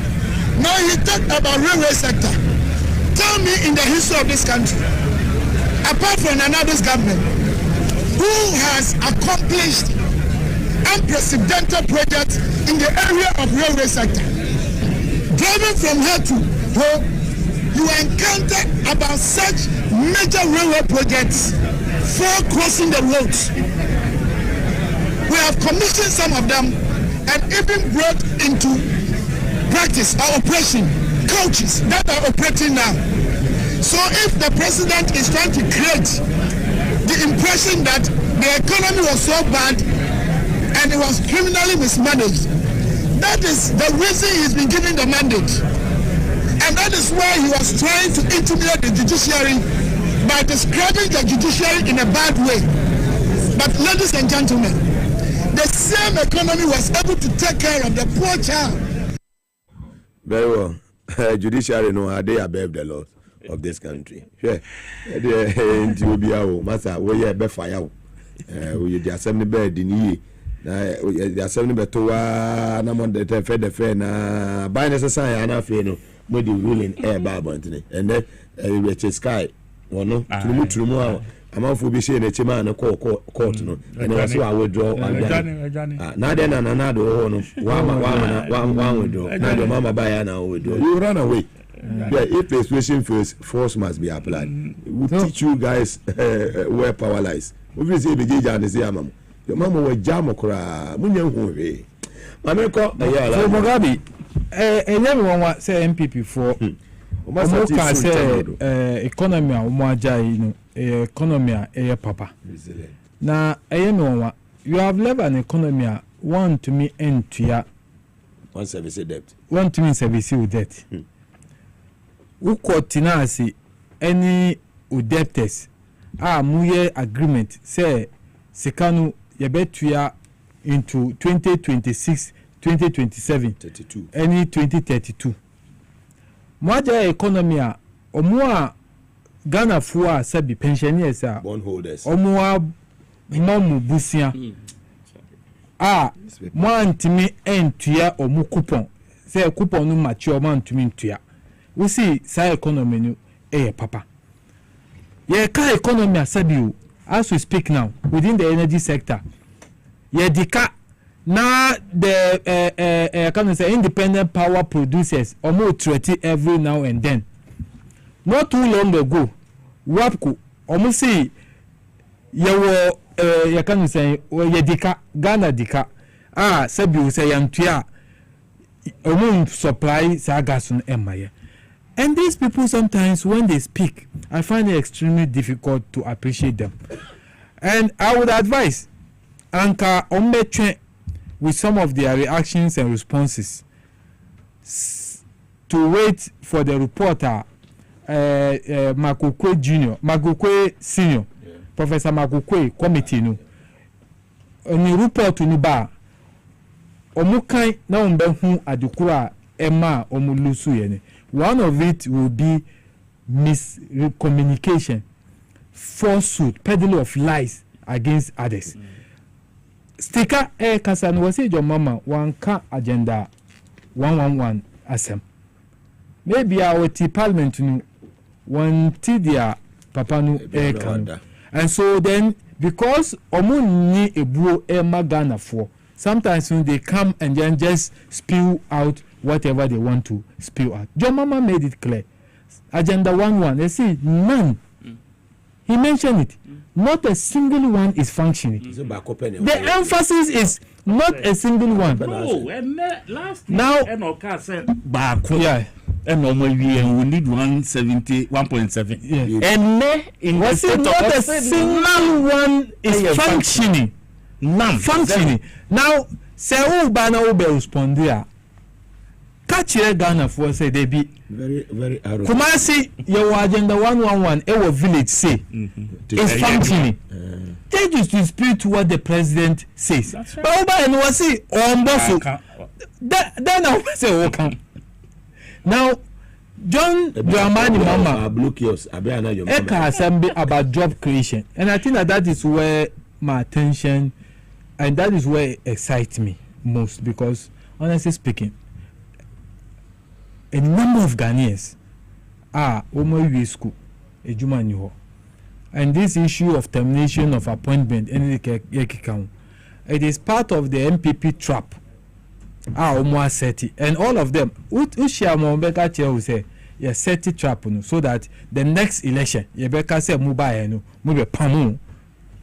Now he talked about railway sector. Tell me in the history of this country, apart from Nanado's government, who has accomplished unprecedented project in the area of railway sector. Driving from here to home, you encounter about such major railway projects for crossing the roads. We have commissioned some of them and even brought into practice or operation coaches that are operating now. So if the president is trying to create the impression that the economy was so bad and it was criminally mismanaged, that is the reason he's been given the mandate. And that is why he was trying to intimidate the judiciary by describing the judiciary in a bad way. But ladies and gentlemen, the same economy was able to take care of the poor child. Very well. Judiciary know how they above the laws of this country. Yeah. Masa, we are fire. We are assembly bed in ye. The assembly betoa na mon de fe de fe na by necessary ana fe no we the ruling air Bible and then we sky no trumu amanfo bi say na chema na court no and we so withdraw na then na do no wa withdraw na the mama buy na withdraw you run away. Yeah, if persuasion force must be applied, we teach you guys where power lies. We say be and say amam. Your mama will jam okra. Munya hu we. Mama ko so Mugabe anyone say MPP for omo ka say economy a omo ajai no economy a papa. Na no you have left an economy a want to me end to ya one service debt. Want to me service debt. Ukotinasi any udebtors muye agreement say sekanu yebetuya into 2026 2027 32 any 2032 mwaja economy a omwa Ghana fuwa sabi pensioners a bondholders omwa mamu busia mwantimi entuya omu coupon say coupon no mature mwantimi entuya. We see sa economy no papa. Ye ka economy asabi as we speak now within the energy sector. Ye dika na the can say independent power producers almost 30 every now and then. Not too long ago, WAPCO almost see ye can say ye dika Ghana dika sabi say yantua supply sa gas on emaye. And these people sometimes, when they speak, I find it extremely difficult to appreciate them. And I would advise Anka Omeche with some of their reactions and responses to wait for the reporter, Magukwe Senior, Professor Magukwe Committee, no, ni report to Nuba. Omukai na umbehu adukura Emma Omulusu yene. One of it will be miscommunication, falsehood, peddling of lies against others. Sticker kasan wasi your mama wanka agenda 111 asem. Maybe our parliament nu wanti dia papa nu kan. And so then because omu ni ebuo Ghana for sometimes when they come and then just spew out whatever they want to spill out. Your mama made it clear. Agenda 111, they see none. He mentioned it. Not a single one is functioning. The emphasis is not a single one. No, and last now, yeah. And normally we need 1.7. Yeah. And in was it not a single one is functioning? None functioning. Now, say who bana ube respond there. Catch Ghana for say they be very arrogant. Kumasi your agenda 111 our village say is functioning. They just dispute what the president says. Right. But over and was say on then I say welcome. Now John Dramani Mama Eka assembly about job creation, and I think that is where my attention and that is where it excites me most, because honestly speaking, a number of Ghanaians are Omo school, a Juma, and this issue of termination of appointment, it is part of the MPP trap. Almost set it, and all of them. Who say yeah, set it trap so that the next election, Yebeka say Mubaye no, Mube Pamu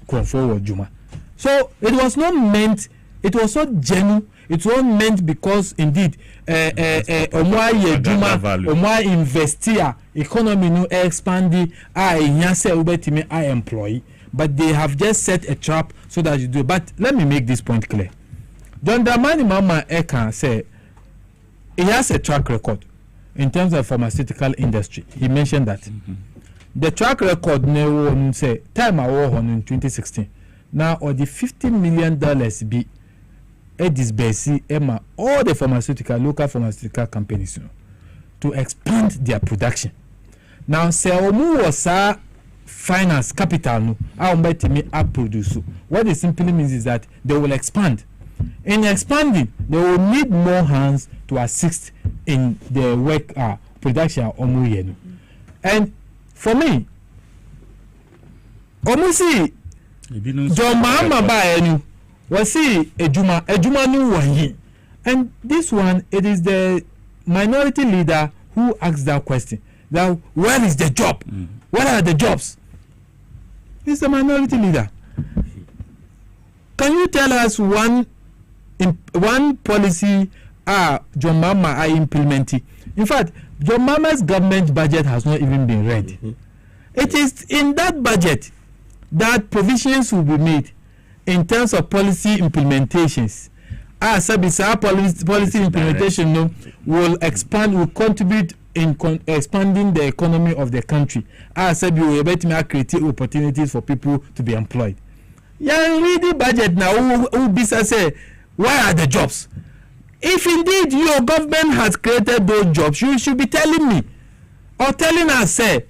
come forward Juma. So it was not meant. It was not genuine. It was meant because indeed, Omwa Juma, Omwa investia economy no expanding. I nyase ubetime I employee, but they have just set a trap so that you do. But let me make this point clear. John Dramani Mama Eka say he has a track record in terms of pharmaceutical industry. He mentioned that the track record never say time I war in 2016. Now or the $50 million be disbursed Emma all the local pharmaceutical companies to expand their production. Now say Omu was finance capital no how much me produce. What it simply means is that they will expand. In expanding, they will need more hands to assist in the work production Omu. And for me, Omusi John Mahama Bayenu was see Ejuma nu wahi. And this one, it is the minority leader who asked that question. Now, where is the job? What are the jobs? He's the minority leader. Can you tell us one policy John Mahama are implementing? In fact, John Mahama's government budget has not even been read. It is in that budget that provisions will be made in terms of policy implementations. Policy implementation will expand, will contribute in expanding the economy of the country. We will create opportunities for people to be employed. Yeah, read the budget now. Who say, where are the jobs? If indeed your government has created those jobs, you should be telling me or telling us, say,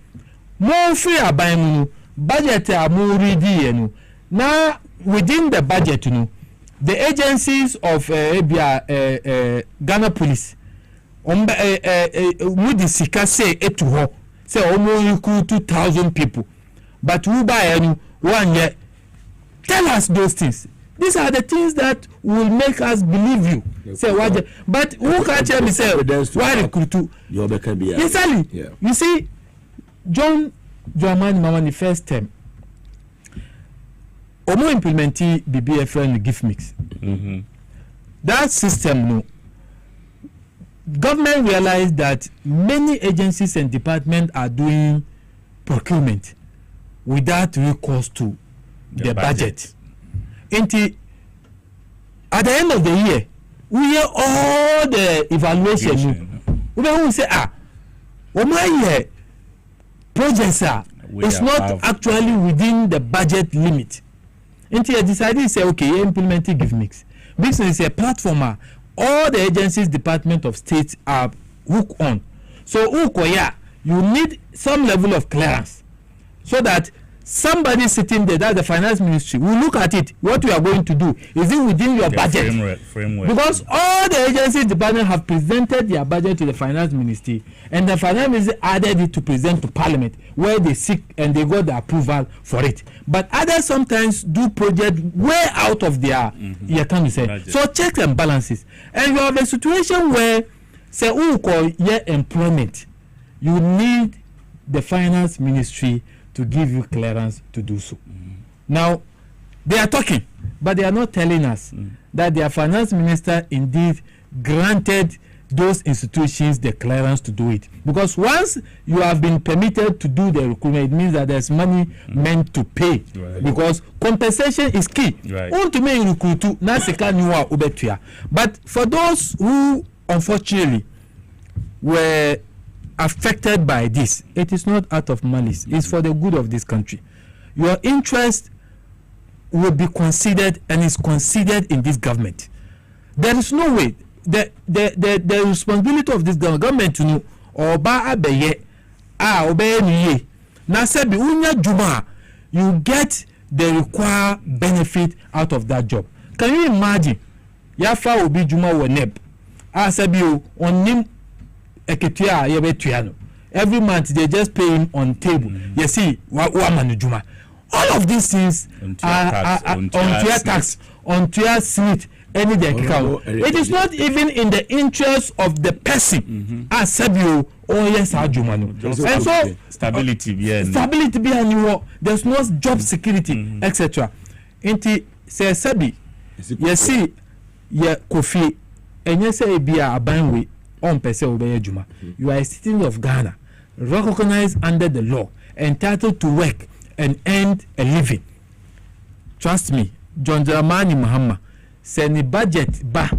more free abaimu budget more ready. Now within the budget, the agencies of Ghana Police, Mudi Sika say it to her, say almost 2,000 people, but who buy 1 year? Tell us those things. These are the things that will make us believe you. Say what? But who can tell me say why recruit? Yes, you see, John Dramani Mama the first term. Omo implementing BBF and gift mix. That system, government realized that many agencies and departments are doing procurement without recourse to the budget. At the end of the year, we hear all the evaluation. We will say, my projects it's not actually within the budget limit. Until you decided to say, okay, you implementing give mix. Mix is a platform. All the agencies, department of state are hooked on. So, you need some level of clearance so that somebody sitting there, that's the finance ministry, will look at it. What we are going to do, is it within your budget? Framework. Because all the agencies department have presented their budget to the finance ministry, and the finance ministry added it to present to parliament, where they seek and they got the approval for it. But others sometimes do project way out of their budget. So checks and balances. And you have a situation where, say, employment, you need the finance ministry to give you clearance to do so. Now, they are talking, but they are not telling us that their finance minister indeed granted those institutions the clearance to do it. Because once you have been permitted to do the recruitment, it means that there's money meant to pay. Because compensation is key. But for those who unfortunately were affected by this, it is not out of malice. It's for the good of this country. Your interest will be considered and is considered in this government. There is no way the responsibility of this government to know oba abeye obey niye na sebi unya juma, you get the required benefit out of that job. Can you imagine yafa obi juma weneb sebi onim eketua yebe tuano every month they just pay him on table. You see wa manu juma all of these things are on their tax, on their seat. It is not even in the interest of the person as Sabio or yes Ajumanu. And so stability behind you, there's no job security, etc. Inti say Sabi, you see, ye Kofi, and you say be a banwe on Pese Obey Juma. You are a citizen of Ghana, recognized under the law, entitled to work and earn a living. Trust me, John Dramani Mahama. Send the budget ba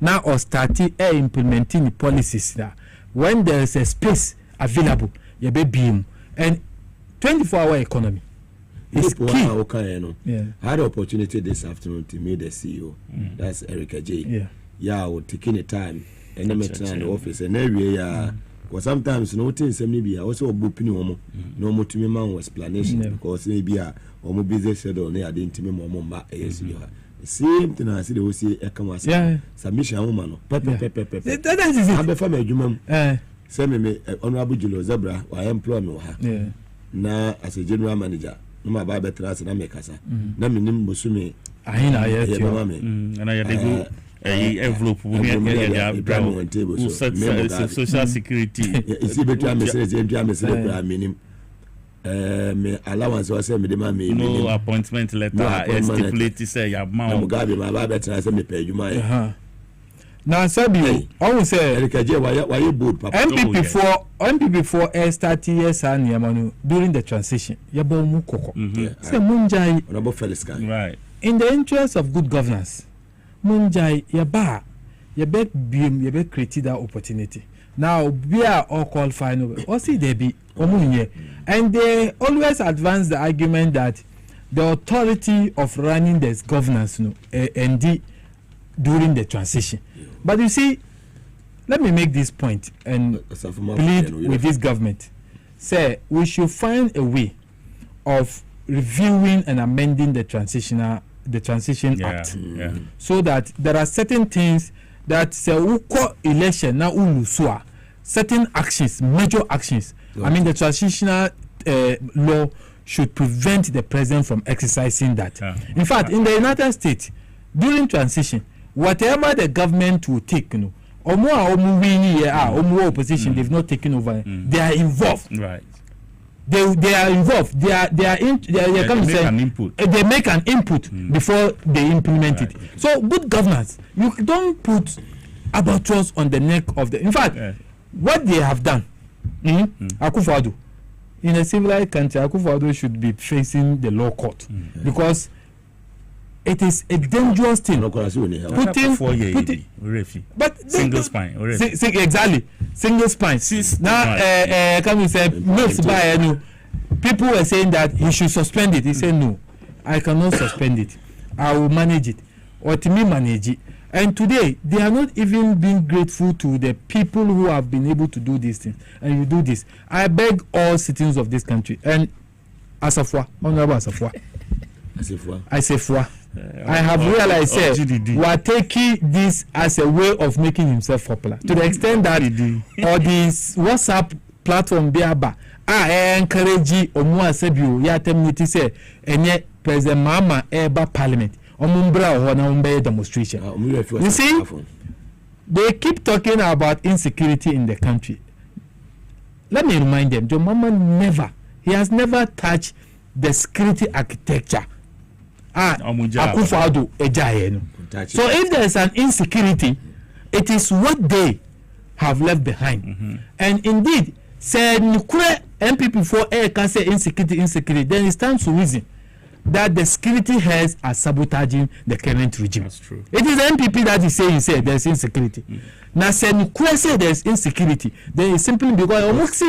now or starting implementing the policies now. When there is a space available, you be beam and 24-hour economy. It's key. Yeah. I had an opportunity this afternoon to meet the CEO. That's Erica J. Yeah, I would take any time and then meet in the office and area. Because sometimes no things maybe I also book no more to me man explanation because maybe I almost busy said on there I didn't me more same thing I see they will say Ekamasa submission woman pepe that is it I'm a family human say me honorable Julio Zebra I employ me na as a general manager no my baba trust na me kasa na me nim bosumi ahina ya and I dey go envelope social security you see better message minim me allowance was say me dey me no appointment letter stipulate say your amount Mugabe my baba try say me pay you my now Sabi always say Erika J why you bold papa MPP for start years and yamanu during the transition yabo mu koko say munjai honorable Felix kan right in the interest of good governance munjai yaba yebe create that opportunity now we are all qualified or see there be and they always advance the argument that the authority of running this governance during the transition. But you see, let me make this point and plead with this government. Say we should find a way of reviewing and amending the transition act so that there are certain things that say uko election na ulusua certain actions, major actions. I mean, the transitional law should prevent the president from exercising that. In fact, in the United States, during transition, whatever the government will take, opposition, they've not taken over. They are involved. Right. They are involved. They make an input before they implement it. So good governance, you don't put albatross on the neck of the. In fact, what they have done. Akufo-Addo, in a civilized country, Akufo-Addo should be facing the law court because it is a dangerous thing. But single spine already. Exactly, single spine. Now, can we say people were saying that he should suspend it. He said no, I cannot suspend it. I will manage it, or to me manage it. And today, they are not even being grateful to the people who have been able to do these things. And you do this. I beg all citizens of this country. And Asafwa, Honorable Asafwa. I have realized we are taking this as a way of making himself popular. To the extent that or this WhatsApp platform, Biaba, I encourage Omua Sebio, Yatemniti say, and President Mama Eba Parliament. Demonstration. You see, they keep talking about insecurity in the country. Let me remind them, John Mama has never touched the security architecture. Akufo-Addo Ejayenu. So if there is an insecurity, it is what they have left behind. And indeed, said MPP for air can say insecurity, then it stands to reason that the security heads are sabotaging the current regime. That's true. It is the MPP that is saying there's insecurity. Now, say there's insecurity, then it's simply because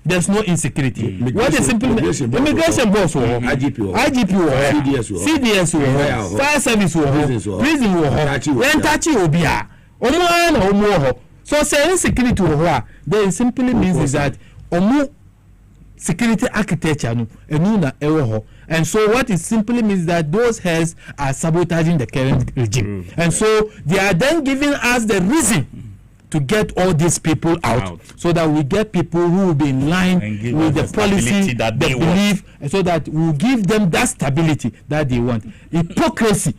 there's no insecurity. What is simply immigration boss, IGP, CDS, fire service, prison, Obia, so say insecurity, then simply means is that security architecture and so what it simply means that those heads are sabotaging the current regime and so they are then giving us the reason to get all these people out. So that we get people who will be in line with the policy, that the they belief, so that we will give them that stability that they want. Hypocrisy.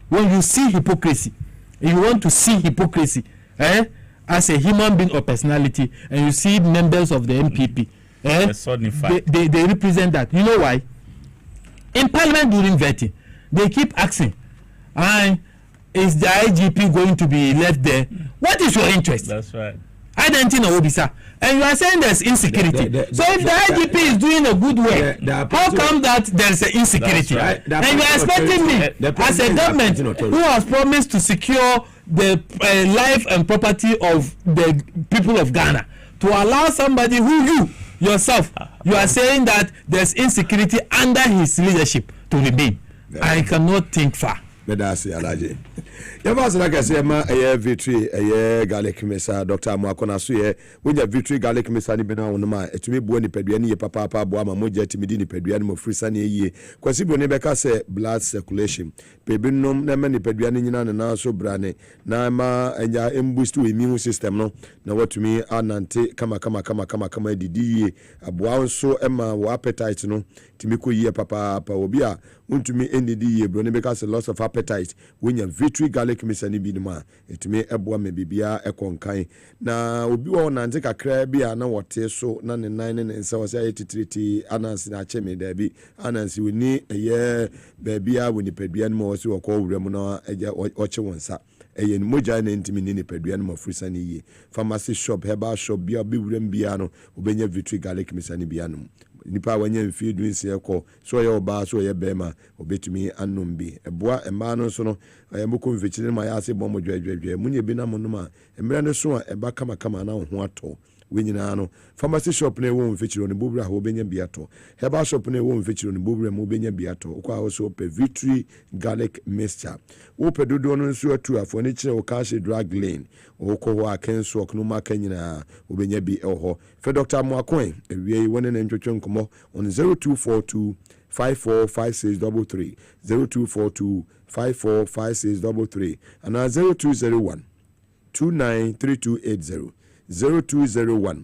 When you see hypocrisy, you want to see hypocrisy as a human being or personality, and you see members of the MPP, they represent that. You know why? In Parliament during vetting, they keep asking, and is the IGP going to be left there? What is your interest? That's right. I don't know, Obisa. And you are saying there's insecurity. So if the IGP is doing a good work, how come that there's an insecurity? Right. And you are expecting me, as a government who has promised to secure the life and property of the people of Ghana, to allow somebody who you yourself, you are saying that there's insecurity under his leadership to remain. I cannot think far. Medasi alaje. Yabasa like I say ma victory garlic mesa Dr. Mwakona so ye wonya victory garlic mesa ni bena won ma etumi buo ni padua ni ye papa boa ma moja timidi ni padua ni mo frisa ni ye kwasi bo ne beka say blood circulation pebinom na ma ni padua ni nyina na so brane na ma enya boost immune system no na watumi anante kama didi ye aboa nso ema wo appetite no timi ko ye papa obi a untumi endidi ye bro ne beka say loss of appetite wonya victory garlic mesa ni bi no ma etumi eboa me bibia ekonkan na obi wo nante kakra bi a na wote so na ne nan ne nsa wo say titriti anansi na cheme da bi anansi woni eye bibia woni padua no mo so wo ko wura mu na eja oche wonsa eye moja na ntimi ni padua no mo frisa ni ye pharmacy shop herbal shop bia bi wuram bia no obenya victory garlic mesa ni bia no nipa wanya mfie du nse ekọ so ye oba so ye bema obetumi anom bi eboa emba no so no ayemko mfechire ma ya ase bom dwedwedwe munye bi na monom a emra ne so a eba kama na ho ato wenyina no pharmacy shop na ewo mfechire no bobura ho obenya bi ato herbal shop na ewo mfechire no bobura mo obenya bi ato kwa ho so pe victory garlic mixture wo pe dodo no nso atu afo ne kire wo cash drug lane wo ko ho akenso okno maka nyina obenya bi ho fe Dr. Mwakon ewie woni na ntwetwe nkomo on 0242 545633 0242 545633 and 0201 293280 0201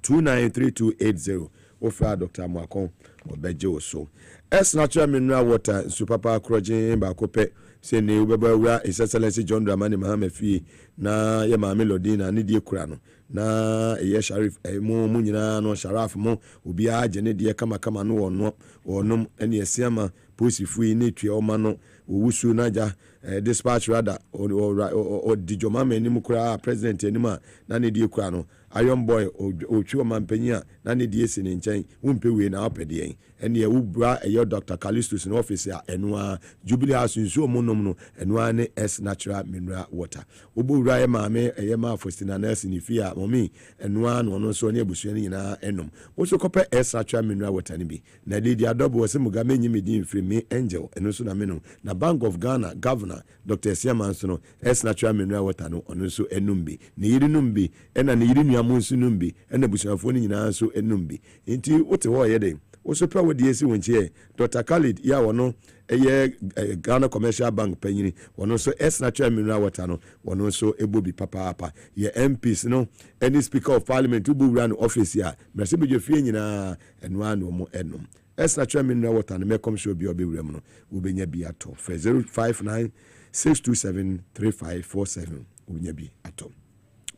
293280 offer Dr. Mwakon obeje oso es natural mineral water supapa krojin ba kope se ne ubeba His Excellency John Dramani Mahama fi na ye ma melody na ne die kura no na ye Sharif mu nyina no Sharaf mu obi a je ne die kama no wonom ene esiama posifu ni tue o ma no owusu naja dispatch rather o dijoma menim kura president enima na ne die kura no Iron Boy otwe o mampanya na ne die si ne nchen wumpe we na opede ene ye wubra eyo Dr. Callistus in office a enwa Jubilee House nso omonom no enwa ne S natural mineral water obowura ye maame eye ma Faustina Nelson ni fia momi enwa no so ne abusuani nyina enom wo so kope S natural mineral water ni bi na Lady Adobo wo se Mugabe nyimedi mfiri me angel eno so na menom na Bank of Ghana governor Dr. Siaman so no S natural mineral water no ono so enum bi ne yiri num bi ena ne yiri nuamo nso num bi ena busuafo ni nyina so enum bi enti wote ho ye den wo so pra wo die si wonche Dr. Khalid ya wono eye Ghana Commercial Bank panyini wono so S natural mineral water no wono so ebobi papa ye MPs no any speaker of parliament ubu run office ya merse bejo fie nyina enwa no mo enum S natural mineral water no mekom show bi obi wura mu no obenya bi ato 059 627 3547 obenya bi ato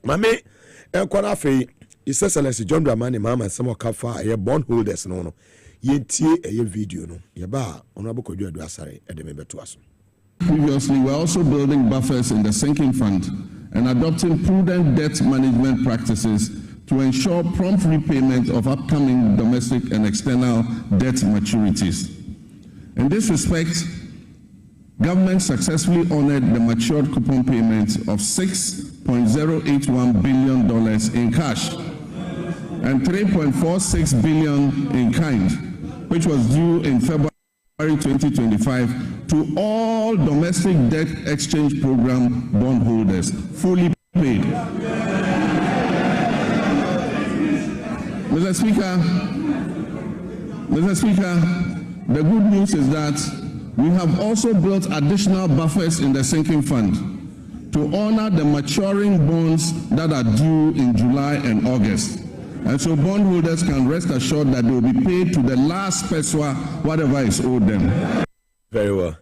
mame ekwana fe His Excellency John Dramani Mahama some kafa ye bond holders no yentie eye video no ye ba honorable Kodwo Adu Asare edeme beto aso. Previously, we're also building buffers in the sinking fund and adopting prudent debt management practices to ensure prompt repayment of upcoming domestic and external debt maturities. In this respect, government successfully honored the matured coupon payment of $6.081 billion in cash and $3.46 billion in kind, which was due in February 2025 to all domestic debt exchange program bondholders, fully paid. Mr. Speaker, the good news is that we have also built additional buffers in the sinking fund to honor the maturing bonds that are due in July and August. And so bondholders can rest assured that they will be paid to the last peswa, whatever is owed them. Very well.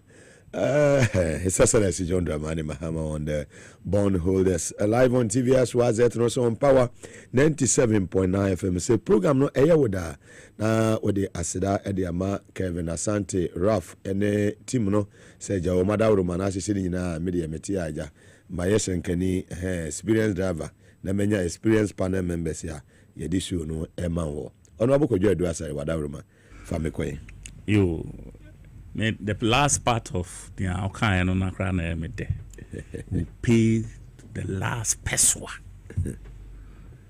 His Excellency John Dramani Mahama on the bondholders. Live on TV as was it also on Power 97.9 FM. Say program no eya woda na wode asida ediama Kevin Asante Raf ene team no say jawo madawro manase sini nyina media meti aja mayeshen kani experienced driver na menya experienced panel members ya yedi show no ema wo ono aboko dwa asare wadawro ma famekwe yo the last part of the kind on Nakran we pay the last peswa.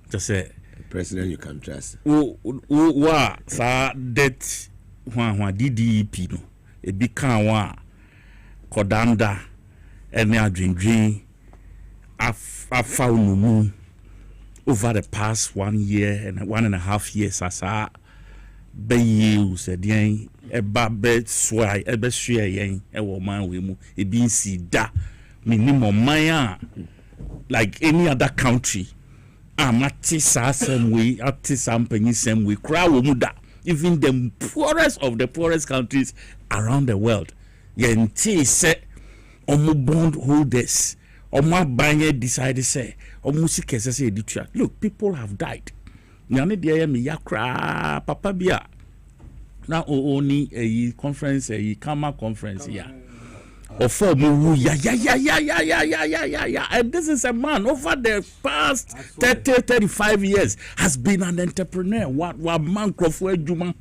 Just say president you can trust. Wa sa debt wa DDP no e bi kan wa kodanda ene adwendwen afa unumu over the past 1 year and 1.5 years asa be you said yen eba be swai ebe hwe yen e wo man we mu e bi nsi da minimum man like any other country amati sa same way ati sampanyi same way kra wo mu da even the poorest of the poorest countries around the world yen ti se omo bond holders omo banye decide say omo sikese say editua look people have died nyane de ya me yakra papa bia na only a conference a Kama conference ya of ya and this is a man over the past 30-35 years has been an entrepreneur what man crofwe juma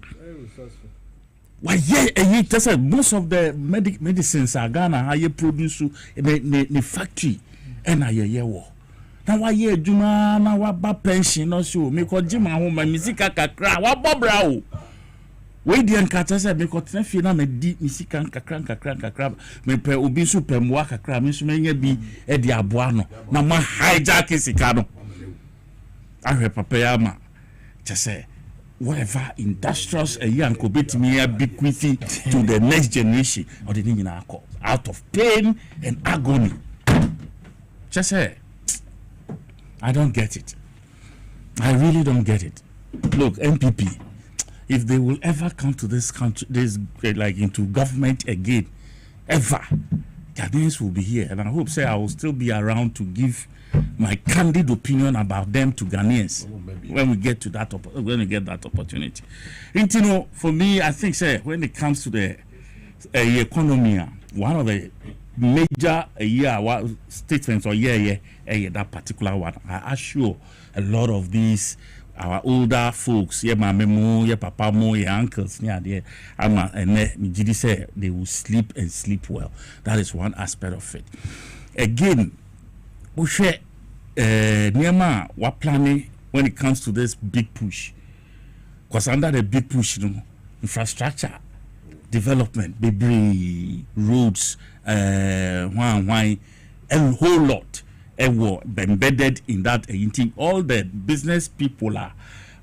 why yeah most of the medicines are Ghana how you produce the factory and wo na wa ye adwuma na wa ba pension no so me ko gima ho ma misika kakra wa bobra o we di nkata se me ko tena fie na me di misika kakra me pe obi so pemwa kakra me so menya bi e di aboa no na ma hijack sika no ahwe papa ya ma say whatever industrials a young ko betimi ya bequeath to the next generation or the nyina akọ out of pain and agony say I don't get it. I really don't get it. Look, MPP, if they will ever come to this country, like into government again, ever, Ghanaians will be here. And I hope, I will still be around to give my candid opinion about them to Ghanaians when we get to that opportunity. And, for me, I think, when it comes to the economy, one of the major statements or that particular one, I assure a lot of these our older folks, mama mo, papa mo, uncles, and they say they will sleep and sleep well. That is one aspect of it. Again, we share Niama what planning when it comes to this big push. Because under the big push, infrastructure development, baby roads, a whole lot embedded in that. All the business people are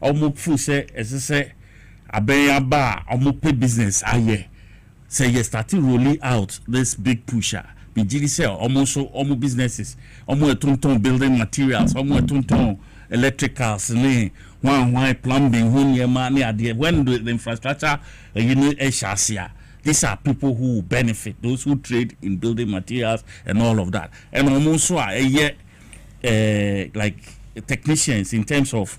almost say business say you starting rolling out this big pusher. Say almost businesses, almost building materials, almost electricals, plumbing, when the infrastructure these are people who benefit, those who trade in building materials and all of that. And almost like technicians in terms of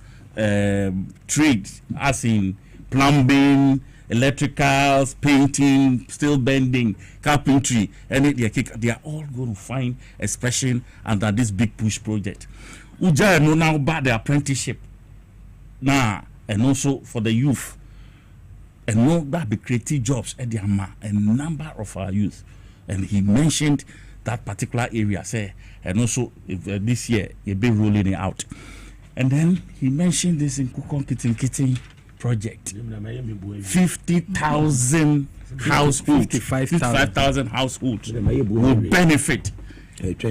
trade, as in plumbing, electricals, painting, steel bending, carpentry, and they are all going to find expression under this big push project. Uja know now about the apprenticeship now, and also for the youth. And no, that be creative jobs at the a number of our youth. And he mentioned that particular area, and also this year he'll be rolling it out. And then he mentioned this in Kukon Kitchen project. 50,000 households, 55,000 households will benefit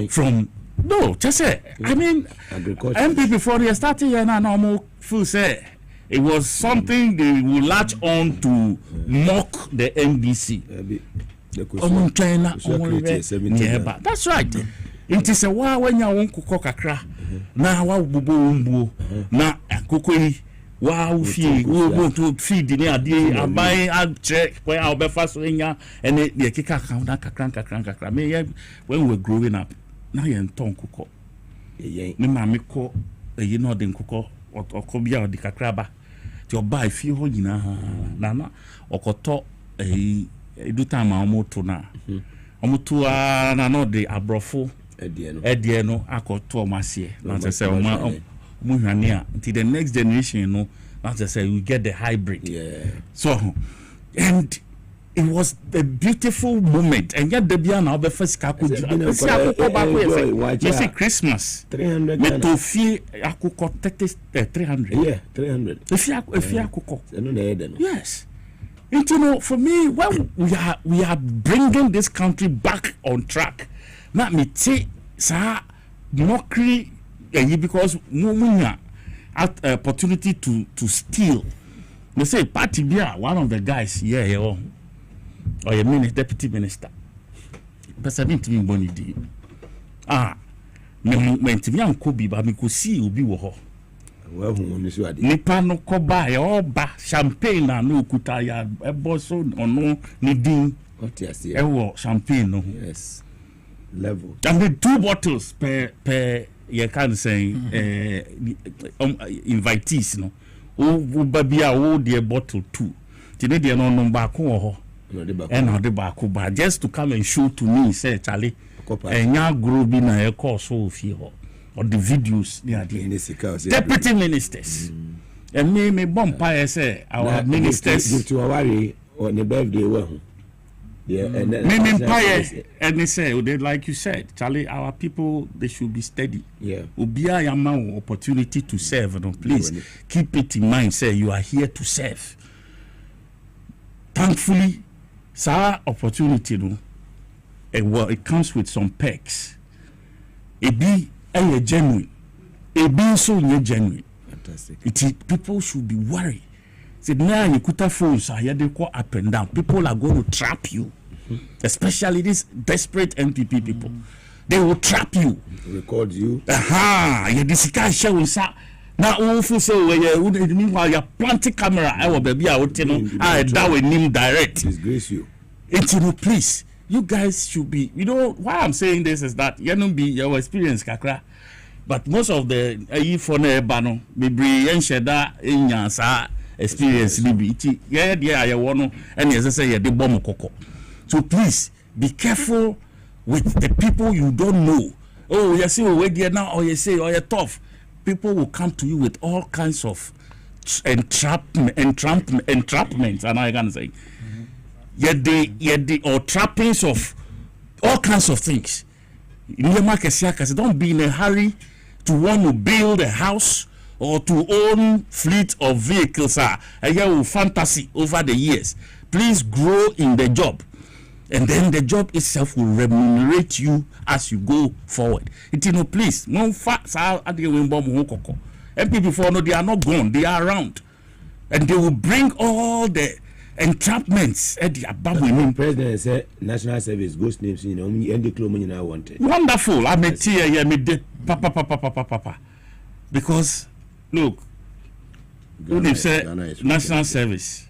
from. No, just say. I mean, MP before they started here now, normal full say. It was something they will latch on to mock the NDC. China, that's right. Inti se wa wanya won kokɔ kakra na wa bobo mbuo na kokɔ yi wa ufie wo to feed ni ade abai a check when I obefa so nya ene de kika kan na kakra me when we were growing up na ye nton kokɔ me ma me kɔ eyi no de kokɔ okobia odi kakra ba ti oba ifie ho nyina na okoto edu time omoto na omoto na no de abrofo edie no akoto omasie na say muhwane until the next generation no na say we get the hybrid so and it was a beautiful moment and yet the bia na obefes ka ko you see Christmas 300 me to fie akoko 300 300 if you akoko yes. And you know, for me, when we are bringing this country back on track. Not me say, sir, mockery, because munya at opportunity to steal. They say Party Bia, one of the guys, or your deputy minister. But I mean to me, Bonnie D. Me to me uncle be, but me could see you be wo. Well, nipa no koba e oba champagne na no kuta ya eboso ono ni din what you say e wo champagne no yes level and the 2 bottles per you can say invitees no o babia o de bottle 2 tine de no ba ko ho e na de ba ko ba just to come and show to me say Charlie enya gro bi na e course so fi ho or the videos near the deputy ministers and me bumpire say our ministers give to our on the birthday and me empire and they say they like you said Charlie our people they should be steady ubia yama opportunity to serve no please keep it in mind say you are here to serve thankfully sir opportunity no it comes with some perks it be genuine. A being so genuine. Fantastic. People should be worried. Say now you could have phones here they go up and down. People are going to trap you. Especially these desperate NPP people. They will trap you. Record you. You this guy showing sa now awful so meanwhile you planting camera I will be out I that with him direct. Disgrace you. It's please. You guys should be, why I'm saying this is that you don't be your experience, kakra. But most of the phone bano, maybe sheda in your experience, you want and as I say, the bomb coco. So please be careful with the people you don't know. Oh, you see, wait there now, or you say, oh, you're tough. People will come to you with all kinds of entrapments, and I can say. Yet the or trappings of all kinds of things. Don't be in a hurry to want to build a house or to own fleet of vehicles. A fantasy over the years. Please grow in the job, and then the job itself will remunerate you as you go forward. Please, no facts are at the Wimbo. And people before they are not gone; they are around, and they will bring all the entrapments at the above. President said national service ghost names and the clone I wanted. Wonderful. I met here papa. Because look, they said national service.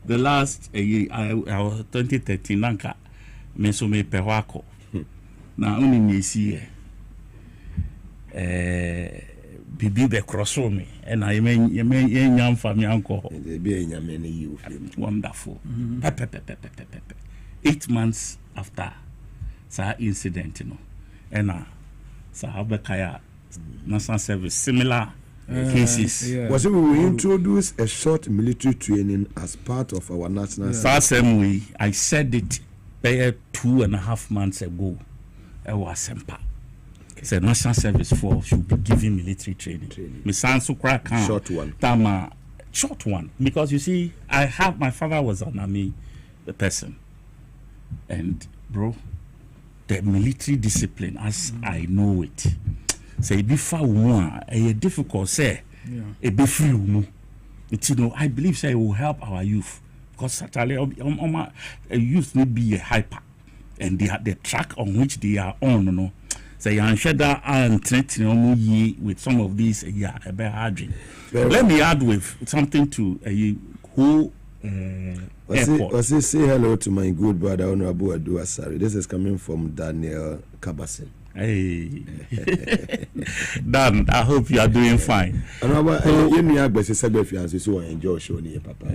The last year, 2013, Nanka, me so me perwako. Now only me see bibi be crosso me and I mean yam family uncle wonderful 8 months after sa incident and sa habekaya national service similar cases was it we introduce a short military training as part of our national service. I said it 2.5 months ago. It was simple. The national service force should be giving military training. Short one. Short one. Because you see, my father was an army person. And bro, the military discipline, as I know it, say before one, a difficult say, a be free. I believe say it will help our youth. Because certainly a youth may be a hyper. And they the track on which they are on, say Yanshada and threatening ye with some of these let me add with something to who was it say hello to my good brother Honorable Adu Asari. This is coming from Daniel Kabasin. Hey, Dan, I hope you are doing fine. You enjoy showing Papa.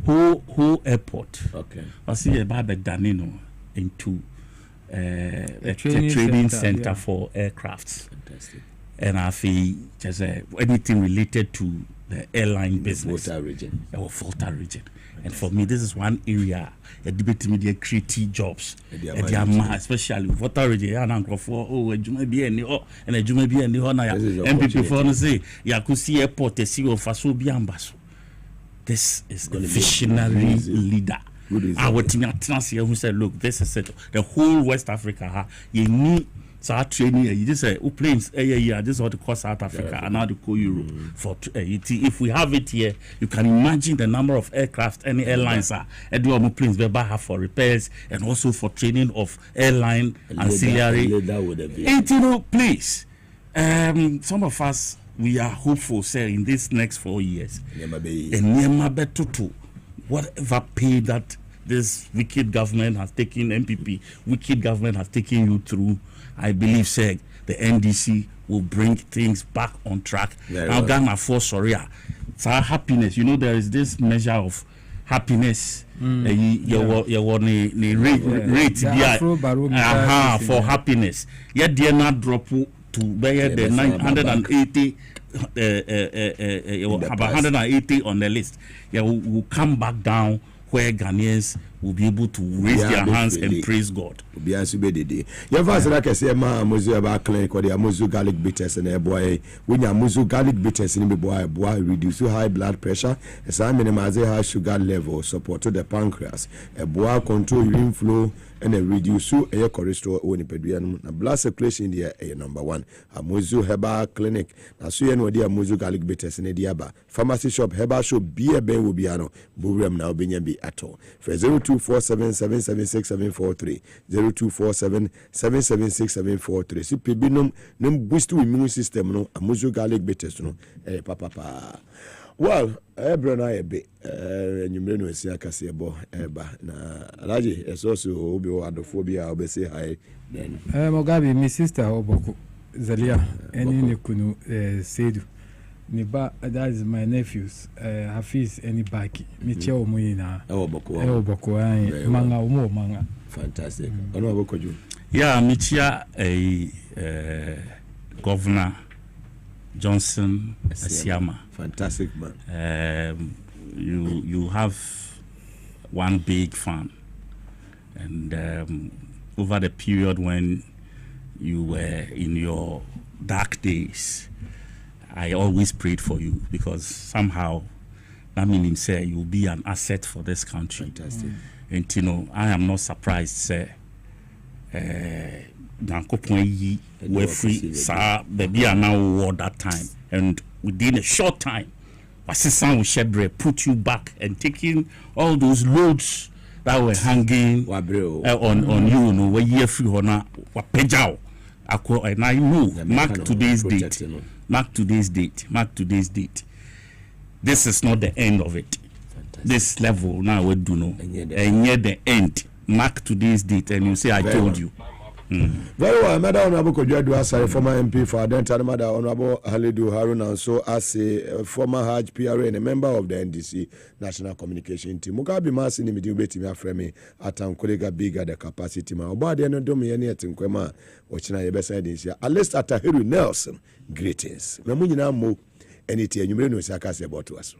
Who airport? Okay. I see a Baba Danino into a training center for aircrafts. Fantastic. And I feel just anything related to the airline business. Volta region. Or Volta region. And for me, this is one area a debate media create jobs. Especially Volta region. MPP for say Yakusi Airport a CEO for Sobiambaso. This is the visionary leader. Our team who said, look, this is it. The whole West Africa, you need training. You just say, planes, this is what it costs South Africa and now the co-Euro. For if we have it here, you can imagine the number of aircraft any airlines are. And planes have for repairs and also for training of airline ancillary. Please, some of us, we are hopeful, say, in this next 4 years. Whatever pay that this wicked government has taken, MPP, wicked government has taken you through, I believe, say, the NDC will bring things back on track. Now, Ghana for Soria. It's our happiness. You know, there is this measure of happiness. Rate for happiness. Yet, they are not drop to the 980. About 180 on the list. Will come back down where Ghanaians will be able to raise their hands and praise God. Like I say, clinic or the Amuzu garlic bitters and a boy. When you Amuzu garlic bitters in the boy, reduce high blood pressure, as I minimize high sugar level, support the pancreas, a boy control urine flow, and a reduce air cholesterol when pedianum. Blood circulation in the air number 1. Amuzu Herbal Clinic. Now, so you know the Amuzu garlic bitters in the Diaba. Pharmacy shop Herbal shop be a ben will be ano. Buriam now be at all. For 0247776743. 0247776743. See Pibinum num boost to immune system no Amuzu garlic bitters no. Papa. Well, Brona ebe nyumreno esia kasebo eba na alaji esoso obi wadophobia obese hi then Mugabe my sister Oboko Zalia eni ne kunu Sedu ni ba that is my nephews Hafiz eni baki mi che omo yina Oboko manga omo manga fantastic ono Oboko ju mi chia Governor Johnson Asiama. Fantastic man. You have one big farm, and over the period when you were in your dark days, I always prayed for you because somehow that meaning say you'll be an asset for this country. Fantastic. And you know, I am not surprised, say. Were free, sir. Baby are now war that time, and within a short time, Wasisan Shebre put you back and taking all those loads that were hanging on you. No, where you free honor, wapejao. And I know, mark today's date. Mark today's date. Mark today's date. This is not the end of it. Fantastic. This level now we do know, and yet the end. Mark today's date, and you say I told you. Very well, Madam Honorable Kodjadu Asare, former MP for Adentan, Madam Honorable Halidu Harun, and so as a former Hajj PRA and a member of the NDC National Communication Team. Mugabe Maase ni midimu beti mi afremi atam kolega bigger the capacity ma. Obadi eno domi yeni etinkwema ochina yebesa edinsia. Alist Atahiru Nelson, greetings. Memunyi na mo eniti enyumere no sakase about waso.